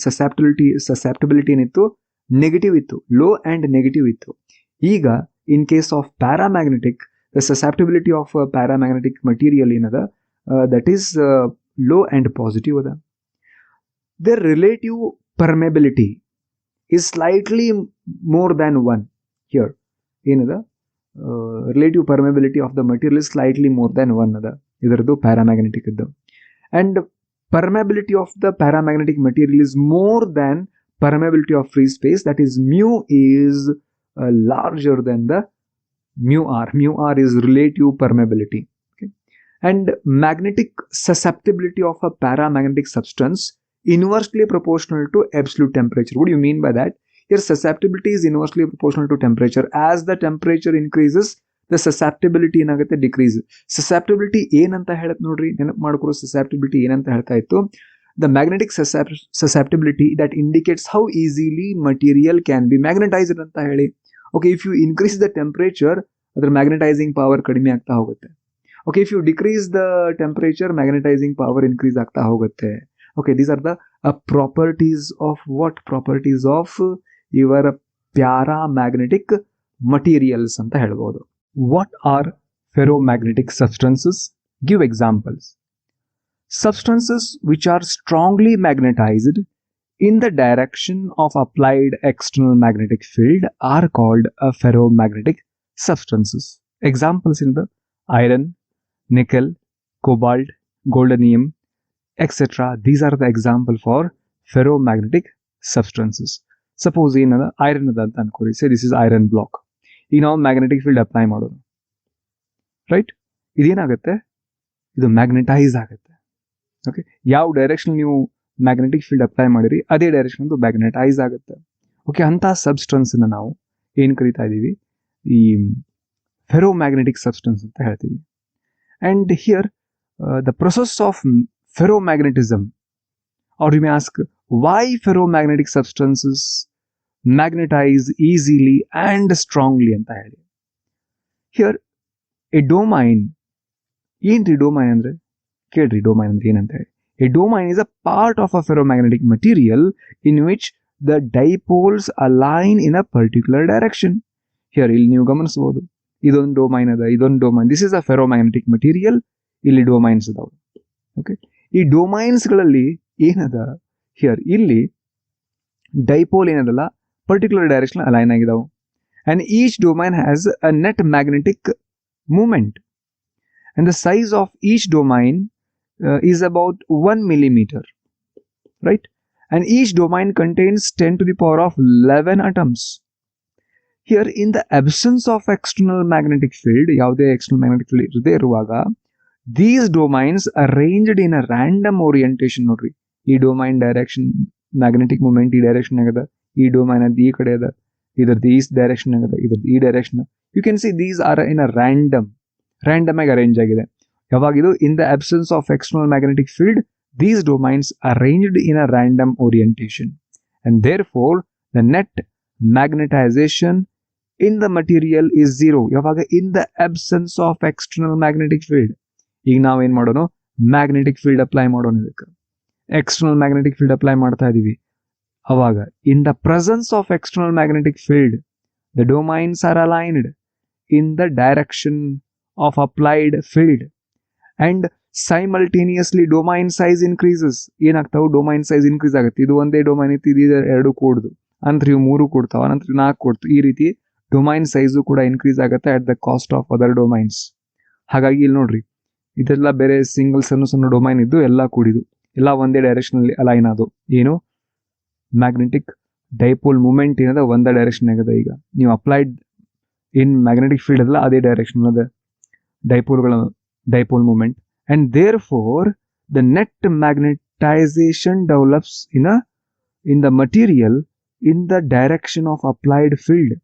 ಸಸೆಪ್ಟಿಬಿಲಿಟಿ ಏನಿತ್ತು, ನೆಗೆಟಿವ್ ಇತ್ತು, ಲೋ ಅಂಡ್ ನೆಗೆಟಿವ್ ಇತ್ತು. ಈಗ in case of paramagnetic, the susceptibility of paramagnetic material ಏನದ that is low and positive ಅದ. their relative permeability is slightly more than 1 here ಏನದ relative permeability of the material is slightly more than 1 ಅದ ಇದರದು paramagnetic ಇದ್ದು. and permeability of the paramagnetic material is more than permeability of free space, that is mu is larger than the mu r is relative permeability. Okay. And magnetic susceptibility of a paramagnetic substance inversely proportional to absolute temperature. What do you mean by that? Here susceptibility is inversely proportional to temperature. As the temperature increases, the susceptibility ಏನಾಗುತ್ತೆ decrease. Susceptibility ಏನಂತ ಹೇಳತ್ ನೋಡ್ರಿ, ನೆನಪು ಮಾಡ್ಕೊರೋ susceptibility ಏನಂತ ಹೇಳ್ತಾ ಇತ್ತು, the magnetic susceptibility that indicates how easily material can be magnetized ಅಂತ ಹೇಳಿ. Okay, if you increase the temperature ಅದ್ರ ಮ್ಯಾಗ್ನೆಟೈಸಿಂಗ್ ಪವರ್ ಕಡಿಮೆ ಆಗ್ತಾ ಹೋಗುತ್ತೆ. Okay, if you decrease the temperature magnetizing power increase ಆಗ್ತಾ ಹೋಗುತ್ತೆ. Okay, these are the properties of what properties of your paramagnetic materials ಅಂತ ಹೇಳ್ಬೋದು. What are ferromagnetic substances? Give examples. Substances which are strongly magnetized in the direction of applied external magnetic field are called ferromagnetic substances. Examples in the iron, nickel, cobalt, goldenium, etc. These are the example for ferromagnetic substances. Suppose ಏನದ iron ಅದ ಅಂತ ಅನ್ಕೋರಿ, say this is iron block. ಈಗ ನಾವು magnetic field apply ಮಾಡೋದು, right? ಇದೇನಾಗುತ್ತೆ, ಇದು magnetise ಆಗುತ್ತೆ. Okay, ಯಾವ direction ನೀವು ಮ್ಯಾಗ್ನೆಟಿಕ್ ಫೀಲ್ಡ್ ಅಪ್ಲೈ ಮಾಡಿರಿ ಅದೇ ಡೈರೆಕ್ಷನ್ ಮ್ಯಾಗ್ನೆಟೈಸ್ ಆಗುತ್ತೆ. ಓಕೆ, ಅಂಥ ಸಬ್ಸ್ಟೆನ್ಸ್ನ ನಾವು ಏನು ಕರಿತಾ ಇದ್ದೀವಿ, ಈ ಫೆರೋಮ್ಯಾಗ್ನೆಟಿಕ್ ಸಬ್ಸ್ಟೆನ್ಸ್ ಅಂತ ಹೇಳ್ತೀವಿ. And here the process of ferromagnetism, or you may ask why ferromagnetic substances magnetize easily and strongly ಅಂತ ಹೇಳಿ. ಹಿಯರ್ ಎ ಡೊಮೈನ್, ಏನ್ರಿ ಡೊಮೈನ್ ಅಂದ್ರೆ ಕೇಳ್ರಿ, ಡೊಮೈನ್ ಅಂದ್ರೆ ಏನಂತ ಹೇಳಿ. A domain is a part of a ferromagnetic material in which the dipoles align in a particular direction. Here ಇಲ್ಲಿ ನೀವು ಗಮನಿಸಬಹುದು, ಇದೊಂದು ಡೊಮೈನ್ ಅದ, ಇದೊಂದು domain, this is a ferromagnetic material, ಇಲ್ಲಿ ಡೊಮೈನ್ಸ್ ಅದಾವ. ಓಕೆ, ಈ ಡೊಮೈನ್ಸ್ಗಳಲ್ಲಿ ಏನದ, ಹಿಯರ್ ಇಲ್ಲಿ ಡೈಪೋಲ್ ಏನದಲ್ಲ particular direction align ಆಗಿದಾವೆ. and each domain has a net magnetic moment and the size of each domain is about 1 millimeter, right? and each domain contains 10 to the power of 11 atoms. here in the absence of external magnetic field, ಯಾವುದೇ external magnetic field ಇರದೇ ಇರುವಾಗ, these domains arranged in a random orientation. ನೋಡ್ರಿ, ಈ domain direction magnetic moment ಈ direction ಆಗದ, ಈ domain ಅದ ಈ ಕಡೆ ಅದ, ಇದ್ರದ್ದು ಈ ಡೈರೆಕ್ಷನ್ ಆಗದ, ಇದ್ರದ್ದು ಈ direction. You can see these are in a random ಆಗಿ ಅರೇಂಜ್ ಆಗಿದೆ. ಯಾವಾಗಿದು in the absence of external magnetic field, these domains arranged in a random orientation and therefore the net magnetization in the material is zero. ಯಾವಾಗ in the absence of external magnetic field. ಈಗ ನಾವೇನ್ ಮಾಡೋಣ, magnetic field apply ಮಾಡೋಣ, ಇದಕ್ಕೆ external magnetic field apply ಮಾಡ್ತಾ ಇದೀವಿ. ಅವಾಗ in the presence of external magnetic field the domains are aligned in the direction of applied field and simultaneously domain size increases. ಏನಾಗ್ತಾವೆ, domain size increase ಆಗುತ್ತೆ. ಇದು ಒಂದೇ domain ಇತ್ತು, ಇದು 2 ಕೂಡ್ದು, ನಂತರ ಇವು 3 ಕೊಡ್ತಾವ, ನಂತರ 4 ಕೊಡ್ತು. ಈ ರೀತಿ ಡೊಮೈನ್ ಸೈಜು ಕೂಡ ಇನ್ಕ್ರೀಸ್ ಆಗುತ್ತೆ at the cost of other domains. ಹಾಗಾಗಿ ಇಲ್ಲಿ ನೋಡ್ರಿ, ಇದೆಲ್ಲ ಬೇರೆ ಸಿಂಗಲ್ ಸಣ್ಣ ಡೊಮೈನ್ ಇದ್ದು ಎಲ್ಲ ಕೂಡಿದು, ಎಲ್ಲ ಒಂದೇ ಡೈರೆಕ್ಷನ್ ಅಲ್ಲಿ ಅಲೈನ್ ಆದವು. ಏನು, ಮ್ಯಾಗ್ನೆಟಿಕ್ ಡೈಪೋಲ್ ಮೂಮೆಂಟ್ ಏನದ ಒಂದೇ ಡೈರೆಕ್ಷನ್ ಆಗದ. ಈಗ ನೀವು ಅಪ್ಲೈಡ್ ಇನ್ ಮ್ಯಾಗ್ನೆಟಿಕ್ ಫೀಲ್ಡ್ ಅದಲ್ಲ, ಅದೇ ಡೈರೆಕ್ಷನ್ ಅದ dipole moment. And therefore the net magnetization develops in the material in the direction of applied field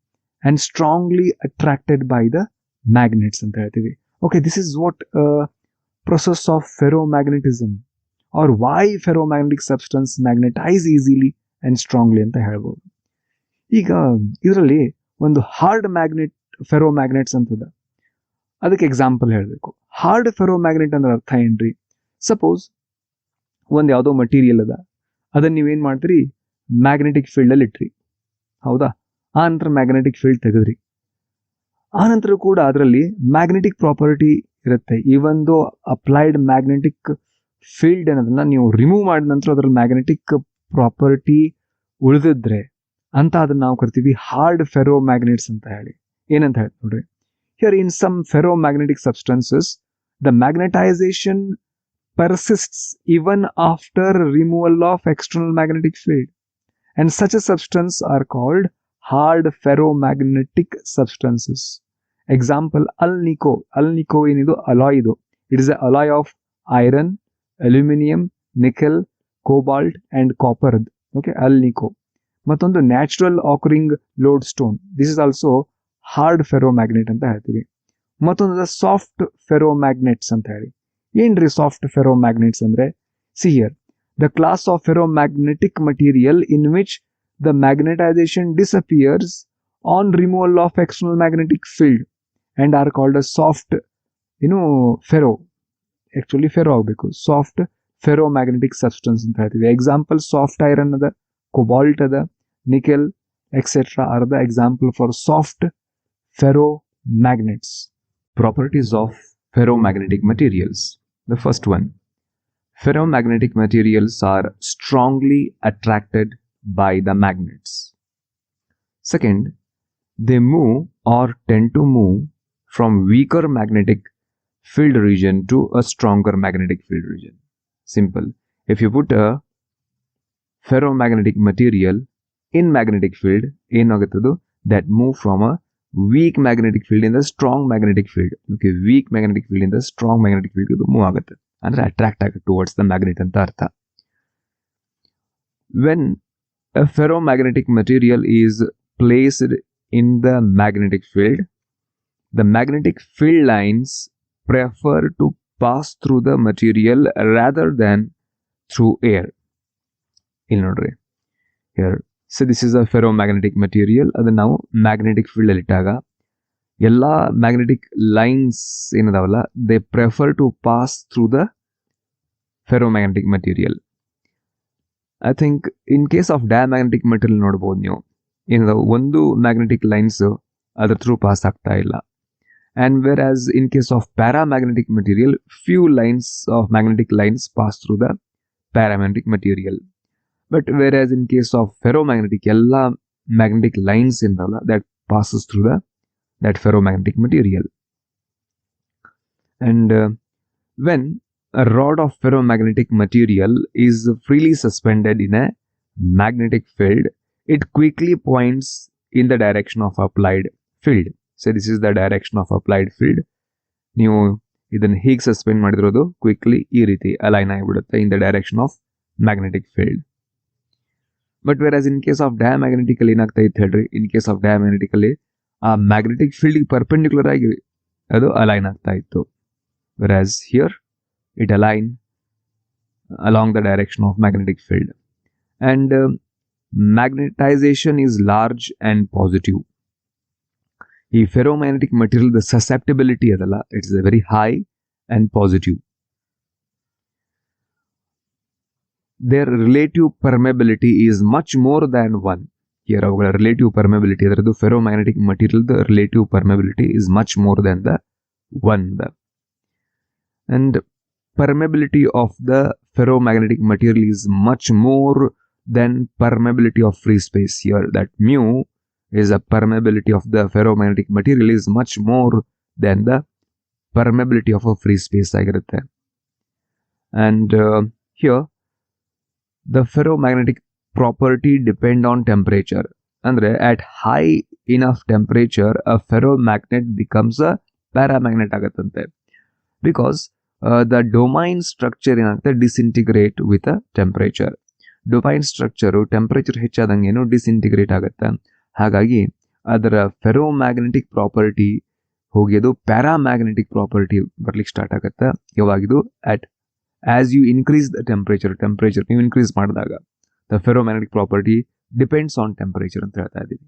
and strongly attracted by the magnets ಅಂತ ಹೇಳ್ತೀವಿ. Okay, this is what process of ferromagnetism or why ferromagnetic substance magnetize easily and strongly ಅಂತ ಹೇಳ್ಬೋದು. ಈಗ ಇದರಲ್ಲಿ ಒಂದು hard ಫೆರೋಮ್ಯಾಗ್ನೆಟ್ಸ್ ಅಂತದ, ಅದಕ್ಕೆ example ಹೇಳಬೇಕು. ಹಾರ್ಡ್ ಫೆರೋಮ್ಯಾಗ್ನೆಟ್ ಅಂದ್ರೆ ಅರ್ಥ ಏನ್ರಿ, ಸಪೋಸ್ ಒಂದು ಯಾವುದೋ ಮಟೀರಿಯಲ್ ಅದ, ಅದನ್ನ ನೀವೇನ್ ಮಾಡ್ತೀರಿ, ಮ್ಯಾಗ್ನೆಟಿಕ್ ಫೀಲ್ಡ್ ಅಲ್ಲಿ ಇಟ್ರಿ, ಹೌದಾ? ಆ ನಂತರ ಮ್ಯಾಗ್ನೆಟಿಕ್ ಫೀಲ್ಡ್ ತೆಗೆದ್ರಿ. ಆನಂತರ ಕೂಡ ಅದರಲ್ಲಿ ಮ್ಯಾಗ್ನೆಟಿಕ್ ಪ್ರಾಪರ್ಟಿ ಇರುತ್ತೆ. Even though applied magnetic field ಅನ್ನೋದನ್ನ ನೀವು ರಿಮೂವ್ ಮಾಡಿದ ನಂತರ ಅದರಲ್ಲಿ ಮ್ಯಾಗ್ನೆಟಿಕ್ ಪ್ರಾಪರ್ಟಿ ಉಳಿದಿದ್ರೆ ಅಂತ ಅದನ್ನ ನಾವು ಕರಿತೀವಿ ಹಾರ್ಡ್ ಫೆರೋ ಮ್ಯಾಗ್ನೆಟ್ಸ್ ಅಂತ ಹೇಳಿ. ಏನಂತ ಹೇಳಿ ನೋಡ್ರಿ, here in some ferromagnetic substances the magnetisation persists even after removal of external magnetic field, and such a substance are called hard ferromagnetic substances. Example, alnico. Alnico ಏನಿದು alloy ಇದು. It is a alloy of iron, aluminum, nickel, cobalt and copper. Okay, alnico. ಮತ್ತೊಂದು natural occurring lodestone. This is also hard ferromagnet ಅಂತ ಹೇಳ್ತೀವಿ. ಮತ್ತೊಂದು soft ಫೆರೋಮ್ಯಾಗ್ನೆಟ್ಸ್ ಅಂತ ಹೇಳಿ. ಏನ್ರಿ soft ferromagnets ಅಂದ್ರೆ, see here the class of ferromagnetic material in which the magnetization disappears on removal of external magnetic field and are called a soft ferro. Actually ferro ಆಗಬೇಕು, soft ferromagnetic substance ಅಂತ ಹೇಳ್ತೀವಿ. Example soft iron ಅದ, cobalt ಅದ, nickel etcetera are the example for soft ferromagnets. Properties of ferromagnetic materials. The first one, ferromagnetic materials are strongly attracted by the magnets. Second, they move or tend to move from weaker magnetic field region to a stronger magnetic field region. Simple. If you put a ferromagnetic material in magnetic field, ಏನಾಗುತ್ತದು, that move from a weak magnetic field in the strong magnetic field. Okay, weak magnetic field in the strong magnetic field ಇದು move ಆಗುತ್ತೆ, ಅಂದ್ರೆ attract ಆಗುತ್ತೆ towards the magnet ಅಂತ ಅರ್ಥ. When a ferromagnetic material is placed in the magnetic field, the magnetic field lines prefer to pass through the material rather than through air. ಇಲ್ಲಿ ನೋಡ್ರಿ, here so this is a ferromagnetic material. ಅದನ್ನ ನಾವು magnetic field ಅಲ್ಲಿ ಇಟ್ಟಾಗ ಎಲ್ಲಾ magnetic lines ಏನದಾವಲ್ಲ, they prefer to pass through the ferromagnetic material. I think in case of diamagnetic material ನೋಡ್ಬೋದು ನೀವು, ಏನದ ಒಂದು ಮ್ಯಾಗ್ನೆಟಿಕ್ ಲೈನ್ಸ್ ಅದ್ರ ಥ್ರೂ ಪಾಸ್ ಆಗ್ತಾ ಇಲ್ಲ. And whereas in case of paramagnetic material, few lines of magnetic lines pass through the paramagnetic material. But whereas in case of ferromagnetic, ಎಲ್ಲ magnetic lines ಇರಲ್ಲ, that passes through that ferromagnetic material. And when a rod of ferromagnetic material is freely suspended in a magnetic field, it quickly points in the direction of applied field. So this is the direction of applied field. ನೀವು ಇದನ್ನು ಹೀಗೆ suspend ಮಾಡಿರೋದು quickly ಈ ರೀತಿ align ಆಗಿಬಿಡುತ್ತೆ in the direction of magnetic field. But whereas in case of ಡಯಾಮ್ಯಾಗ್ನೆಟಿಕಲ್ಲಿ ಏನಾಗ್ತಾ ಇತ್ತು ಹೇಳ್ರಿ, ಇನ್ ಕೇಸ್ ಆಫ್ ಡಯಾಮ್ಯಾಗ್ನೆಟಿಕಲ್ಲಿ ಆ ಮ್ಯಾಗ್ನೆಟಿಕ್ ಫೀಲ್ಡ್ಗೆ ಪರ್ಪೆಂಡಿಕ್ಯುಲರ್ ಆಗಿ ಅದು ಅಲೈನ್ ಆಗ್ತಾ ಇತ್ತು. Whereas here it align along the direction of magnetic field. And magnetisation is large and positive. ಈ ಫೆರೋಮ್ಯಾಗ್ನೆಟಿಕ್ ಮಟೀರಿಯಲ್ ದ ಸಸೆಪ್ಟಿಬಿಲಿಟಿ ಅದಲ್ಲ, it's very high and positive. Their relative permeability is much more than one. Here ಅವುಗಳ relative permeability, ಅದರದ್ದು ferromagnetic ಮಟೀರಿಯಲ್ದ relative permeability is much more than the one. And permeability of the ferromagnetic material is much more than permeability of free space. Here that mu is a permeability of the ferromagnetic material is much more than the permeability of a free space ಆಗಿರುತ್ತೆ. And here the ferromagnetic property depend on temperature. ಅಂದ್ರೆ at high enough temperature a ferromagnet becomes a paramagnet ಆಗತ್ತಂತೆ, because the domain structure ಏನಾಗುತ್ತೆ disintegrate with a temperature. Domain structure temperature ಹೆಚ್ಚಾದಂಗೇನು disintegrate ಆಗುತ್ತೆ. ಹಾಗಾಗಿ ಅದರ ferromagnetic property ಹೋಗಿ ಅದು paramagnetic property ಬರ್ಲಿಕ್ಕೆ ಸ್ಟಾರ್ಟ್ ಆಗುತ್ತೆ. ಯಾವಾಗಿದು at as you increase the temperature ನೀವು ಇನ್ಕ್ರೀಸ್ ಮಾಡಿದಾಗ the ferromagnetic property depends on temperature ಅಂತ ಹೇಳ್ತಾ ಇದ್ದೀವಿ.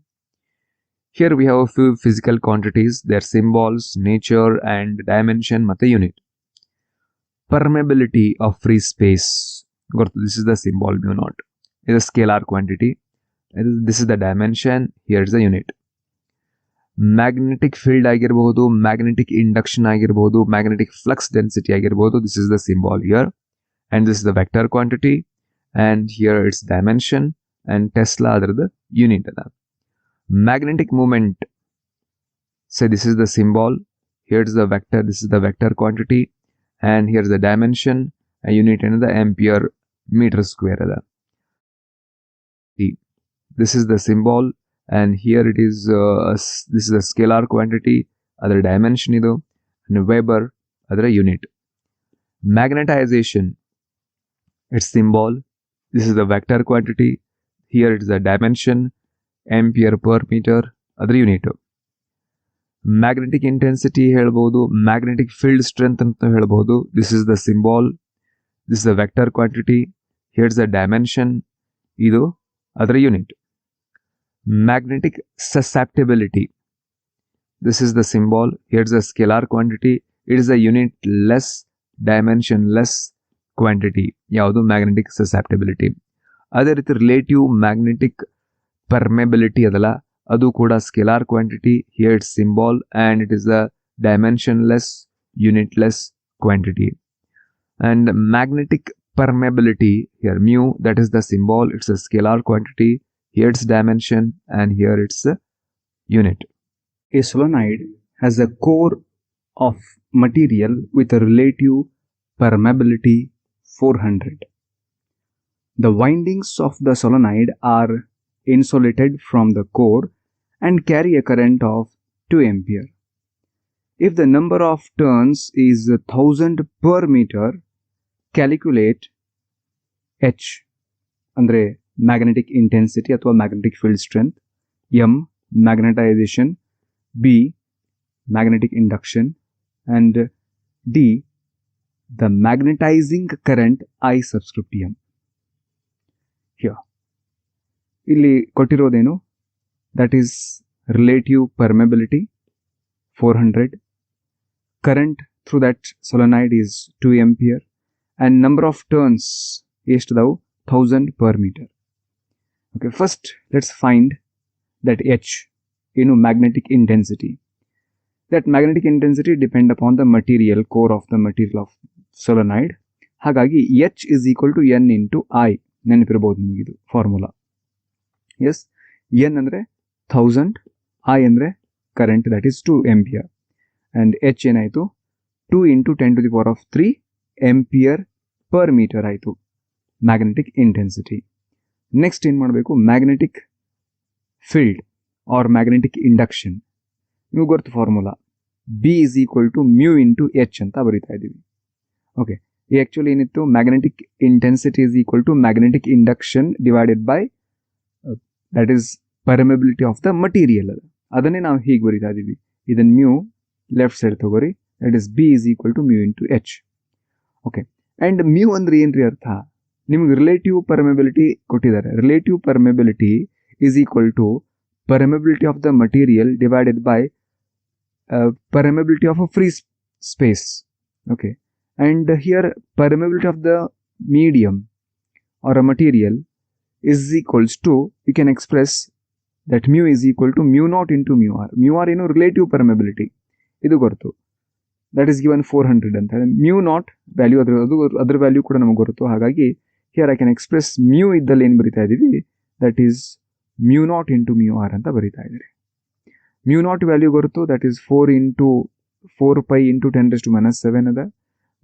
Here we have a few physical quantities, their symbols, nature and dimension ಮತ್ತು unit. Permeability of free space. This is the symbol mu naught. It is a scalar quantity. This is the dimension. Here is the unit. Magnetic field ಆಗಿರಬಹುದು, magnetic induction ಆಗಿರಬಹುದು, magnetic flux density ಆಗಿರಬಹುದು. This is the symbol here and this is the vector quantity and here its dimension and Tesla adrada unit ada. Magnetic moment, say this is the symbol, here's the vector, this is the vector quantity and here's the dimension, a unit and the ampere meter square ada. This is the symbol and here it is this is a scalar quantity, adra dimension idu and Weber adra unit. Magnetization, its symbol, this is the vector quantity, here it is the dimension, ampere per meter, adra unit. Magnetic intensity helbodu, magnetic field strength anta helbodu. This is the symbol, this is the vector quantity, here's the dimension, idu adra unit. Magnetic susceptibility, this is the symbol, here's the scalar quantity, it is a unit less, dimension less quantity, ಯಾವುದು magnetic susceptibility. ಅದೇ ರೀತಿ relative magnetic permeability ಅದಲ್ಲ, ಅದು ಕೂಡ scalar quantity, here it's symbol and it is a dimensionless unitless quantity. And magnetic permeability, here mu, that is the symbol, it's a scalar quantity, here its dimension and here its unit. A solenoid has a core of material with a relative permeability 400. The windings of the solenoid are insulated from the core and carry a current of 2 ampere. If the number of turns is 1000 per meter, calculate H andre magnetic intensity ಅಥವಾ magnetic field strength, M magnetization, B magnetic induction and D the magnetizing current I subscript M. Here ಇಲ್ಲಿ ಕೊಟ್ಟಿರೋದೇನು, that is relative permeability 400, current through that solenoid is 2 ampere and number of turns ಎಷ್ಟದಾವು 1000 per meter. Okay, first let's find that H, magnetic intensity. That magnetic intensity depend upon the material, core of the material of solenoid. ಹಾಗಾಗಿ H is equal to N into I. ನೆನಪಿರಬಹುದು ನಿಮಗಿದು formula. S, N ಅಂದರೆ 1000, I ಅಂದರೆ current, that is 2 ampere and H ಏನಾಯಿತು 2 into 10 to the power of 3 ampere per meter ಆಯಿತು magnetic intensity. Next ಏನು ಮಾಡಬೇಕು, magnetic field or magnetic induction. ನೀವು ಗೊತ್ತು formula, B is equal to mu into H ಅಂತ ಬರೀತಾ ಇದ್ದೀವಿ. ಓಕೆ, ಆ್ಯಕ್ಚುಲಿ ಏನಿತ್ತು, magnetic intensity is equal to magnetic induction divided by that is permeability of the material. ಅದನ್ನೇ ನಾವು ಹೀಗೆ ಬರೀತಾ ಇದ್ದೀವಿ. ಇದನ್ನು ಮ್ಯೂ ಲೆಫ್ಟ್ ಸೈಡ್ ತಗೋರಿ, that is B is equal to mu into H. Okay, and mu ಅಂದರೆ ಏನ್ರಿ ಅರ್ಥ, ನಿಮ್ಗೆ ರಿಲೇಟಿವ್ ಪರ್ಮೆಬಿಲಿಟಿ ಕೊಟ್ಟಿದ್ದಾರೆ. Relative permeability is equal to permeability of the material divided by permeability of a free space. Okay, and here permeability of the medium or a material is equals to, you can express that mu is equal to mu naught into mu r. Mu r ಏನು relative permeability, ಇದು ಗೊತ್ತು, that is given 400 ಅಂತ ಹೇಳಿ. mu naught value ಅದ್ರ value ಕೂಡ ನಮಗೆ ಗೊತ್ತು. ಹಾಗಾಗಿ here I can express mu ಇದ್ದಲ್ಲಿ ಏನು ಬರಿತಾ ಇದ್ದೀವಿ, that is mu naught into mu r ಅಂತ ಬರಿತಾ ಇದ್ದೀರಿ. mu naught ವ್ಯಾಲ್ಯೂ ಗೊತ್ತು, that is 4 pi into 10 raised to minus 7 ಅದ.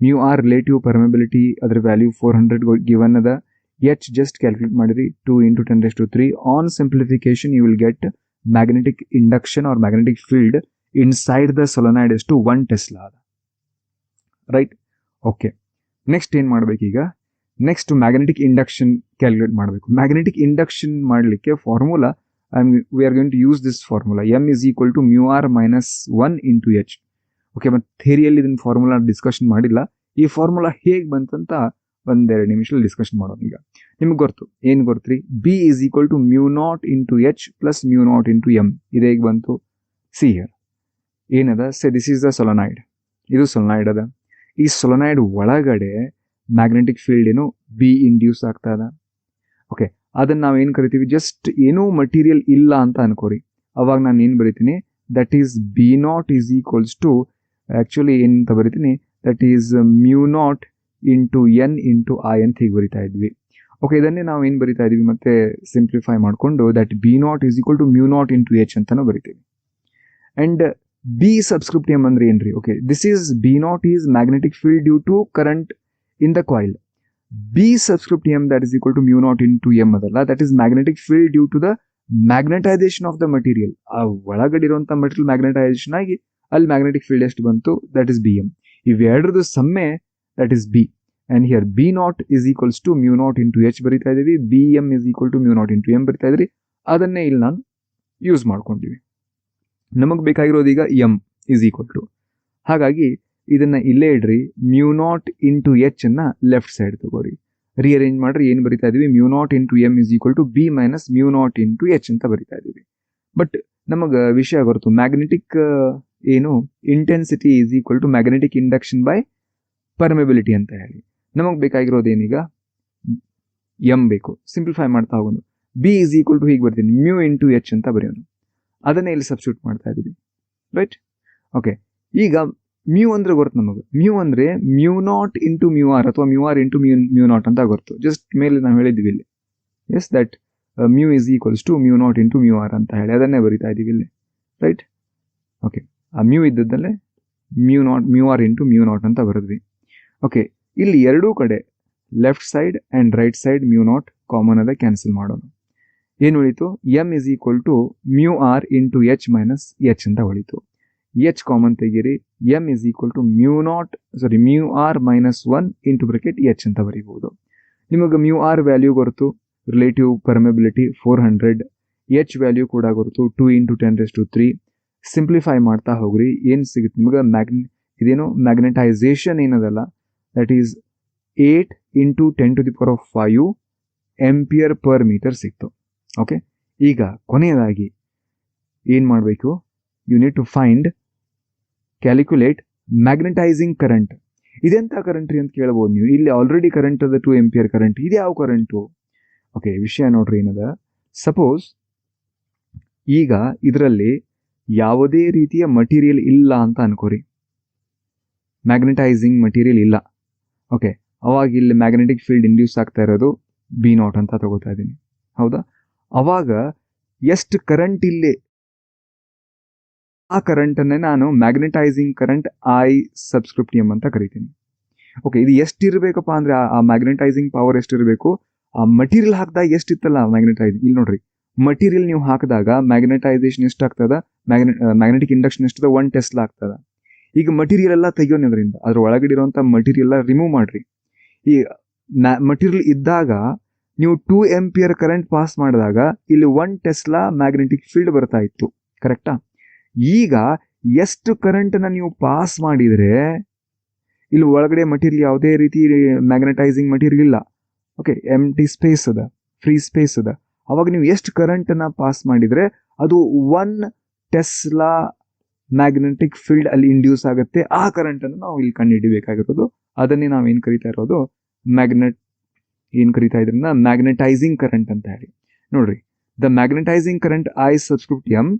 mu r ರಿಲೇಟಿವ್ ಪರ್ಮೆಬಿಲಿಟಿ ಅದರ ವ್ಯಾಲ್ಯೂ 400 ಗಿವನ್ ಅದ. H ಜಸ್ಟ್ ಕ್ಯಾಲ್ಕುಲೇಟ್ ಮಾಡಿರಿ, 2 into 10 raised to 3. On simplification you will get magnetic induction or magnetic field inside the solenoid ಎಷ್ಟು 1 tesla ಅದ. Right, okay. Next ಏನು ಮಾಡಬೇಕೀಗ, next magnetic induction calculate ಮಾಡಬೇಕು. Magnetic induction ಮಾಡಲಿಕ್ಕೆ formula, we are going to use this formula, M is equal to mu r minus 1 into H. Okay, ಮತ್ತು ಥಿಯರಿಯಲ್ಲಿ ಇದನ್ನು formula discussion ಮಾಡಿಲ್ಲ. ಈ ಫಾರ್ಮುಲಾ ಹೇಗೆ ಬಂತಂತ ಒಂದೆರಡು ನಿಮಿಷದಲ್ಲಿ ಡಿಸ್ಕಷನ್ ಮಾಡೋಣ. ಈಗ ನಿಮ್ಗೆ ಗೊತ್ತು, ಏನು ಗೊತ್ತು ರೀ, B is equal to mu naught into H plus mu naught into M. ಇದು ಹೇಗೆ ಬಂತು, ಸಿ ಹಿಯರ್ ಏನದ, ಸೆ ದಿಸ್ ಈಸ್ ದ ಸೊಲೊನಾಯ್ಡ್, ಇದು ಸೊಲೊನಾಯ್ಡ್ ಅದ. ಈ ಸೊಲೊನಾಯ್ಡ್ ಒಳಗಡೆ ಮ್ಯಾಗ್ನೆಟಿಕ್ ಫೀಲ್ಡ್ ಏನು B ಇಂಡ್ಯೂಸ್ ಆಗ್ತಾ ಅದ. ಓಕೆ, ಅದನ್ನು ನಾವು ಏನು ಕರಿತೀವಿ, ಜಸ್ಟ್ ಏನೂ ಮಟೀರಿಯಲ್ ಇಲ್ಲ ಅಂತ ಅನ್ಕೋರಿ. ಅವಾಗ ನಾನು ಏನು ಬರಿತೀನಿ, that is B naught is equals to actually ಏನಂತ ಬರಿತೀನಿ, that is mu naught into N into I ಅಂತ ಹೀಗೆ ಬರಿತಾ ಇದ್ವಿ. ಓಕೆ, ಇದನ್ನೇ ನಾವು ಏನು ಬರಿತಾ ಇದೀವಿ ಮತ್ತೆ ಸಿಂಪ್ಲಿಫೈ ಮಾಡಿಕೊಂಡು that B naught is equal to mu naught into H ಅಂತಾನು ಬರಿತೀವಿ. ಆ್ಯಂಡ್ ಬಿ ಸಬ್ಸ್ಕ್ರಿಪ್ಟ್ ಎಮ್ ಅಂದ್ರೆ ಏನ್ರಿ? Okay, this is B naught is magnetic field due to current in the coil. B subscript M that is equal to mu naught into M ಅದಲ್ಲ, that is magnetic field due to the magnetisation of the material. ಆ ಒಳಗಡೆ ಇರುವಂಥ material magnetisation ಆಗಿ ಅಲ್ಲಿ magnetic field ಎಷ್ಟು ಬಂತು, that is B M. ಇವೆರಡರದ್ದು ಸಮ್ಮೆ that is B. And here B naught is equals to mu naught into H ಬರಿತಾ ಇದೀವಿ, B M is equal to mu naught into M ಬರಿತಾ ಇದ್ರಿ. ಅದನ್ನೇ ಇಲ್ಲಿ ನಾನು ಯೂಸ್ ಮಾಡ್ಕೊಂಡಿವಿ. ನಮಗೆ ಬೇಕಾಗಿರೋದು ಈಗ ಎಮ್ ಇಸ್ ಈಕ್ವಲ್ ಟು, ಹಾಗಾಗಿ ಇದನ್ನ ಇಲ್ಲೇ ಇಡ್ರಿ, ಮ್ಯೂ ನಾಟ್ ಇಂಟು ಎಚ್ ಅನ್ನ ಲೆಫ್ಟ್ ಸೈಡ್ ತಗೋರಿ, ರಿಅರೇಂಜ್ ಮಾಡ್ರಿ. ಏನು ಬರಿತಾ ಇದೀವಿ, mu naught into M is equal to B minus mu naught into H ಅಂತ ಬರಿತಾ ಇದೀವಿ. ಬಟ್ ನಮಗೆ ವಿಷಯ ಗೊತ್ತು, ಮ್ಯಾಗ್ನೆಟಿಕ್ ಏನು intensity is equal to magnetic induction by permeability ಅಂತ ಹೇಳಿ. ನಮಗೆ ಬೇಕಾಗಿರೋದು ಏನೀಗ ಎಮ್ ಬೇಕು. ಸಿಂಪ್ಲಿಫೈ ಮಾಡ್ತಾ ಹೋಗೋಣ. ಬಿ ಇಸ್ ಈಕ್ವಲ್ ಟು ಹೀಗೆ ಬರ್ತೀನಿ, ಮ್ಯೂ ಇಂಟು ಎಚ್ ಅಂತ ಬರೆಯೋಣ. ಅದನ್ನೇ ಇಲ್ಲಿ ಸಬ್ಸ್ಟಿಟ್ಯೂಟ್ ಮಾಡ್ತಾ ಇದೀವಿ, ರೈಟ್? ಓಕೆ, ಈಗ ಮ್ಯೂ ಅಂದ್ರೆ ಗೊತ್ತು ನಮಗೆ. ಮ್ಯೂ ಅಂದ್ರೆ mu naught into mu R ಅಥವಾ mu R into mu naught ಅಂತ ಗೊತ್ತು. ಜಸ್ಟ್ ಮೇಲೆ ನಾವು ಹೇಳಿದ್ವಿ ಇಲ್ಲಿ, yes that mu is equals to mu naught into mu R ಅಂತ ಹೇಳಿ ಅದನ್ನೇ ಬರಿತಾ ಇದೀವಿ ಇಲ್ಲಿ, ರೈಟ್? ಓಕೆ, ಆ ಮ್ಯೂ ಇದ್ದದ್ದಲ್ಲೇ mu R into mu naught ಅಂತ ಬರೆದ್ವಿ. ಓಕೆ, ಇಲ್ಲಿ ಎರಡೂ ಕಡೆ left side and right side mu naught common ಅದ ಕ್ಯಾನ್ಸಲ್ ಮಾಡೋಣ. ಏನು ಉಳಿತು? M is equal to mu R into H minus H ಅಂತ ಉಳಿತು. ಎಚ್ ಕಾಮನ್ ತೆಗೀರಿ, M is equal to mu R minus 1 into bracket H ಅಂತ ಬರೀಬಹುದು. ನಿಮಗೆ ಮ್ಯೂ ಆರ್ ವ್ಯಾಲ್ಯೂ ಗೊತ್ತು, ರಿಲೇಟಿವ್ ಪರ್ಮೆಬಿಲಿಟಿ 400. ಎಚ್ ವ್ಯಾಲ್ಯೂ ಕೂಡ ಗೊತ್ತು, 2 ಇಂಟು 10⁻³ ಸಿಂಪ್ಲಿಫೈ ಮಾಡ್ತಾ ಹೋಗ್ರಿ. ಏನು ಸಿಗುತ್ತೆ ನಿಮಗೆ? ಇದೇನು ಮ್ಯಾಗ್ನೆಟೈಸೇಷನ್ ಏನದಲ್ಲ, that is 8 into 10⁵ ampere per metre ಸಿಕ್ತು. ಓಕೆ, ಈಗ ಕೊನೆಯದಾಗಿ ಏನು ಮಾಡಬೇಕು? You need to calculate magnetising current. ಇದೆಂಥ ಕರೆಂಟ್ ರೀ ಅಂತ ಕೇಳ್ಬೋದು ನೀವು. ಇಲ್ಲಿ ಆಲ್ರೆಡಿ ಕರೆಂಟ್ ಅದ 2 ಆಂಪಿಯರ್ ಕರೆಂಟ್. ಇದು ಯಾವ ಕರೆಂಟು? ಓಕೆ, ವಿಷಯ ನೋಡ್ರಿ ಏನದ. ಸಪೋಸ್ ಈಗ ಇದರಲ್ಲಿ ಯಾವುದೇ ರೀತಿಯ ಮಟೀರಿಯಲ್ ಇಲ್ಲ ಅಂತ ಅನ್ಕೋರಿ, ಮ್ಯಾಗ್ನೆಟೈಸಿಂಗ್ ಮಟೀರಿಯಲ್ ಇಲ್ಲ. ಓಕೆ, ಅವಾಗ ಇಲ್ಲಿ ಮ್ಯಾಗ್ನೆಟಿಕ್ ಫೀಲ್ಡ್ ಇಂಡ್ಯೂಸ್ ಆಗ್ತಾ ಇರೋದು ಬಿ ನಾಟ್ ಅಂತ ತಗೋತಾ ಇದ್ದೀನಿ, ಹೌದಾ? ಅವಾಗ ಎಷ್ಟು ಕರೆಂಟ್ ಇಲ್ಲಿ, ಆ ಕರೆಂಟನ್ನೇ ನಾನು magnetising current I subscript M ಅಂತ ಕರಿತೀನಿ. ಓಕೆ, ಇದು ಎಷ್ಟಿರಬೇಕಪ್ಪ ಅಂದರೆ ಆ ಮ್ಯಾಗ್ನೆಟೈಸಿಂಗ್ ಪವರ್ ಎಷ್ಟಿರಬೇಕು? ಆ ಮಟೀರಿಯಲ್ ಹಾಕಿದಾಗ ಎಷ್ಟಿತ್ತಲ್ಲ ಮ್ಯಾಗ್ನೆಟೈಸಿಂಗ್, ಇಲ್ಲಿ ನೋಡ್ರಿ, ಮಟೀರಿಯಲ್ ನೀವು ಹಾಕಿದಾಗ ಮ್ಯಾಗ್ನೆಟೈಸೇಷನ್ ಎಷ್ಟಾಗ್ತದ, ಮ್ಯಾಗ್ನೆಟಿಕ್ ಇಂಡಕ್ಷನ್ ಎಷ್ಟದ, 1 ಟೆಸ್ಲಾ ಆಗ್ತದ. ಈಗ ಮಟೀರಿಯಲ್ ಎಲ್ಲ ತೆಗಿಯೋಣ, ಅದರಿಂದ ಅದ್ರ ಒಳಗಡೆ ಇರುವಂಥ ಮಟೀರಿಯಲ್ ಎಲ್ಲ ರಿಮೂವ್ ಮಾಡ್ರಿ. ಈ ಮಟೀರಿಯಲ್ ಇದ್ದಾಗ ನೀವು 2 ಆಂಪಿಯರ್ ಕರೆಂಟ್ ಪಾಸ್ ಮಾಡಿದಾಗ ಇಲ್ಲಿ 1 ಟೆಸ್ಲಾ ಮ್ಯಾಗ್ನೆಟಿಕ್ ಫೀಲ್ಡ್ ಬರ್ತಾ ಇತ್ತು, ಕರೆಕ್ಟಾ? ಈಗ ಎಷ್ಟು ಕರೆಂಟನ್ನ ನೀವು ಪಾಸ್ ಮಾಡಿದರೆ ಇಲ್ಲಿ ಒಳಗಡೆ ಮಟೀರಿಯಲ್ ಯಾವುದೇ ರೀತಿ ಮ್ಯಾಗ್ನೆಟೈಸಿಂಗ್ ಮಟೀರಿಯಲ್ ಇಲ್ಲ. ಓಕೆ, ಎಂಟಿ ಸ್ಪೇಸ್ ಅದ, ಫ್ರೀ ಸ್ಪೇಸ್ ಅದ. ಅವಾಗ ನೀವು ಎಷ್ಟು ಕರೆಂಟನ್ನ ಪಾಸ್ ಮಾಡಿದರೆ ಅದು 1 ಟೆಸ್ಲಾ ಮ್ಯಾಗ್ನೆಟಿಕ್ ಫೀಲ್ಡ್ ಅಲ್ಲಿ ಇಂಡ್ಯೂಸ್ ಆಗುತ್ತೆ. ಆ ಕರೆಂಟನ್ನು ನಾವು ಇಲ್ಲಿ ಕಂಡುಹಿಡಿಬೇಕಾಗಿರೋದು. ಅದನ್ನೇ ನಾವು ಏನು ಕರಿತಾ ಇರೋದು, ಮ್ಯಾಗ್ನೆಟೈಸಿಂಗ್ ಕರೆಂಟ್ ಅಂತ ಹೇಳಿ. ನೋಡ್ರಿ, the magnetising current I subscript M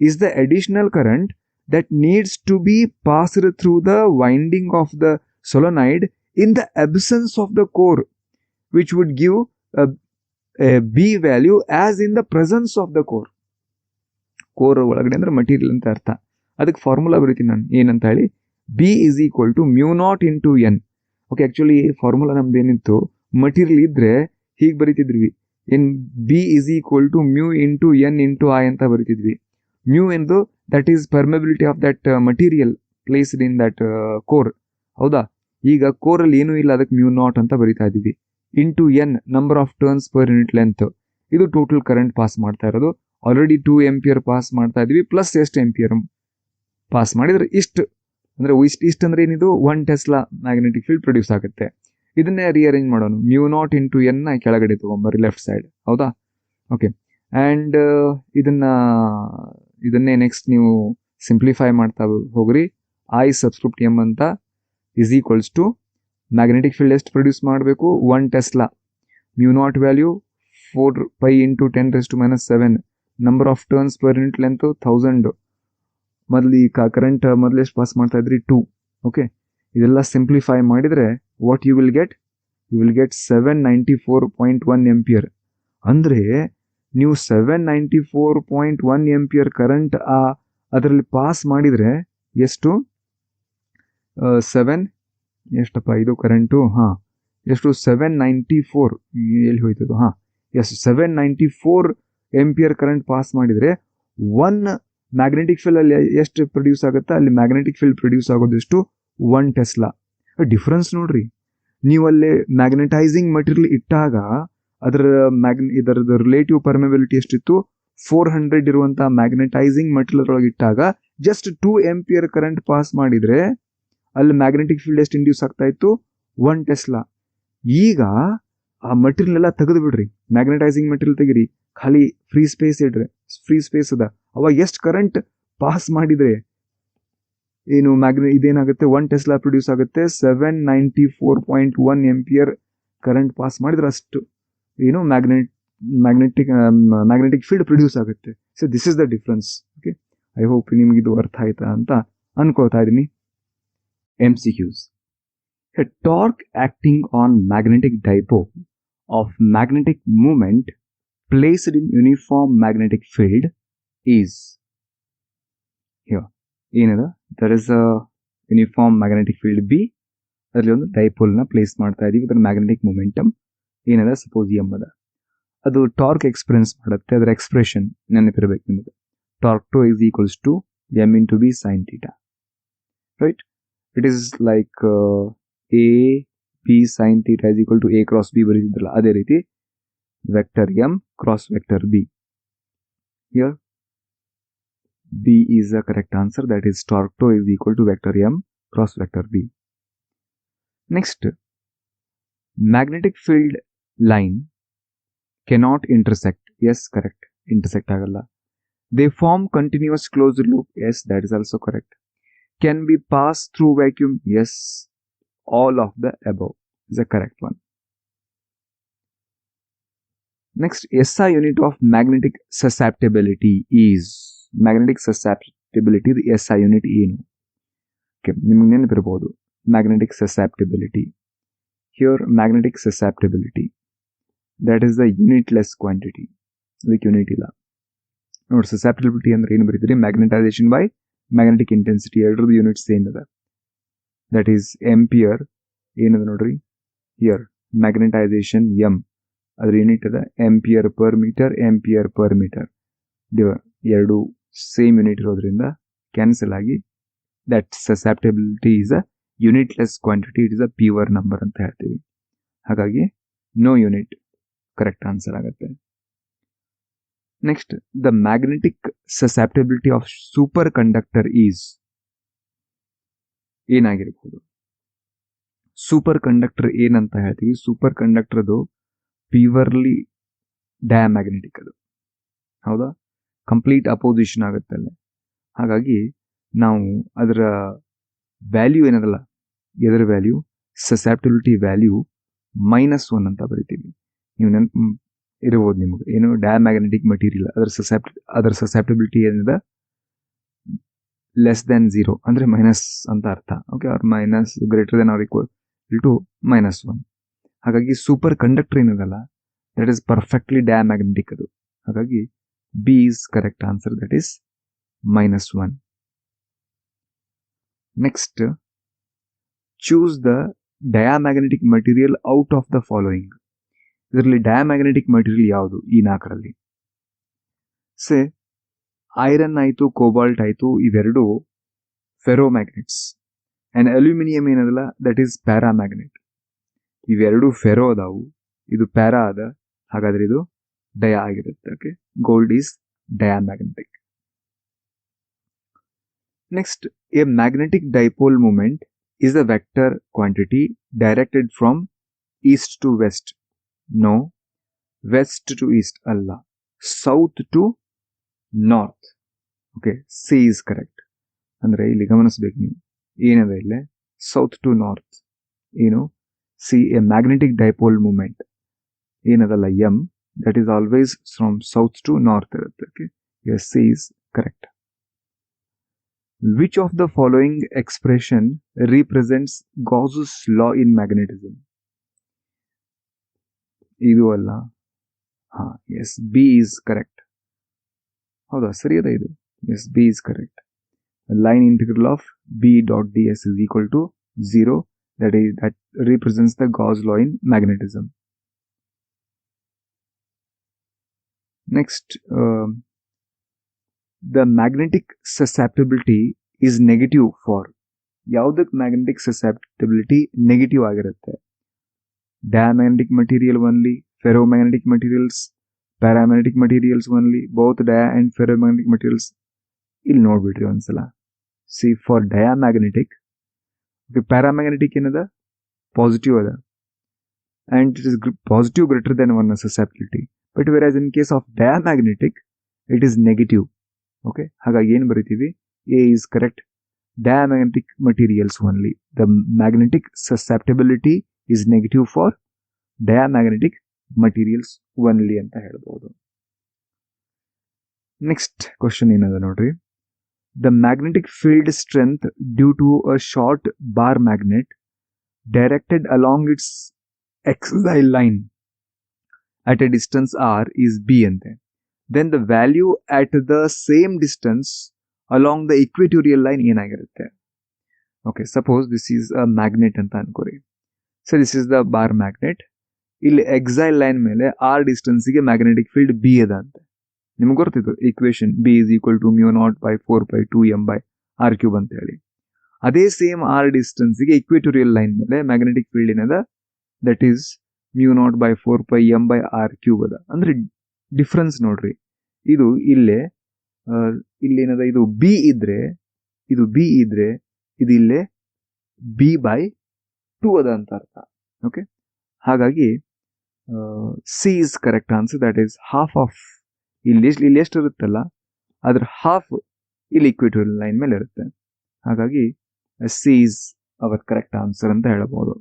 is the additional current that needs to be passed through the winding of the solenoid in the absence of the core, which would give a B value as in the presence of the core. core ಒಳಗಡೆ ಅಂದ್ರೆ material ಅಂತ ಅರ್ಥ. ಅದಕ್ಕೆ formula ಬರೀತೀನಿ ನಾನು, ಏನಂತ ಹೇಳಿ, B is equal to mu naught into N. Okay, actually formula ನಮ್ದು ಏನಿತ್ತು, ಮಟೀರಿಯಲ್ ಇದ್ರೆ ಹೀಗೆ ಬರೀತಿದ್ವಿ, B is equal to mu into N into I ಅಂತ ಬರೀತಿದ್ವಿ. ಮ್ಯೂ ಎಂದು that is permeability of that material placed in that core, ಹೌದಾ? ಈಗ ಕೋರಲ್ಲಿ ಏನೂ ಇಲ್ಲ, ಅದಕ್ಕೆ ಮ್ಯೂ ನಾಟ್ ಅಂತ ಬರಿತಾ ಇದ್ದೀವಿ. Into N number of turns per unit length. ಇದು ಟೋಟಲ್ ಕರೆಂಟ್ ಪಾಸ್ ಮಾಡ್ತಾ ಇರೋದು. ಆಲ್ರೆಡಿ 2 ಆಂಪಿಯರ್ ಪಾಸ್ ಮಾಡ್ತಾ ಇದೀವಿ, ಪ್ಲಸ್ ಎಷ್ಟು ಆಂಪಿಯರ್ ಪಾಸ್ ಮಾಡಿದ್ರೆ ಇಷ್ಟು ಅಂದರೆ ಇಷ್ಟು ಅಂದರೆ ಏನಿದು 1 ಟೆಸ್ಲಾ ಮ್ಯಾಗ್ನೆಟಿಕ್ ಫೀಲ್ಡ್ ಪ್ರೊಡ್ಯೂಸ್ ಆಗುತ್ತೆ. ಇದನ್ನೇ ರಿಅರೇಂಜ್ ಮಾಡೋಣ. ಮ್ಯೂ ನಾಟ್ ಇಂಟು ಎನ್ ಕೆಳಗಡೆ ತೊಗೊಂಬರ್ರಿ ಲೆಫ್ಟ್ ಸೈಡ್, ಹೌದಾ? ಓಕೆ, ಆ್ಯಂಡ್ ಇದನ್ನೇ ನೆಕ್ಸ್ಟ್ ನೀವು ಸಿಂಪ್ಲಿಫೈ ಮಾಡ್ತಾ ಹೋಗ್ರಿ. ಐ ಸಬ್ಸ್ಕ್ರಿಪ್ಟ್ ಎಮ್ ಅಂತ is equals to magnetic field ಎಷ್ಟು ಪ್ರೊಡ್ಯೂಸ್ ಮಾಡಬೇಕು, 1 tesla. Mu naught value 4π into 10⁻⁻⁷. Number of turns per unit length 1000. ಮೊದಲು ಈ ಕರೆಂಟ್ ಮೊದಲು ಎಷ್ಟು ಪಾಸ್ ಮಾಡ್ತಾ ಇದ್ರಿ 2. ಓಕೆ, ಇದೆಲ್ಲ ಸಿಂಪ್ಲಿಫೈ ಮಾಡಿದರೆ what you will get 794.1 ampere. ಅಂದರೆ ನೀವು 794.1 ಎಂಪಿಯರ್ ಕರೆಂಟ್ ಅದರಲ್ಲಿ ಪಾಸ್ ಮಾಡಿದರೆ ಎಷ್ಟು, 7 ಇದು ಕರೆಂಟು, ಎಷ್ಟು 794, ಎಲ್ಲಿ ಹೋಯ್ತದು, 794 ಎಂಪಿಯರ್ ಕರೆಂಟ್ ಪಾಸ್ ಮಾಡಿದರೆ 1 ಮ್ಯಾಗ್ನೆಟಿಕ್ ಫೀಲ್ಡ್ ಅಲ್ಲಿ ಎಷ್ಟು ಪ್ರೊಡ್ಯೂಸ್ ಆಗುತ್ತೆ, ಅಲ್ಲಿ ಮ್ಯಾಗ್ನೆಟಿಕ್ ಫೀಲ್ಡ್ ಪ್ರೊಡ್ಯೂಸ್ ಆಗೋದೆಷ್ಟು 1 ಟೆಸ್ಲಾ. ಡಿಫ್ರೆನ್ಸ್ ನೋಡ್ರಿ, ನೀವಲ್ಲಿ ಮ್ಯಾಗ್ನೆಟೈಸಿಂಗ್ ಮಟೀರಿಯಲ್ ಇಟ್ಟಾಗ ಇದರದ್ದು ರಿಲೇಟಿವ್ ಪರ್ಮೆಬಿಲಿಟಿ ಎಷ್ಟಿತ್ತು, 400 ಇರುವಂತಹ ಮ್ಯಾಗ್ನೆಟೈಸಿಂಗ್ ಮಟೀರಿಯಲ್ ಒಳಗೆ ಇಟ್ಟಾಗ ಜಸ್ಟ್ 2 ಎಂಪಿಯರ್ ಕರೆಂಟ್ ಪಾಸ್ ಮಾಡಿದ್ರೆ ಅಲ್ಲಿ ಮ್ಯಾಗ್ನೆಟಿಕ್ ಫೀಲ್ಡ್ ಎಷ್ಟು ಇಂಡ್ಯೂಸ್ ಆಗ್ತಾ ಇತ್ತು, 1 ಟೆಸ್ಲಾ. ಈಗ ಆ ಮಟೀರಿಯಲ್ ಎಲ್ಲ ತೆಗೆದು ಬಿಡ್ರಿ, ಮ್ಯಾಗ್ನೆಟೈಸಿಂಗ್ ಮಟೀರಿಯಲ್ ತೆಗಿರಿ, ಖಾಲಿ ಫ್ರೀ ಸ್ಪೇಸ್ ಇಡ್ರಿ, ಫ್ರೀ ಸ್ಪೇಸ್ ಅದ, ಅವಾಗ ಎಷ್ಟು ಕರೆಂಟ್ ಪಾಸ್ ಮಾಡಿದ್ರೆ ಏನು ಇದೇನಾಗುತ್ತೆ, 1 ಟೆಸ್ಲಾ ಪ್ರೊಡ್ಯೂಸ್ ಆಗುತ್ತೆ. 794.1 ಎಂಪಿಯರ್ ಕರೆಂಟ್ ಪಾಸ್ ಮಾಡಿದ್ರೆ ಅಷ್ಟು ಏನು ಮ್ಯಾಗ್ನೆಟಿಕ್ ಫೀಲ್ಡ್ ಪ್ರೊಡ್ಯೂಸ್ ಆಗುತ್ತೆ. So this is the difference. Okay, I hope ನಿಮ್ಗೆ ಇದು ಅರ್ಥ ಆಯ್ತಾ ಅಂತ ಅನ್ಕೋತಾ ಇದ್ದೀನಿ. MCQs. A torque acting on magnetic dipole of magnetic moment placed in uniform magnetic field is here. ಏನದ, there is a uniform magnetic field B, ಅದರಲ್ಲಿ ಒಂದು dipole ನ ಪ್ಲೇಸ್ ಮಾಡ್ತಾ ಇದೀವಿ, ಅದರ ಮ್ಯಾಗ್ನೆಟಿಕ್ ಮೊಮೆಂಟಮ್ ಏನದ, ಸಪೋಸ್ ಎಮ್ ಅದ, ಅದು ಟಾರ್ಕ್ ಎಕ್ಸ್ಪೀರಿಯನ್ಸ್ ಮಾಡುತ್ತೆ. ಅದರ ಎಕ್ಸ್ಪ್ರೆಷನ್ ನೆನಪಿರ್ಬೇಕು ನಿಮಗೆ, torque to is equals to m into b sin theta, right? It is like a b sin theta is equal to a cross b ಬರೀತಿದ್ರಲ್ಲ, ಅದೇ ರೀತಿ vector m cross vector b. Here b is the correct answer, that is torque toe is equal to vector m cross vector b. Next, magnetic field line cannot intersect. Yes, correct, intersect agalla. They form continuous closed loop. Yes, that is also correct. Can be passed through vacuum. Yes, all of the above is the correct one. Next, SI unit of magnetic susceptibility is, magnetic susceptibility the SI unit ಏನು. Okay, ನಿಮಗೆ ನೆನಪಿರ್ಬೋದು magnetic susceptibility. Here magnetic susceptibility, that is the unitless quantity, ಅದಕ್ಕೆ unit ಇಲ್ಲ ನೋಡಿ. Susceptibility ಅಂದ್ರೆ ಏನು ಬರೀತೀರಿ, magnetisation by magnetic intensity, ಎರಡರದ್ದು unit same ಇದೆ. ದಟ್ ಈಸ್ ಎಂಪಿಯರ್ ಏನದ ನೋಡ್ರಿ, ಹಿಯರ್ ಮ್ಯಾಗ್ನೆಟೈಸೇಷನ್ ಎಂ, ಅದ್ರ ಯೂನಿಟ್ ಅದ ampere per metre, ampere per metre, ಎರಡು ಸೇಮ್ ಯೂನಿಟ್ ಇರೋದ್ರಿಂದ ಕ್ಯಾನ್ಸಲ್ ಆಗಿ that susceptibility is a unitless quantity, it is a pure number ಅಂತ ಹೇಳ್ತೀವಿ. ಹಾಗಾಗಿ ನೋ ಯೂನಿಟ್ ಕರೆಕ್ಟ್ ಆನ್ಸರ್ ಆಗುತ್ತೆ. Next, the magnetic susceptibility of superconductor is ಏನಾಗಿರ್ಬೋದು. Super conductor ಏನಂತ ಹೇಳ್ತೀವಿ, super conductor ಅದು ಪ್ಯೂರ್ಲಿ ಡಯಾಮ್ಯಾಗ್ನೆಟಿಕ್, ಅದು ಹೌದಾ, ಕಂಪ್ಲೀಟ್ ಅಪೋಸಿಷನ್ ಆಗುತ್ತೆ ಅಲ್ಲೇ. ಹಾಗಾಗಿ ನಾವು ಅದರ ವ್ಯಾಲ್ಯೂ ಏನದಲ್ಲ, ಎದರ ವ್ಯಾಲ್ಯೂ, ಸಸೆಪ್ಟಿಬಿಲಿಟಿ ವ್ಯಾಲ್ಯೂ -1 ಅಂತ ಬರಿತೀವಿ. ನೀವು ನೆನಪು ಇರ್ಬೋದು ನಿಮಗೆ, ಏನು ಡಯಾಮ್ಯಾಗ್ನೆಟಿಕ್ ಮಟೀರಿಯಲ್ ಅದರ ಸಸೆಪ್ಟಿಬಿಲಿಟಿ ಏನಿದೆ ಲೆಸ್ ದೆನ್ 0 ಅಂದ್ರೆ ಮೈನಸ್ ಅಂತ ಅರ್ಥ. Okay, R minus greater than R equal to -1. ಹಾಗಾಗಿ ಸೂಪರ್ ಕಂಡಕ್ಟರ್ ಏನದಲ್ಲ, ದಟ್ ಈಸ್ ಪರ್ಫೆಕ್ಟ್ಲಿ ಡಯಾಮ್ಯಾಗ್ನೆಟಿಕ್ ಅದು. ಹಾಗಾಗಿ B is correct answer, that is -1. Next, choose the diamagnetic material out of the following. ಇದರಲ್ಲಿ diamagnetic material ಯಾವುದು ಈ 4ರಲ್ಲಿ? Say iron ಆಯಿತು, cobalt ಆಯಿತು, ಇವೆರಡು ಫೆರೋಮ್ಯಾಗ್ನೆಟ್ಸ್. ಆ್ಯಂಡ್ ಅಲ್ಯೂಮಿನಿಯಂ ಏನದಲ್ಲ, ದಟ್ ಈಸ್ ಪ್ಯಾರಾಮ್ಯಾಗ್ನೆಟ್. ಇವೆರಡು ಫೆರೋ ಅದಾವು, ಇದು ಪ್ಯಾರಾ ಅದ, ಹಾಗಾದ್ರೆ ಇದು ಡಯಾ ಆಗಿರುತ್ತೆ. Okay, gold is diamagnetic. Next, a magnetic dipole moment is a vector quantity directed from east to west. No, west to east alla, south to north. Okay, C is correct. ಅಂದ್ರೆ ಇಲ್ಲಿ ಗಮನಿಸಬೇಕು ನೀವು, ಏನದ ಇಲ್ಲೇ south to north ಏನು, C a magnetic dipole moment ಏನದಲ್ಲ M, that is always from south to north ಇರುತ್ತೆ. Okay, yes, C is correct. Which of the following expression represents Gauss's law in magnetism? ಇದು ಅಲ್ಲ. ಹಾ, S, B is correct. ಹೌದಾ, ಸರಿ ಅದ ಇದು? Yes, B is correct. Line integral of B dot D S is equal to 0. That represents the Gauss law in magnetism. Next, the magnetic susceptibility is negative for. ಯಾವುದಕ್ಕೆ magnetic susceptibility negative ಆಗಿರುತ್ತೆ? Diamagnetic material only, ferromagnetic materials, paramagnetic materials only, both dia and ferromagnetic materials. ಇಲ್ಲಿ ನೋಡ್ಬಿಡ್ರಿ ಒಂದ್ಸಲ. C, for diamagnetic, paramagnetic ಏನದ? Positive ಅದ, and it is positive greater than 1 susceptibility. But whereas in case of diamagnetic, it is negative. Okay, ಹಾಗಾಗಿ ಏನು ಬರೀತೀವಿ? A is correct. Diamagnetic materials only. The magnetic susceptibility is negative for diamagnetic materials only ಅಂತ ಹೇಳ್ಬೋದು. Next question ಏನದ ನೋಡ್ರಿ. The magnetic field strength due to a short bar magnet directed along its xy line at a distance r is b ante. Then the value at the same distance along the equatorial line ಏನಾಗಿರುತ್ತೆ? Okay, suppose this is a magnet ಅಂತ ಅನ್ಕೋರಿ. So this is the bar magnet. ಇಲ್ಲಿ xy line ಮೇಲೆ r ಡಿಸ್ಟೆನ್ಸ್ಗೆ magnetic field b ಅದ ಅಂತ ನಿಮ್ಗೆ ಗೊತ್ತಿತ್ತು equation. b is equal to mu naught by 4 pi 2m by r cube ಅಂತ ಹೇಳಿ. ಅದೇ ಸೇಮ್ r ಡಿಸ್ಟೆನ್ಸ್ಗೆ ಇಕ್ವೇಟೋರಿಯಲ್ ಲೈನ್ ಮೇಲೆ ಮ್ಯಾಗ್ನೆಟಿಕ್ ಫೀಲ್ಡ್ ಏನದ? That is mu naught by 4 pi m by r cube ಅದ. ಅಂದ್ರೆ ಡಿಫ್ರೆನ್ಸ್ ನೋಡ್ರಿ. ಇದು ಇಲ್ಲೇ ಇಲ್ಲೇನದ? ಇದು ಬಿ ಇದ್ರೆ ಇದು ಇಲ್ಲೇ ಬಿ ಬೈ 2 ಅದ ಅಂತ ಅರ್ಥ. ಓಕೆ, ಹಾಗಾಗಿ C is correct answer. That is half of ಇಲ್ಲಿ ಎಷ್ಟು ಇರುತ್ತಲ್ಲ ಅದ್ರ ಹಾಫ್ ಇಲ್ಲಿ ಇಕ್ವೇಟೋರಿಯಲ್ ಲೈನ್ ಮೇಲೆ ಇರುತ್ತೆ. ಹಾಗಾಗಿ C is our correct answer ಅಂತ ಹೇಳಬಹುದು.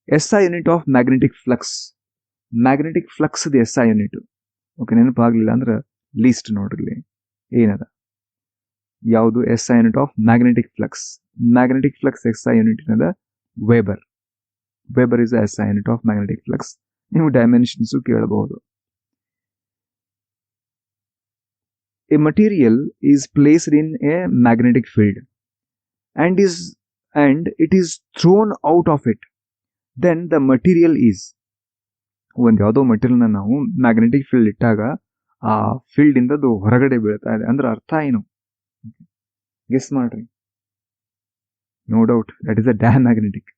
SI unit of magnetic flux. Magnetic flux SI unit. Okay, ನೆನಪಾಗ್ಲಿಲ್ಲ ಅಂದ್ರೆ ಲೀಸ್ಟ್ ನೋಡ್ರಿ ಏನದ ಯಾವುದು? SI unit of magnetic flux. Magnetic flux SI unit ಏನದ? Weber. Weber is SI unit of magnetic flux. ನೀವು dimensions ಕೇಳಬಹುದು. A material is placed in a magnetic field and it is thrown out of it. Then the material is. ಒಂದು ಯಾವುದೋ ಮಟೀರಿಯಲ್ನ ನಾವು magnetic field ಇಟ್ಟಾಗ ಆ field ಇಂದ ಅದು ಹೊರಗಡೆ ಬೀಳ್ತಾ ಇದೆ ಅಂದ್ರೆ ಅರ್ಥ ಏನು? ಗೆಸ್ ಮಾಡ್ರಿ. No doubt that is a diamagnetic.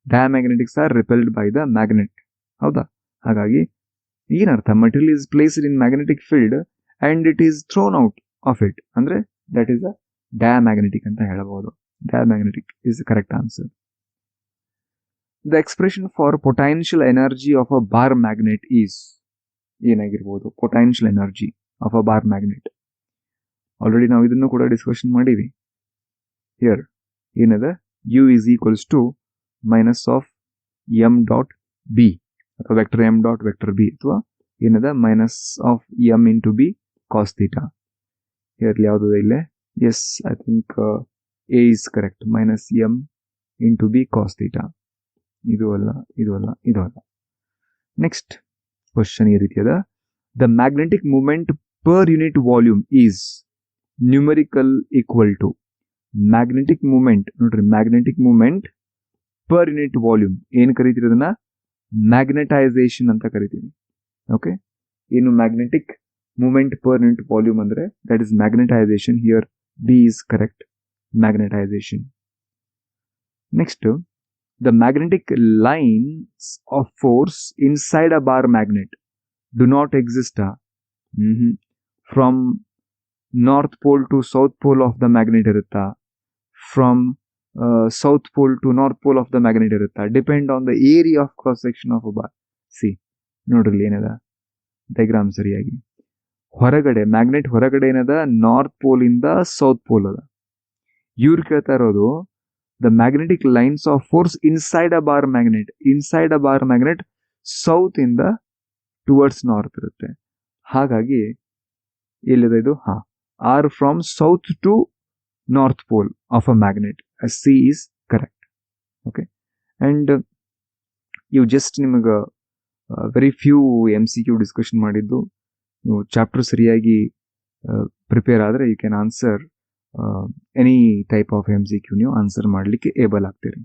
Diamagnetics are repelled by the magnet. ಹೌದಾ? ಹಾಗಾಗಿ ಏನರ್ಥ? Material is placed in magnetic field and it is thrown out of it. ಅಂದ್ರೆ that is a diamagnetic ಅಂತ ಹೇಳಬಹುದು. Diamagnetic is the correct answer. The expression for potential energy of a bar magnet is ಏನಾಗಿರ್ಬೋದು? Potential energy of a bar magnet. Already ನಾವು ಇದನ್ನು ಕೂಡ discussion ಮಾಡಿವಿ. Here ಏನದ? U is equals to minus of m dot b ಅಥವಾ vector m dot vector b ಅಥವಾ ಏನದ? Minus of m into b cos theta. Here ಯಾವುದು ಇಲ್ಲೇ? Yes, I think A is correct. Minus m into b cos theta. ಇದು ಅಲ್ಲ. Next question ಈ ರೀತಿ ಅದ. The magnetic moment per unit volume is numerical equal to. Magnetic moment ನೋಡ್ರಿ, magnetic moment per unit volume ಏನು ಕರಿತೀರಿ? ಅದನ್ನ magnetisation ಅಂತ ಕರಿತೀವಿ. ಓಕೆ, ಏನು magnetic moment per unit volume ಅಂದ್ರೆ that is magnetisation. Here B is correct, magnetisation. Next, the magnetic lines of force inside a bar magnet do not exist. From north pole to south pole of the magnet ಇರುತ್ತಾ? From south pole to north pole of the magnet ಇರುತ್ತಾ? Depend on the area of cross section of a bar. C ನೋಡ್ರಿ ಏನದ diagram ಸರಿಯಾಗಿ. ಹೊರಗಡೆ magnet ಹೊರಗಡೆ ಏನದ? North pole ಇಂದ south pole ಅದ. ಇವ್ರು ಕೇಳ್ತಾ ಇರೋದು the magnetic lines of force inside a bar magnet. Inside a bar magnet south ಇಂದ ಟುವರ್ಡ್ಸ್ ನಾರ್ತ್ ಇರುತ್ತೆ. ಹಾಗಾಗಿ ಎಲ್ಲಿದೆ ಇದು? Or from south to north pole of a magnet. C is correct. Okay, and you just ನಿಮಗೆ very few MCQ discussion ಮಾಡಿದ್ದು. ನೀವು chapter ಸರಿಯಾಗಿ prepare ಆದರೆ you can answer any type of MCQ ನೀವು ಆನ್ಸರ್ ಮಾಡಲಿಕ್ಕೆ ಏಬಲ್ ಆಗ್ತೀರಿ.